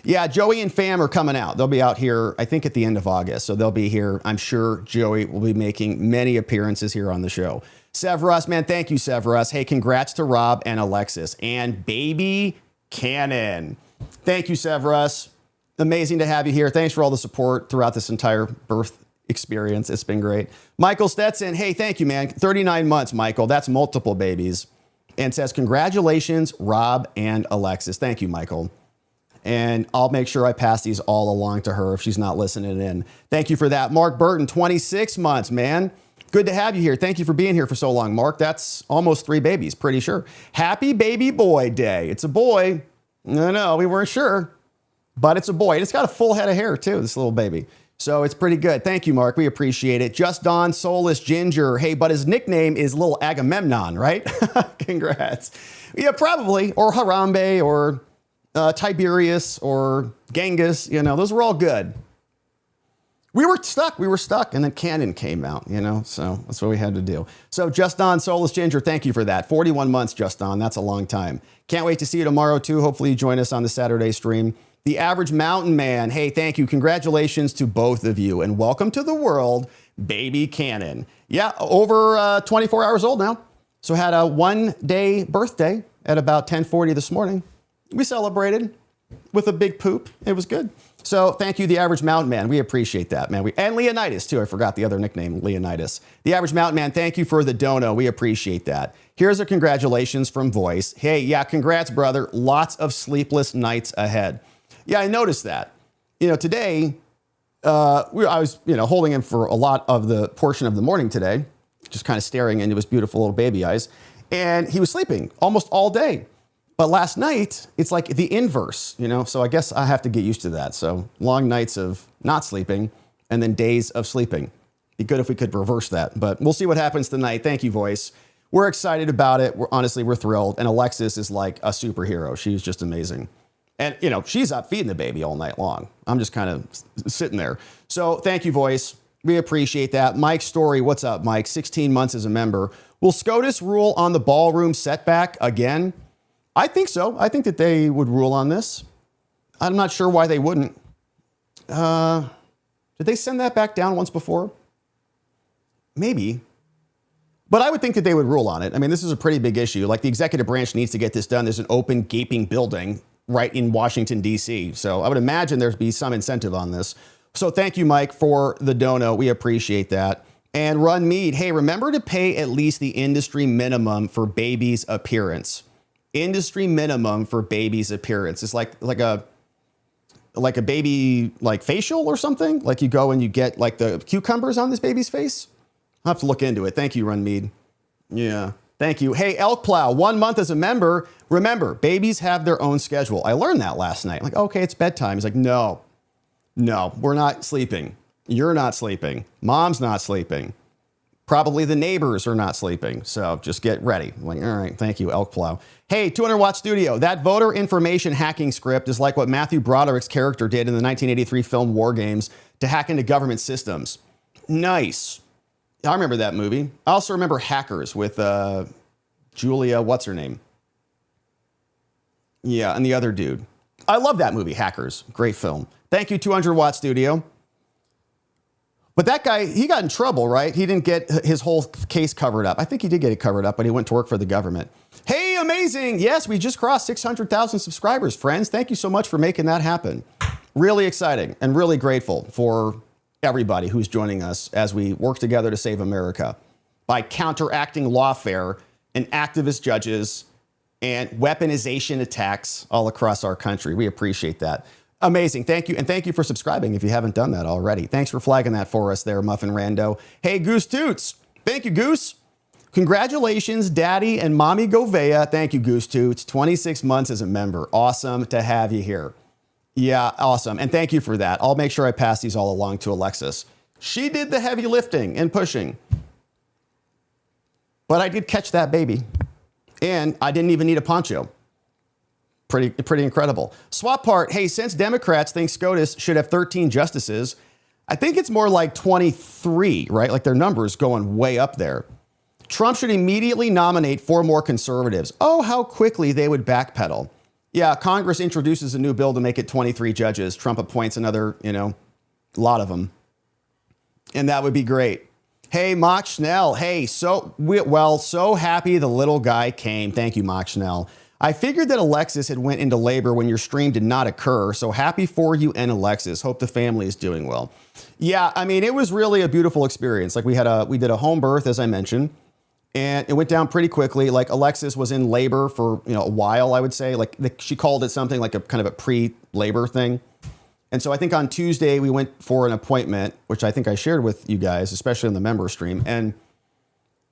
[SPEAKER 1] Yeah, Joey and fam are coming out. They'll be out here, I think, at the end of August. So they'll be here. I'm sure Joey will be making many appearances here on the show. Severus, man, thank you, Severus. Hey, congrats to Rob and Alexis and baby Cannon. Thank you, Severus. Amazing to have you here. Thanks for all the support throughout this entire birth experience. It's been great. Michael Stetson, hey, thank you, man. 39 months, Michael. That's multiple babies. And says, congratulations, Rob and Alexis. Thank you, Michael. And I'll make sure I pass these all along to her if she's not listening in. Thank you for that. Mark Burton, 26 months, man. Good to have you here. Thank you for being here for so long, Mark. That's almost 3 babies, pretty sure. Happy Baby Boy Day. It's a boy. No, we weren't sure, but it's a boy. And it's got a full head of hair, too, this little baby. So it's pretty good. Thank you, Mark. We appreciate it. Just Don Soulless Ginger. Hey, but his nickname is Little Agamemnon, right? Congrats. Yeah, probably. Or Harambe or Tiberius or Genghis. You know, those were all good. We were stuck, and then Cannon came out, you know, so that's what we had to do. So Just Don Soulless Ginger, thank you for that. 41 months, Just Don, that's a long time. Can't wait to see you tomorrow, too. Hopefully you join us on the Saturday stream. The Average Mountain Man, hey, thank you. Congratulations to both of you, and welcome to the world, baby Cannon. Yeah, over 24 hours old now. So had a 1-day birthday at about 10:40 this morning. We celebrated with a big poop. It was good. So thank you, The Average Mountain Man. We appreciate that, man. And Leonidas, too. I forgot the other nickname, Leonidas. The Average Mountain Man, thank you for the dono. We appreciate that. Here's a congratulations from Voice. Hey, yeah, congrats, brother. Lots of sleepless nights ahead. Yeah, I noticed that. You know, today, I was, holding him for a lot of the portion of the morning today, just kind of staring into his beautiful little baby eyes. And he was sleeping almost all day. But last night, it's like the inverse, so I guess I have to get used to that. So long nights of not sleeping and then days of sleeping. Be good if we could reverse that, but we'll see what happens tonight. Thank you, Voice. We're excited about it. We're thrilled. And Alexis is like a superhero. She's just amazing. And, she's up feeding the baby all night long. I'm just kind of sitting there. So thank you, Voice. We appreciate that. Mike Story, what's up, Mike? 16 months as a member. Will SCOTUS rule on the ballroom setback again? I think so. I think that they would rule on this. I'm not sure why they wouldn't. Did they send that back down once before? Maybe. But I would think that they would rule on it. I mean, this is a pretty big issue. Like, the executive branch needs to get this done. There's an open, gaping building right in Washington, D.C. So I would imagine there'd be some incentive on this. So thank you, Mike, for the dono. We appreciate that. And Run Mead, hey, remember to pay at least the industry minimum for baby's appearance. Industry minimum for baby's appearance. It's like a baby like facial or something. Like, you go and you get like the cucumbers on this baby's face. I'll have to look into it. Thank you, Run Mead. Yeah, thank you. Hey, Elk Plow, 1 month as a member. Remember, babies have their own schedule. I learned that last night. Like, okay, it's bedtime. He's like, no, we're not sleeping. You're not sleeping. Mom's not sleeping. Probably the neighbors are not sleeping. So just get ready. I'm like, all right, thank you, Elk Plow. Hey, 200 Watt Studio. That voter information hacking script is like what Matthew Broderick's character did in the 1983 film War Games to hack into government systems. Nice. I remember that movie. I also remember Hackers with Julia, what's her name? Yeah, and the other dude. I love that movie, Hackers. Great film. Thank you, 200 Watt Studio. But that guy, he got in trouble, right? He didn't get his whole case covered up. I think he did get it covered up, but he went to work for the government. Hey, amazing. Yes, we just crossed 600,000 subscribers, friends. Thank you so much for making that happen. Really exciting and really grateful for everybody who's joining us as we work together to save America by counteracting lawfare and activist judges and weaponization attacks all across our country. We appreciate that. Amazing. Thank you. And thank you for subscribing if you haven't done that already. Thanks for flagging that for us there, Muffin Rando. Hey, Goose Toots. Thank you, Goose. Congratulations, Daddy and Mommy Gouveia. Thank you, Goose Toots. 26 months as a member. Awesome to have you here. Yeah, awesome. And thank you for that. I'll make sure I pass these all along to Alexis. She did the heavy lifting and pushing. But I did catch that baby. And I didn't even need a poncho. Pretty incredible. Swap part, hey, since Democrats think SCOTUS should have 13 justices, I think it's more like 23, right? Like, their numbers going way up there. Trump should immediately nominate 4 more conservatives. Oh, how quickly they would backpedal. Yeah, Congress introduces a new bill to make it 23 judges. Trump appoints another, lot of them. And that would be great. Hey, Mock Schnell. Hey, so happy the little guy came. Thank you, Mock Schnell. I figured that Alexis had went into labor when your stream did not occur. So happy for you and Alexis. Hope the family is doing well. Yeah, I mean, it was really a beautiful experience. Like, we did a home birth, as I mentioned. And it went down pretty quickly. Like, Alexis was in labor for a while, I would say. Like, she called it something like a kind of a pre-labor thing. And so I think on Tuesday we went for an appointment, which I think I shared with you guys, especially on the member stream. And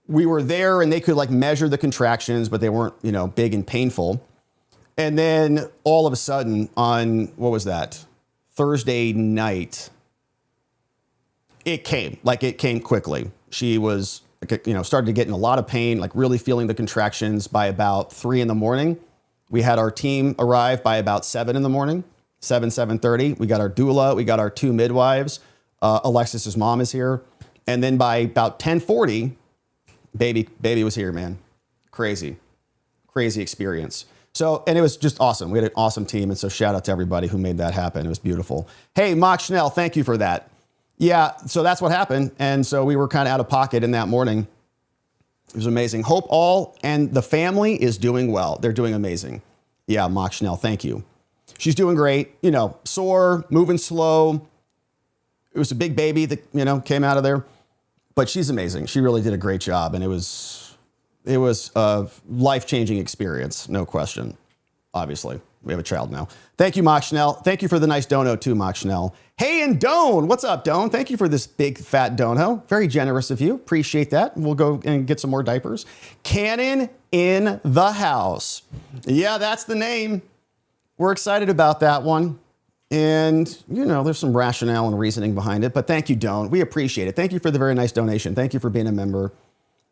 [SPEAKER 1] we were there, and they could like measure the contractions, but they weren't big and painful. And then all of a sudden on what was that, Thursday night, it came quickly. She was started to get in a lot of pain, like really feeling the contractions by about 3 a.m. We had our team arrive by about 7 a.m, 7:30. We got our doula, we got our 2 midwives. Alexis's mom is here. And then by about 10:40, baby was here, man. Crazy experience. So, and it was just awesome. We had an awesome team. And so shout out to everybody who made that happen. It was beautiful. Hey, Mock Schnell, thank you for that. Yeah, so that's what happened. And so we were kind of out of pocket in that morning. It was amazing. Hope all and the family is doing well. They're doing amazing. Yeah, Mock Schnell, thank you. She's doing great, sore, moving slow. It was a big baby that, came out of there, but she's amazing. She really did a great job. And it was a life-changing experience. No question. Obviously, we have a child now. Thank you, Mock Schnell. Thank you for the nice dono too, Mock Schnell. Hey, and Doan, what's up, Doan? Thank you for this big fat dono. Very generous of you. Appreciate that. We'll go and get some more diapers. Cannon in the house. Yeah, that's the name. We're excited about that one. And, there's some rationale and reasoning behind it. But thank you, Doan. We appreciate it. Thank you for the very nice donation. Thank you for being a member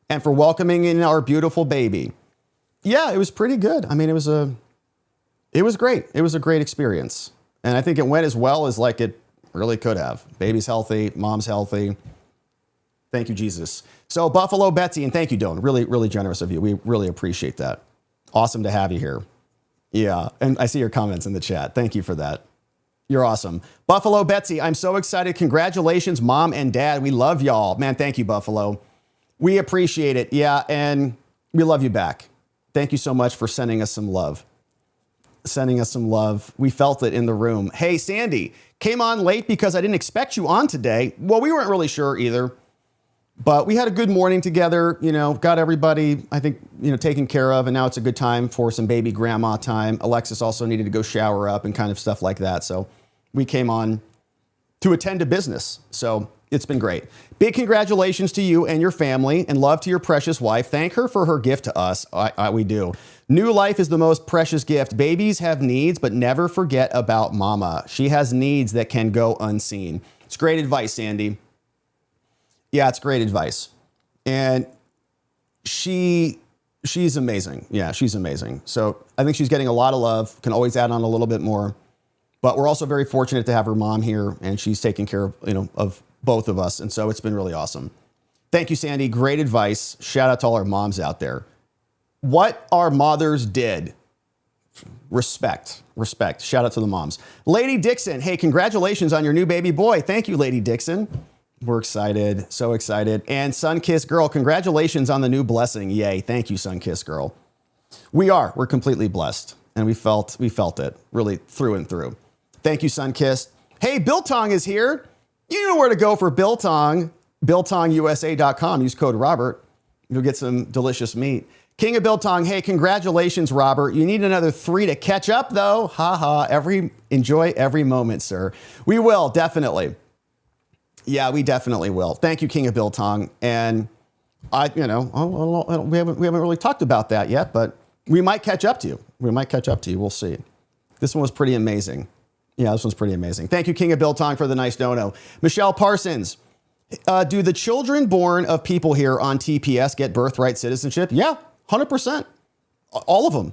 [SPEAKER 1] and for welcoming in our beautiful baby. Yeah, it was pretty good. I mean, it was great. It was a great experience. And I think it went as well as like it really could have. Baby's healthy. Mom's healthy. Thank you, Jesus. So Buffalo Betsy, and thank you, Doan. Really, really generous of you. We really appreciate that. Awesome to have you here. Yeah, and I see your comments in the chat. Thank you for that. You're awesome. Buffalo Betsy, I'm so excited. Congratulations, Mom and Dad. We love y'all. Man, thank you, Buffalo. We appreciate it. Yeah, and we love you back. Thank you so much for sending us some love. Sending us some love. We felt it in the room. Hey, Sandy, came on late because I didn't expect you on today. Well, we weren't really sure either. But we had a good morning together, got everybody, I think, taken care of. And now it's a good time for some baby grandma time. Alexis also needed to go shower up and kind of stuff like that. So we came on to attend to business. So it's been great. Big congratulations to you and your family, and love to your precious wife. Thank her for her gift to us. We do. New life is the most precious gift. Babies have needs, but never forget about mama. She has needs that can go unseen. It's great advice, Sandy. Yeah, it's great advice. And she's amazing. Yeah, she's amazing. So I think she's getting a lot of love, can always add on a little bit more. But we're also very fortunate to have her mom here, and she's taking care of, of both of us. And so it's been really awesome. Thank you, Sandy. Great advice. Shout out to all our moms out there. What our mothers did. Respect. Shout out to the moms. Lady Dixon. Hey, congratulations on your new baby boy. Thank you, Lady Dixon. We're excited. So excited. And Sunkissed Girl, congratulations on the new blessing. Yay. Thank you, Sunkissed Girl. We're completely blessed. And we felt it really through and through. Thank you, Sunkissed. Hey, Biltong is here. You know where to go for Biltong. BiltongUSA.com. Use code Robert. You'll get some delicious meat. King of Biltong. Hey, congratulations, Robert. You need another 3 to catch up, though. Enjoy every moment, sir. We will, definitely. Yeah, we definitely will. Thank you, King of Biltong. And we haven't really talked about that yet, but we might catch up to you. We'll see. This one was pretty amazing. Yeah, this one's pretty amazing. Thank you, King of Biltong, for the nice dono. Michelle Parsons. Do the children born of people here on TPS get birthright citizenship? Yeah, 100%. All of them.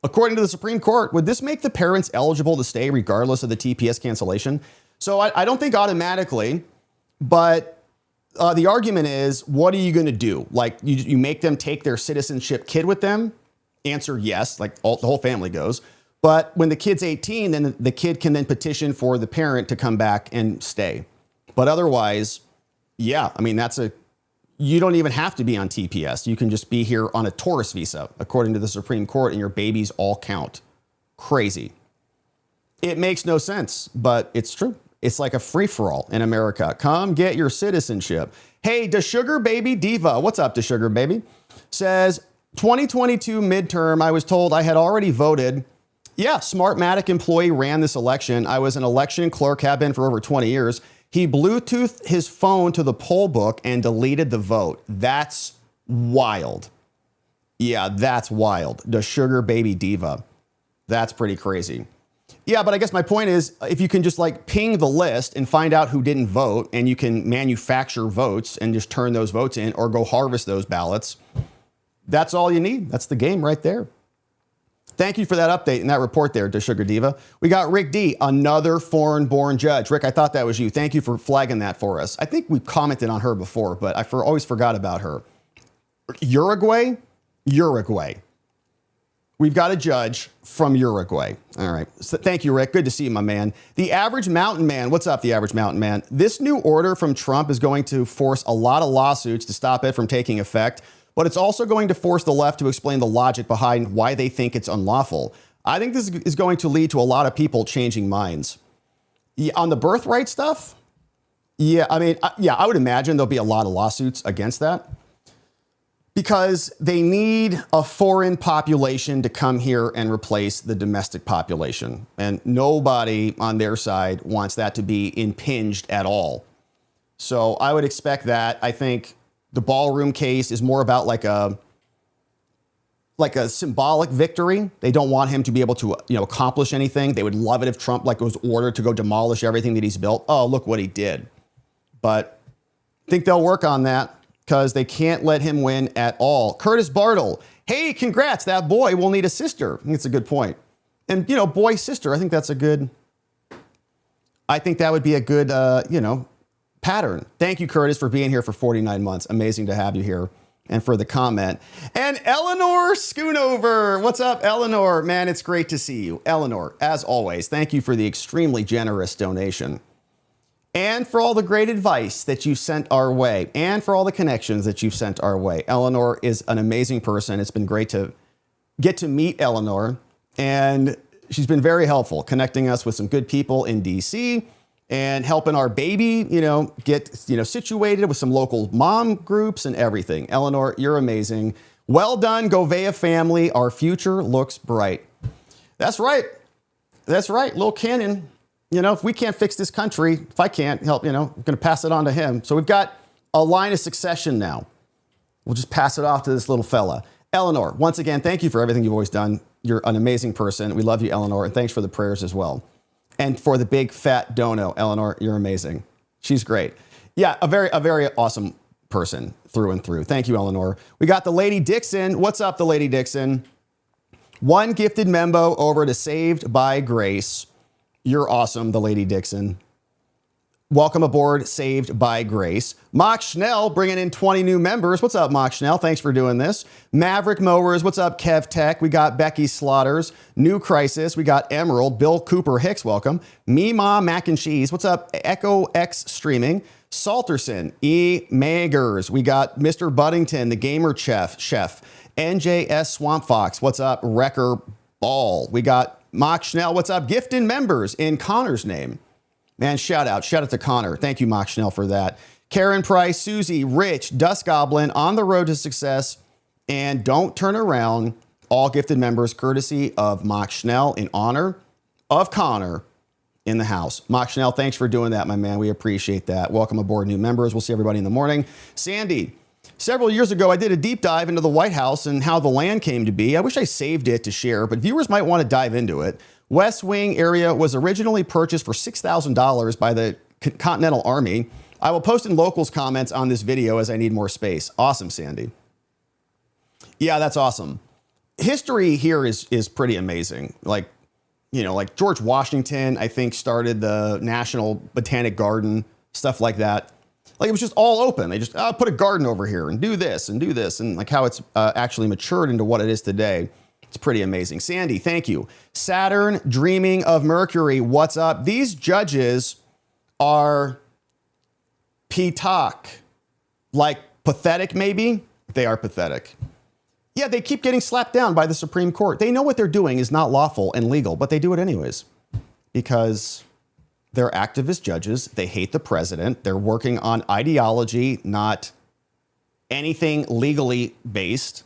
[SPEAKER 1] According to the Supreme Court, would this make the parents eligible to stay regardless of the TPS cancellation? So I don't think automatically, but the argument is, what are you going to do? Like, you make them take their citizenship kid with them? Answer, yes, like the whole family goes. But when the kid's 18, then the kid can then petition for the parent to come back and stay. But otherwise, yeah, I mean, you don't even have to be on TPS. You can just be here on a tourist visa, according to the Supreme Court, and your babies all count. Crazy. It makes no sense, but it's true. It's like a free-for-all in America. Come get your citizenship. Hey, DeSugar Baby Diva. What's up, DeSugar Baby? Says, 2022 midterm, I was told I had already voted. Yeah, Smartmatic employee ran this election. I was an election clerk, have been for over 20 years. He Bluetoothed his phone to the poll book and deleted the vote. That's wild. Yeah, that's wild. DeSugar Baby Diva. That's pretty crazy. Yeah, but I guess my point is, if you can just like ping the list and find out who didn't vote, and you can manufacture votes and just turn those votes in or go harvest those ballots, that's all you need. That's the game right there. Thank you for that update and that report there, DeSugar Diva. We got Rick D, another foreign-born judge. Rick, I thought that was you. Thank you for flagging that for us. I think we commented on her before, but I always forgot about her. Uruguay. We've got a judge from Uruguay. All right. So thank you, Rick. Good to see you, my man. The Average Mountain Man. What's up, The Average Mountain Man? This new order from Trump is going to force a lot of lawsuits to stop it from taking effect, but it's also going to force the left to explain the logic behind why they think it's unlawful. I think this is going to lead to a lot of people changing minds. Yeah, on the birthright stuff, I would imagine there'll be a lot of lawsuits against that, because they need a foreign population to come here and replace the domestic population. And nobody on their side wants that to be impinged at all. So I would expect that. I think the Ballroom case is more about like a symbolic victory. They don't want him to be able to, accomplish anything. They would love it if Trump was ordered to go demolish everything that he's built. Oh, look what he did. But I think they'll work on that, because they can't let him win at all. Curtis Bartle. Hey, congrats. That boy will need a sister. I think it's a good point. And, boy, sister, I think that would be a good, pattern. Thank you, Curtis, for being here for 49 months. Amazing to have you here. and for the comment. And Eleanor Schoonover. What's up, Eleanor? Man, it's great to see you. Eleanor, as always, thank you for the extremely generous donation. And for all the great advice that you sent our way, and for all the connections that you've sent our way. Eleanor is an amazing person. It's been great to get to meet Eleanor, and she's been very helpful, connecting us with some good people in DC and helping our baby, get, situated with some local mom groups and everything. Eleanor, you're amazing. Well done, Gouveia family. Our future looks bright. That's right. That's right. Lil Cannon, if we can't fix this country, if I can't help, I'm going to pass it on to him. So we've got a line of succession now. We'll just pass it off to this little fella. Eleanor, once again, thank you for everything you've always done. You're an amazing person. We love you, Eleanor, and thanks for the prayers as well. And for the big fat dono, Eleanor, you're amazing. She's great. Yeah, a very awesome person through and through. Thank you, Eleanor. We got the Lady Dixon. What's up, the Lady Dixon? One gifted membo over to Saved by Grace. You're awesome, the Lady Dixon. Welcome aboard, Saved by Grace. Mock Schnell bringing in 20 new members. What's up, Mock Schnell? Thanks for doing this. Maverick Mowers. What's up, Kev Tech? We got Becky Slaughters. New Crisis. We got Emerald. Bill Cooper Hicks, welcome. Meemaw Mac and Cheese. What's up, Echo X Streaming. Salterson. E. Magers. We got Mr. Buddington, the Gamer Chef. NJS Swamp Fox. What's up, Wrecker Ball. We got Mock Schnell. What's up, gifted members in Connor's name. Man, shout out to Connor. Thank you, Mock Schnell, for that. Karen Price, Susie, Rich, Dust Goblin, On the Road to Success, and Don't Turn Around, all gifted members courtesy of Mock Schnell in honor of Connor in the house. Mock Schnell, thanks for doing that, my man. We appreciate that. Welcome aboard, new members. We'll see everybody in the morning. Sandy, several years ago, I did a deep dive into the White House and how the land came to be. I wish I saved it to share, but viewers might want to dive into it. West Wing area was originally purchased for $6,000 by the Continental Army. I will post in locals comments on this video as I need more space. Awesome, Sandy. Yeah, that's awesome. History here is pretty amazing. Like George Washington, I think, started the National Botanic Garden, stuff like that. Like, it was just all open. They just put a garden over here and do this. And like how it's actually matured into what it is today. It's pretty amazing. Sandy, thank you. Saturn, dreaming of Mercury. What's up? These judges are P-talk. Like pathetic, maybe? They are pathetic. Yeah, they keep getting slapped down by the Supreme Court. They know what they're doing is not lawful and legal, but they do it anyways. Because they're activist judges. They hate the president. They're working on ideology, not anything legally based.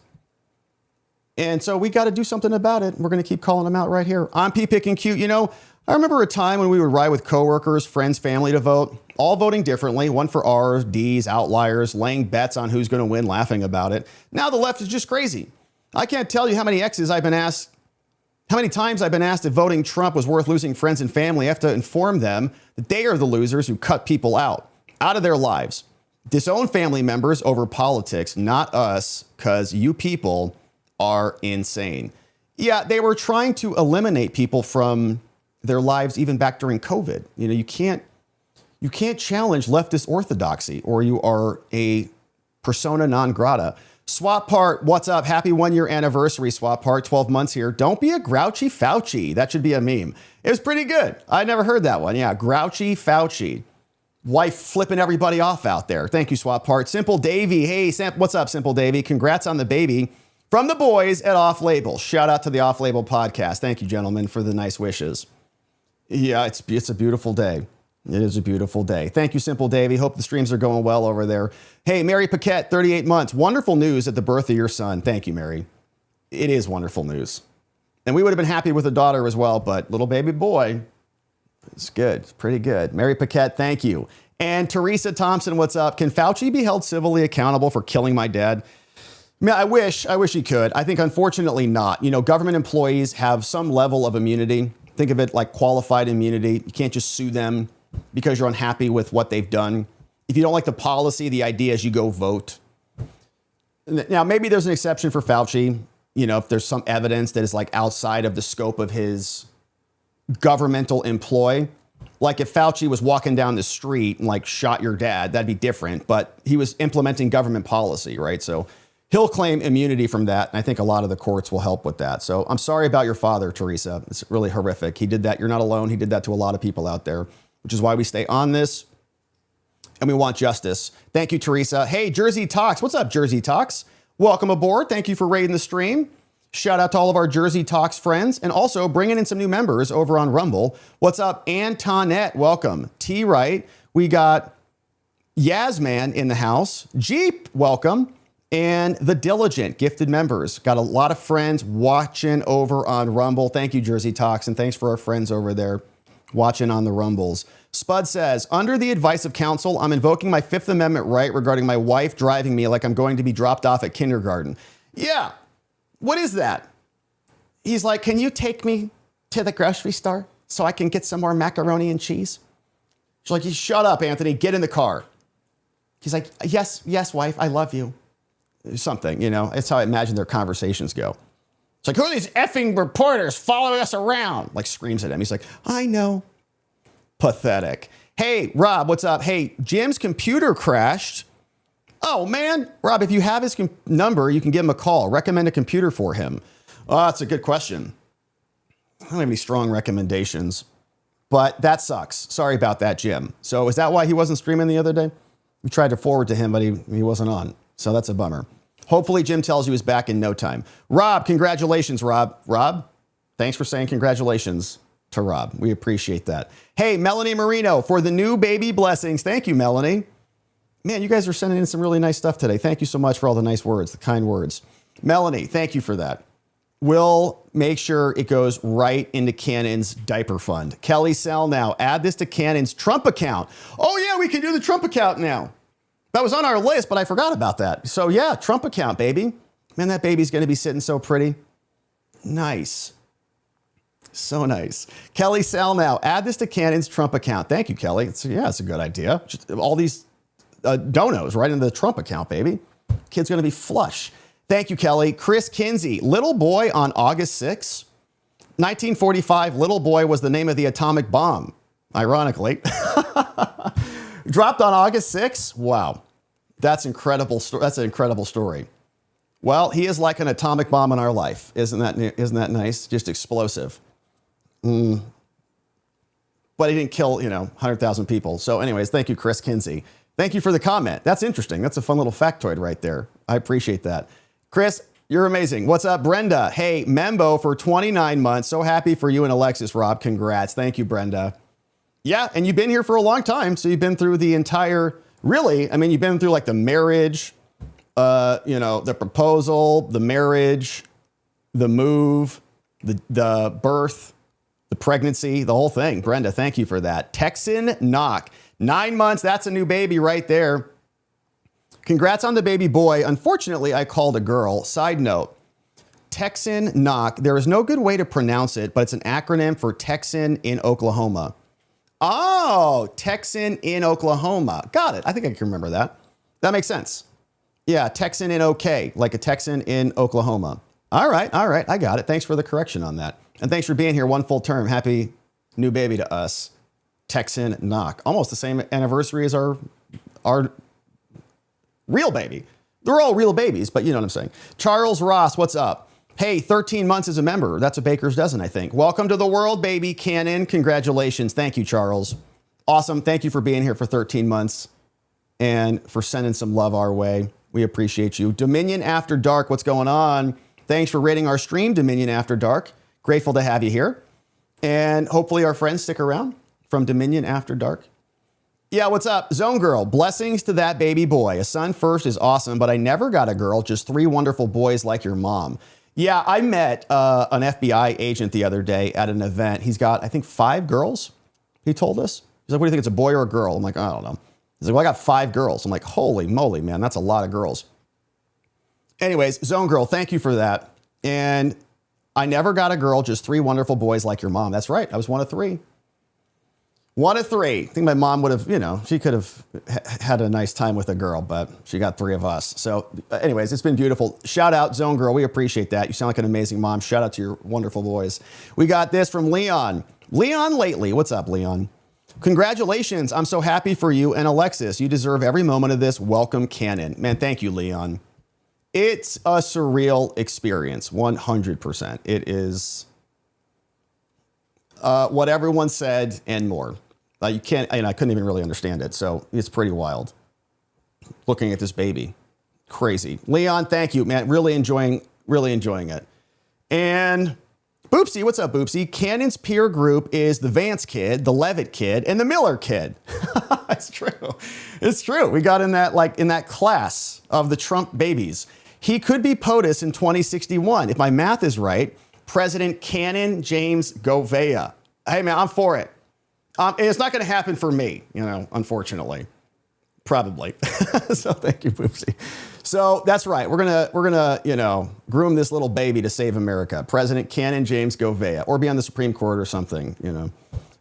[SPEAKER 1] And so we got to do something about it. We're going to keep calling them out right here. I'm P-picking cute. I remember a time when we would ride with coworkers, friends, family to vote, all voting differently. One for R's, D's, outliers, laying bets on who's going to win, laughing about it. Now the left is just crazy. I can't tell you how many times I've been asked if voting Trump was worth losing friends and family. I have to inform them that they are the losers who cut people out of their lives. Disown family members over politics, not us, because you people are insane. Yeah, they were trying to eliminate people from their lives even back during COVID. You can't challenge leftist orthodoxy or you are a persona non grata. Swap Part, what's up? Happy 1 year anniversary, Swap Part, 12 months here. Don't be a grouchy Fauci. That should be a meme. It was pretty good. I never heard that one. Yeah, grouchy Fauci. Wife flipping everybody off out there. Thank you, Swap Part. Simple Davy. Hey, what's up, Simple Davy? Congrats on the baby. From the boys at Off Label. Shout out to the Off Label podcast. Thank you, gentlemen, for the nice wishes. Yeah, it's a beautiful day. It is a beautiful day. Thank you, Simple Davy. Hope the streams are going well over there. Hey, Mary Paquette, 38 months. Wonderful news at the birth of your son. Thank you, Mary. It is wonderful news. And we would have been happy with a daughter as well, but little baby boy, it's good. It's pretty good. Mary Paquette, thank you. And Teresa Thompson, what's up? Can Fauci be held civilly accountable for killing my dad? Man, I wish he could. I think, unfortunately, not. Government employees have some level of immunity. Think of it like qualified immunity. You can't just sue them because you're unhappy with what they've done. If you don't like the policy, the idea is you go vote. Now, maybe there's an exception for Fauci. If there's some evidence that is like outside of the scope of his governmental employ. Like if Fauci was walking down the street and like shot your dad, that'd be different. But he was implementing government policy, right? So he'll claim immunity from that. And I think a lot of the courts will help with that. So I'm sorry about your father, Teresa. It's really horrific. He did that. You're not alone. He did that to a lot of people out there, which is why we stay on this and we want justice. Thank you, Teresa. Hey, Jersey Talks. What's up, Jersey Talks? Welcome aboard. Thank you for raiding the stream. Shout out to all of our Jersey Talks friends and also bringing in some new members over on Rumble. What's up, Antoinette? Welcome. T. Wright. We got Yasman in the house. Jeep, welcome. And The Diligent, gifted members. Got a lot of friends watching over on Rumble. Thank you, Jersey Talks, and thanks for our friends over there watching on the Rumbles. Spud says, under the advice of counsel, I'm invoking my Fifth Amendment right regarding my wife driving me like I'm going to be dropped off at kindergarten. Yeah. What is that? He's like, can you take me to the grocery store so I can get some more macaroni and cheese? She's like, shut up, Anthony. Get in the car. He's like, yes, wife, I love you. Something, you know, it's how I imagine their conversations go. It's like, who are these effing reporters following us around? Like screams at him. He's like, I know. Pathetic. Hey, Rob, what's up? Hey, Jim's computer crashed. Oh, man. Rob, if you have his number, you can give him a call. Recommend a computer for him. Oh, that's a good question. I don't have any strong recommendations, but that sucks. Sorry about that, Jim. So is that why he wasn't streaming the other day? We tried to forward to him, but he wasn't on. So that's a bummer. Hopefully Jim tells you he's back in no time. Rob, congratulations, Rob. Rob, thanks for saying congratulations to Rob. We appreciate that. Hey, Melanie Marino for the new baby blessings. Thank you, Melanie. Man, you guys are sending in some really nice stuff today. Thank you so much for all the nice words, the kind words. Melanie, thank you for that. We'll make sure it goes right into Cannon's diaper fund. Kelly Sell now, add this to Cannon's Trump account. Oh yeah, we can do the Trump account now. That was on our list, but I forgot about that. So yeah, Trump account, baby. Man, that baby's going to be sitting so pretty. Nice. So nice. Kelly Sell now, add this to Cannon's Trump account. Thank you, Kelly. It's a good idea. Just all these donos right into the Trump account, baby. Kid's going to be flush. Thank you, Kelly. Chris Kinsey, little boy on August 6, 1945, little boy was the name of the atomic bomb, ironically. Dropped on August 6. Wow. That's incredible. That's an incredible story. Well, he is like an atomic bomb in our life. Isn't that nice? Just explosive. But he didn't kill, 100,000 people. So anyways, thank you, Chris Kinsey. Thank you for the comment. That's interesting. That's a fun little factoid right there. I appreciate that. Chris, you're amazing. What's up, Brenda? Hey, Membo for 29 months. So happy for you and Alexis, Rob. Congrats. Thank you, Brenda. Yeah, and you've been here for a long time. So you've been through the entire, you've been through like the marriage, the proposal, the marriage, the move, the birth, the pregnancy, the whole thing. Brenda, thank you for that. Texan Knock, 9 months. That's a new baby right there. Congrats on the baby boy. Unfortunately, I called a girl. Side note, Texan Knock. There is no good way to pronounce it, but it's an acronym for Texan in Oklahoma. Oh, Texan in Oklahoma. Got it. I think I can remember that. That makes sense. Yeah, Texan in OK, like a Texan in Oklahoma. All right. I got it. Thanks for the correction on that. And thanks for being here one full term. Happy new baby to us. Texan Knock. Almost the same anniversary as our real baby. They're all real babies, but you know what I'm saying. Charles Ross, what's up? Hey, 13 months as a member. That's a baker's dozen, I think. Welcome to the world, baby. Cannon. Congratulations. Thank you, Charles. Awesome. Thank you for being here for 13 months and for sending some love our way. We appreciate you. Dominion After Dark, what's going on? Thanks for rating our stream, Dominion After Dark. Grateful to have you here. And hopefully our friends stick around from Dominion After Dark. Yeah, what's up? Zone Girl, blessings to that baby boy. A son first is awesome, but I never got a girl, just 3 wonderful boys like your mom. Yeah, I met an FBI agent the other day at an event. He's got, I think, 5 girls, he told us. He's like, what do you think, it's a boy or a girl? I'm like, I don't know. He's like, well, I got 5 girls. I'm like, holy moly, man, that's a lot of girls. Anyways, Zone Girl, thank you for that. And I never got a girl, just 3 wonderful boys like your mom. That's right, I was one of 3. One of 3. I think my mom would have, she could have had a nice time with a girl, but she got 3 of us. So anyways, it's been beautiful. Shout out, Zone Girl. We appreciate that. You sound like an amazing mom. Shout out to your wonderful boys. We got this from Leon. Leon Lately. What's up, Leon? Congratulations. I'm so happy for you and Alexis. You deserve every moment of this. Welcome, Cannon. Man, thank you, Leon. It's a surreal experience, 100%. It is what everyone said and more. You can't, and I couldn't even really understand it. So it's pretty wild looking at this baby. Crazy. Leon, thank you, man. Really enjoying it. And Boopsy, what's up, Boopsy? Cannon's peer group is the Vance kid, the Levitt kid, and the Miller kid. It's true. It's true. We got in that class of the Trump babies. He could be POTUS in 2061. If my math is right, President Cannon James Gouveia. Hey, man, I'm for it. And it's not going to happen for me, unfortunately. Probably. So thank you, Boopsy. So that's right. We're gonna groom this little baby to save America. President Cannon James Gouveia, or be on the Supreme Court or something,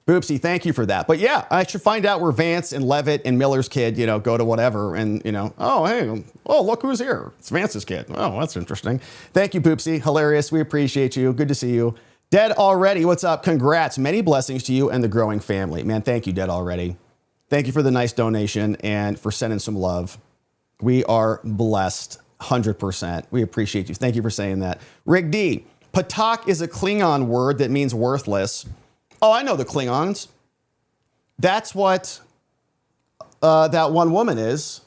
[SPEAKER 1] Boopsy, thank you for that. But yeah, I should find out where Vance and Levitt and Miller's kid, go to whatever. And, look who's here. It's Vance's kid. Oh, that's interesting. Thank you, Boopsy. Hilarious. We appreciate you. Good to see you. Dead Already, what's up? Congrats. Many blessings to you and the growing family. Man, thank you, Dead Already. Thank you for the nice donation and for sending some love. We are blessed, 100%. We appreciate you. Thank you for saying that. Rick D, Patak is a Klingon word that means worthless. Oh, I know the Klingons. That's what that one woman is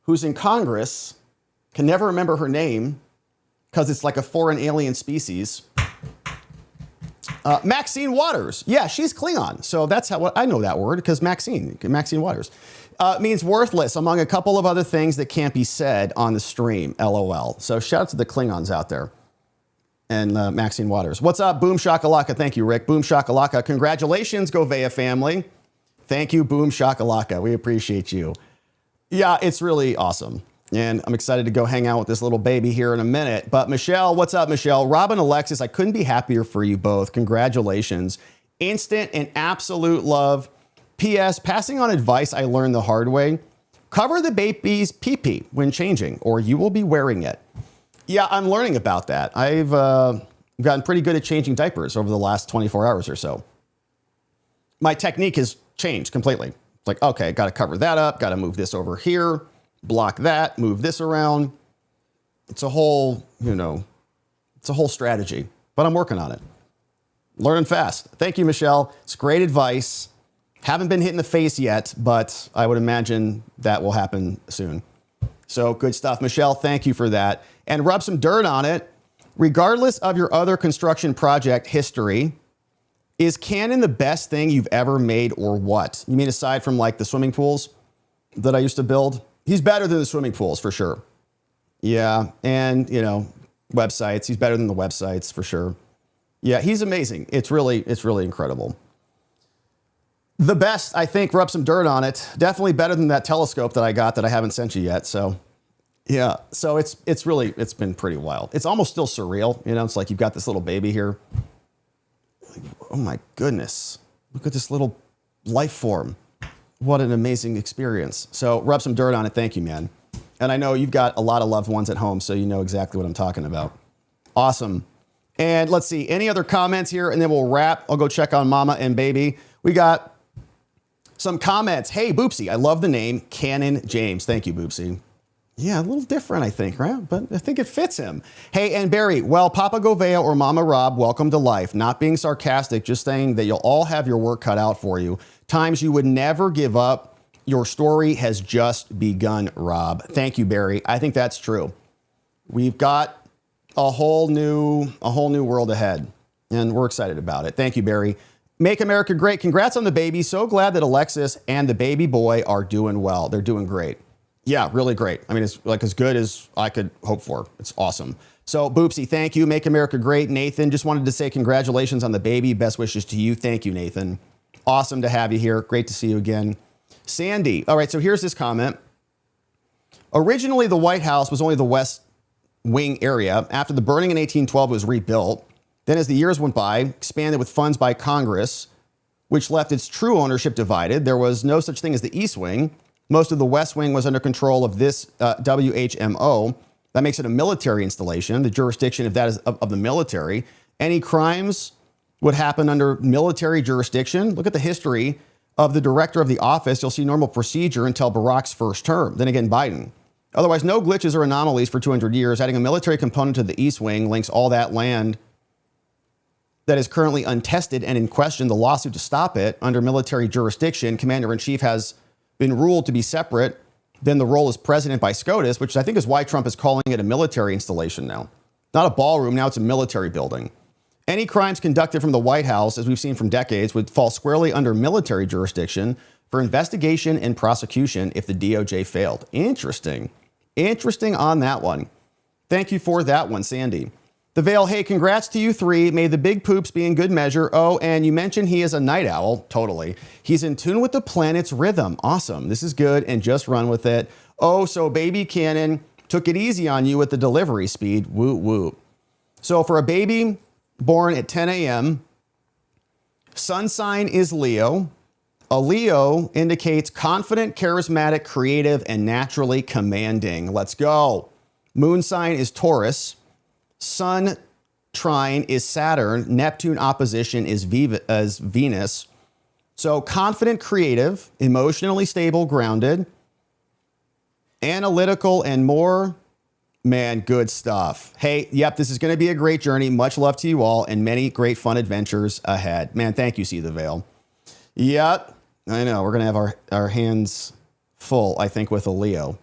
[SPEAKER 1] who's in Congress, can never remember her name because it's like a foreign alien species. Maxine Waters. Yeah, she's Klingon. So that's how I know that word, because Maxine Waters means worthless, among a couple of other things that can't be said on the stream. LOL. So shout out to the Klingons out there. And Maxine Waters. What's up? Boom Shakalaka. Thank you, Rick. Boom Shakalaka. Congratulations, Gouveia family. Thank you, Boom Shakalaka. We appreciate you. Yeah, it's really awesome. And I'm excited to go hang out with this little baby here in a minute. But Michelle, what's up, Michelle? Rob and Alexis, I couldn't be happier for you both. Congratulations. Instant and absolute love. P.S. Passing on advice I learned the hard way. Cover the baby's pee-pee when changing, or you will be wearing it. Yeah, I'm learning about that. I've gotten pretty good at changing diapers over the last 24 hours or so. My technique has changed completely. It's like, okay, got to cover that up, got to move this over here. Block that, move this around. It's a whole, it's a whole strategy, but I'm working on it. Learning fast. Thank you, Michelle. It's great advice. Haven't been hit in the face yet, but I would imagine that will happen soon. So good stuff. Michelle, thank you for that. And rub some dirt on it. Regardless of your other construction project history, is Cannon the best thing you've ever made, or what? You mean aside from like the swimming pools that I used to build? He's better than the swimming pools, for sure. Yeah, and, websites. He's better than the websites, for sure. Yeah, he's amazing. It's really incredible. The best, I think, rub some dirt on it. Definitely better than that telescope that I got that I haven't sent you yet. So, yeah. So it's been pretty wild. It's almost still surreal. It's like you've got this little baby here. Oh, my goodness. Look at this little life form. What an amazing experience. So rub some dirt on it. Thank you, man. And I know you've got a lot of loved ones at home, so you know exactly what I'm talking about. Awesome. And let's see, any other comments here, and then we'll wrap. I'll go check on Mama and Baby. We got some comments. Hey, Boopsy, I love the name Cannon James. Thank you, Boopsy. Yeah, a little different, I think, right? But I think it fits him. Hey, and Barry, well, Papa Gouveia or Mama Rob, welcome to life. Not being sarcastic, just saying that you'll all have your work cut out for you. Times you would never give up. Your story has just begun, Rob. Thank you, Barry. I think that's true. We've got a whole new world ahead, and we're excited about it. Thank you, Barry. Make America Great. Congrats on the baby. So glad that Alexis and the baby boy are doing well. They're doing great. Yeah, really great. I mean, it's like as good as I could hope for. It's awesome. So, Boopsy, thank you. Make America Great. Nathan, just wanted to say congratulations on the baby. Best wishes to you. Thank you, Nathan. Awesome to have you here. Great to see you again. Sandy. All right, so here's this comment. Originally, the White House was only the West Wing area. After the burning in 1812, it was rebuilt. Then as the years went by, expanded with funds by Congress, which left its true ownership divided. There was no such thing as the East Wing. Most of the West Wing was under control of this WHMO. That makes it a military installation. The jurisdiction of that is of the military. Any crimes would happen under military jurisdiction. Look at the history of the director of the office. You'll see normal procedure until Barack's first term. Then again, Biden. Otherwise, no glitches or anomalies for 200 years. Adding a military component to the East Wing links all that land that is currently untested and in question. The lawsuit to stop it under military jurisdiction. Commander-in-Chief has been ruled to be separate than the role as president by SCOTUS, which I think is why Trump is calling it a military installation now. Not a ballroom, now it's a military building. Any crimes conducted from the White House, as we've seen from decades, would fall squarely under military jurisdiction for investigation and prosecution if the DOJ failed. Interesting. Interesting on that one. Thank you for that one, Sandy. The Veil, hey, congrats to you three. May the big poops be in good measure. Oh, and you mentioned he is a night owl. Totally. He's in tune with the planet's rhythm. Awesome. This is good, and just run with it. Oh, so baby Cannon took it easy on you with the delivery speed. Woo, woo. So for a baby born at 10 a.m., sun sign is Leo. A Leo indicates confident, charismatic, creative, and naturally commanding. Let's go. Moon sign is Taurus. Sun trine is Saturn. Neptune opposition is Venus. So confident, creative, emotionally stable, grounded, analytical, and more. Man, good stuff. Hey, yep, this is going to be a great journey. Much love to you all and many great fun adventures ahead. Man, thank you, See the Veil. Yep, I know. We're going to have our hands full, I think, with a Leo.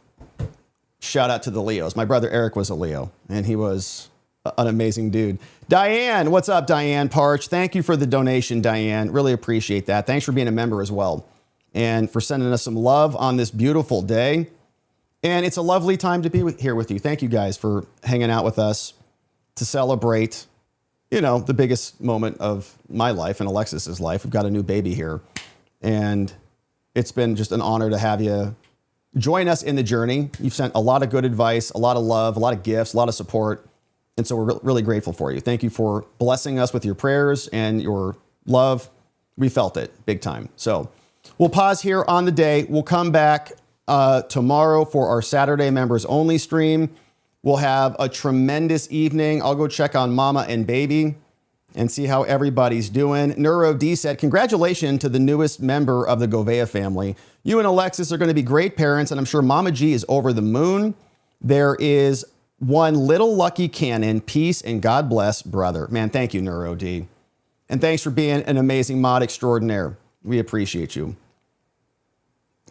[SPEAKER 1] Shout out to the Leos. My brother Eric was a Leo, and he was an amazing dude. Diane, what's up, Diane Parch? Thank you for the donation, Diane. Really appreciate that. Thanks for being a member as well and for sending us some love on this beautiful day. And it's a lovely time to be here with you. Thank you guys for hanging out with us to celebrate, you know, the biggest moment of my life and Alexis's life. We've got a new baby here, and it's been just an honor to have you join us in the journey. You've sent a lot of good advice, a lot of love, a lot of gifts, a lot of support. And so we're really grateful for you. Thank you for blessing us with your prayers and your love. We felt it big time. So we'll pause here on the day. We'll come back tomorrow for our Saturday members only stream. We'll have a tremendous evening. I'll go check on mama and baby and see how everybody's doing. Neuro D said, congratulations to the newest member of the Gouveia family. You and Alexis are going to be great parents, and I'm sure Mama G is over the moon. There is one little lucky Cannon. Peace and God bless, brother. Man, thank you, Neuro D. And thanks for being an amazing mod extraordinaire. We appreciate you.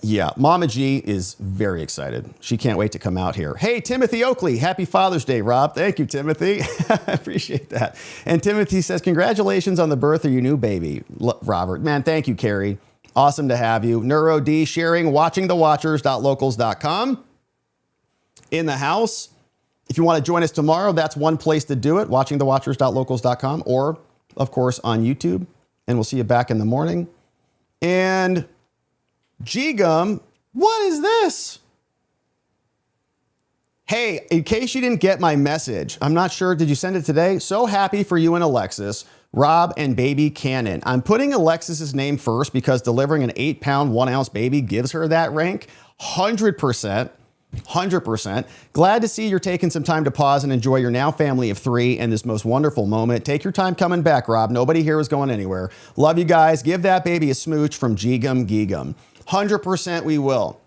[SPEAKER 1] Yeah, Mama G is very excited. She can't wait to come out here. Hey, Timothy Oakley, happy Father's Day, Rob. Thank you, Timothy. I appreciate that. And Timothy says, congratulations on the birth of your new baby, Robert. Man, thank you, Carrie. Awesome to have you. Neuro D sharing watchingthewatchers.locals.com. In the house. If you want to join us tomorrow, that's one place to do it, watchingthewatchers.locals.com, or, of course, on YouTube. And we'll see you back in the morning. And G-Gum, what is this? Hey, in case you didn't get my message, I'm not sure, did you send it today? So happy for you and Alexis, Rob and baby Cannon. I'm putting Alexis's name first because delivering an 8-pound, 1-ounce baby gives her that rank. 100%. 100%. Glad to see you're taking some time to pause and enjoy your now family of 3 and this most wonderful moment. Take your time coming back, Rob. Nobody here is going anywhere. Love you guys. Give that baby a smooch from G-Gum Geegum. 100% we will.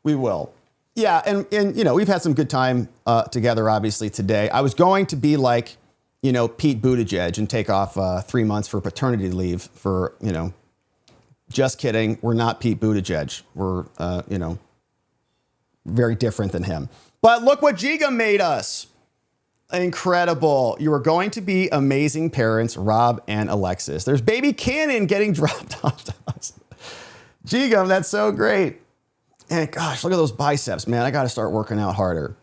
[SPEAKER 1] We will. Yeah, and you know, we've had some good time together, obviously, today. I was going to be like, you know, Pete Buttigieg and take off 3 months for paternity leave for, you know, just kidding. We're not Pete Buttigieg. We're, you know, very different than him. But look what Giga made us. Incredible. You are going to be amazing parents, Rob and Alexis. There's baby Cannon getting dropped off to us. Giga, that's so great. And gosh, look at those biceps, man. I got to start working out harder.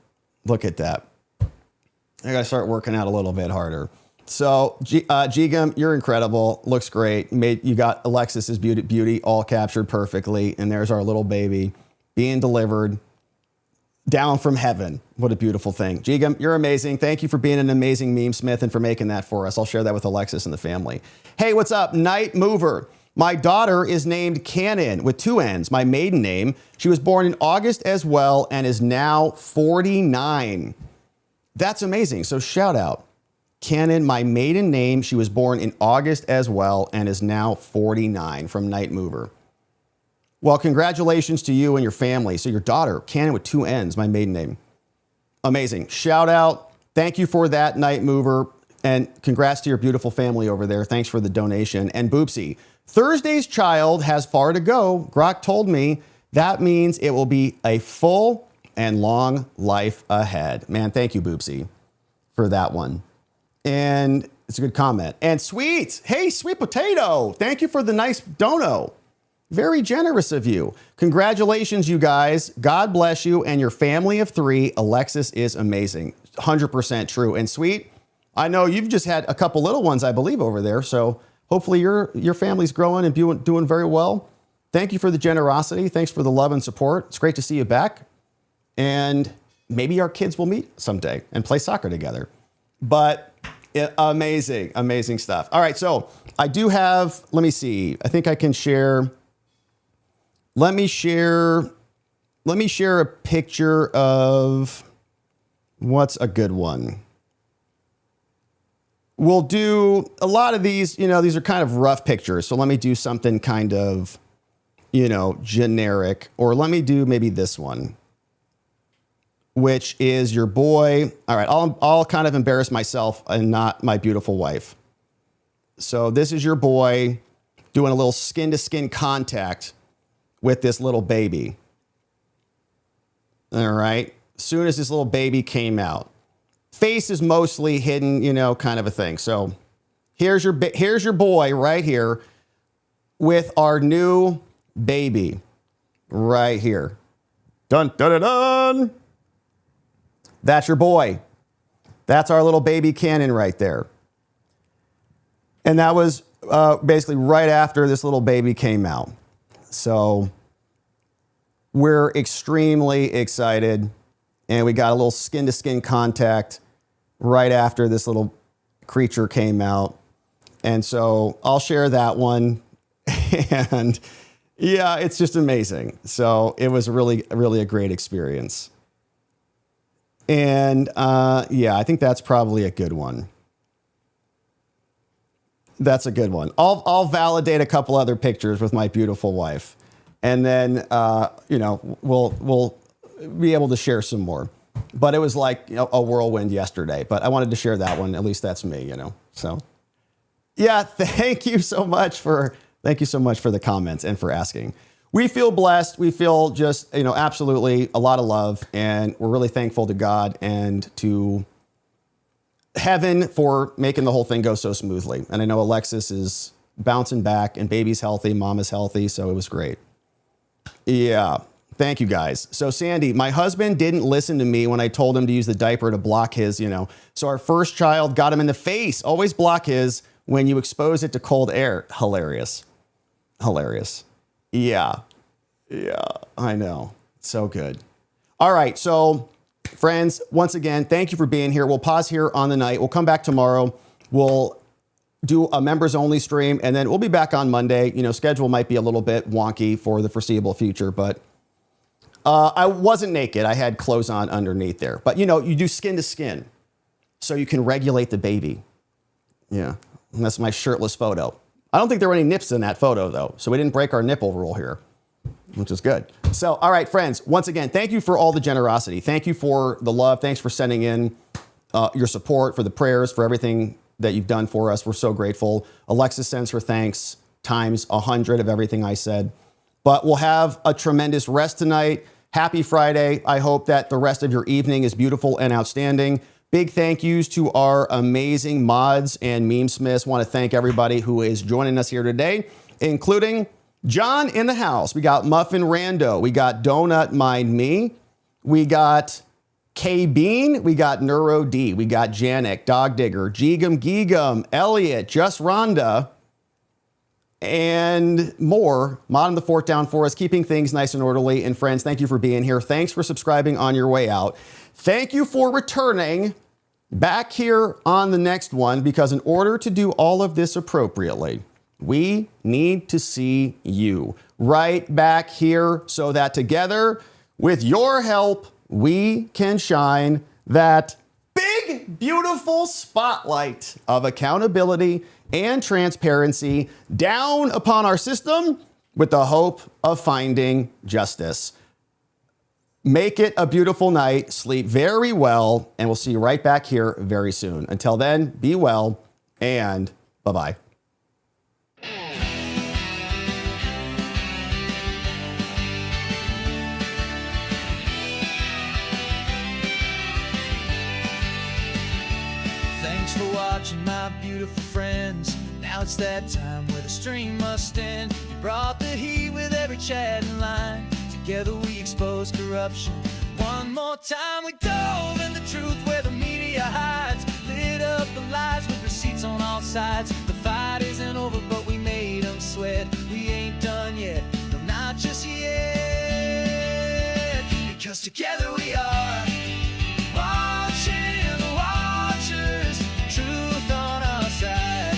[SPEAKER 1] Look at that. I got to start working out a little bit harder. So, Giga, you're incredible. Looks great. You got Alexis's beauty all captured perfectly. And there's our little baby being delivered down from heaven. What a beautiful thing. Giga, you're amazing. Thank you for being an amazing meme smith and for making that for us. I'll share that with Alexis and the family. Hey, what's up? Night Mover. My daughter is named Cannon with 2 N's, my maiden name. She was born in August as well and is now 49. That's amazing. So shout out. Cannon, my maiden name. She was born in August as well and is now 49 from Night Mover. Well, congratulations to you and your family. So your daughter, Cannon with 2 N's, my maiden name. Amazing. Shout out. Thank you for that, Night Mover. And congrats to your beautiful family over there. Thanks for the donation. And Boopsy, Thursday's child has far to go. Grok told me that means it will be a full and long life ahead. Man, thank you, Boopsy, for that one. And it's a good comment. And Sweet, hey, Sweet Potato, thank you for the nice dono. Very generous of you. Congratulations, you guys. God bless you and your family of 3. Alexis is amazing. 100% true. And Sweet, I know you've just had a couple little ones, I believe, over there. So hopefully your family's growing and doing very well. Thank you for the generosity. Thanks for the love and support. It's great to see you back. And maybe our kids will meet someday and play soccer together. But amazing, amazing stuff. All right, so I do have, let me see. I think I can share. Let me share a picture of what's a good one. We'll do a lot of these, these are kind of rough pictures. So let me do something kind of, generic, or let me do maybe this one, which is your boy. All right, I'll kind of embarrass myself and not my beautiful wife. So this is your boy doing a little skin-to-skin contact with this little baby. All right. As soon as this little baby came out, face is mostly hidden, kind of a thing. So here's your boy right here with our new baby right here. Dun, dun, dun, dun. That's your boy. That's our little baby Cannon right there. And that was basically right after this little baby came out. So we're extremely excited, and we got a little skin-to-skin contact right after this little creature came out. And so I'll share that one. And yeah, it's just amazing. So it was really a great experience. And yeah, I think that's probably a good one. That's a good one. I'll validate a couple other pictures with my beautiful wife, and then we'll be able to share some more. But it was like a whirlwind yesterday. But I wanted to share that one. At least that's me, So yeah, thank you so much for the comments and for asking. We feel blessed. We feel just absolutely a lot of love, and we're really thankful to God and to heaven for making the whole thing go so smoothly. And I know Alexis is bouncing back, and baby's healthy, mom is healthy, so it was great. Yeah, thank you guys. So Sandy, my husband didn't listen to me when I told him to use the diaper to block his, So our first child got him in the face. Always block his when you expose it to cold air. Hilarious. Yeah, I know. So good. All right, so friends, once again, thank you for being here. We'll pause here on the night. We'll come back tomorrow. We'll do a members only stream, and then we'll be back on Monday. Schedule might be a little bit wonky for the foreseeable future, but I wasn't naked. I had clothes on underneath there. But you do skin to skin, so you can regulate the baby. Yeah, and that's my shirtless photo. I don't think there were any nips in that photo, though, so we didn't break our nipple rule here, which is good. So, all right, friends, once again, thank you for all the generosity. Thank you for the love. Thanks for sending in your support, for the prayers, for everything that you've done for us. We're so grateful. Alexis sends her thanks times 100 of everything I said. But we'll have a tremendous rest tonight. Happy Friday. I hope that the rest of your evening is beautiful and outstanding. Big thank yous to our amazing mods and meme smiths. Want to thank everybody who is joining us here today, including John in the house. We got Muffin Rando. We got Donut Mind Me. We got K Bean. We got Neuro D. We got Janik, Dog Digger, Geegum Geegum, Elliot, Just Rhonda, and more. Modding the fort down for us, keeping things nice and orderly. And friends, thank you for being here. Thanks for subscribing on your way out. Thank you for returning back here on the next one, because in order to do all of this appropriately, we need to see you right back here so that together, with your help, we can shine that big, beautiful spotlight of accountability and transparency down upon our system with the hope of finding justice. Make it a beautiful night. Sleep very well, and we'll see you right back here very soon. Until then, be well, and bye-bye.
[SPEAKER 14] Thanks for watching, my beautiful friends. Now it's that time where the stream must end. You brought the heat with every chat and line. Together we expose corruption. One more time we dove in the truth where the media hides. Lit up the lies with receipts on all sides. The fight isn't over, but we made them sweat. We ain't done yet, no, not just yet. Because together we are watching the watchers. Truth on our side.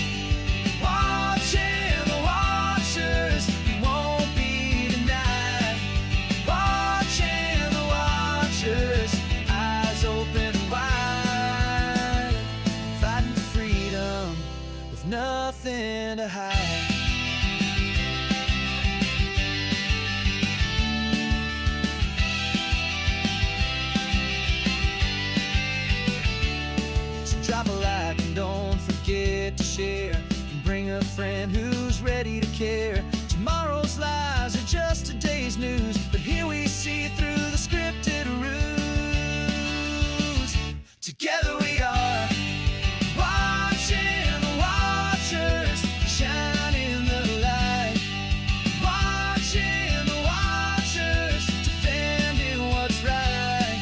[SPEAKER 14] Watching the watchers. We won't be denied. Watching the watchers. Eyes open wide. Fighting for freedom with nothing to hide. Drop a like and don't forget to share. And bring a friend who's ready to care. Tomorrow's lies are just today's news, but here we see through the scripted ruse. Together we are watching the watchers shine in the light. Watching the watchers defending what's right.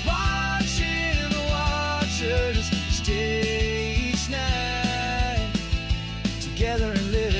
[SPEAKER 14] Watching the watchers stay each night together and live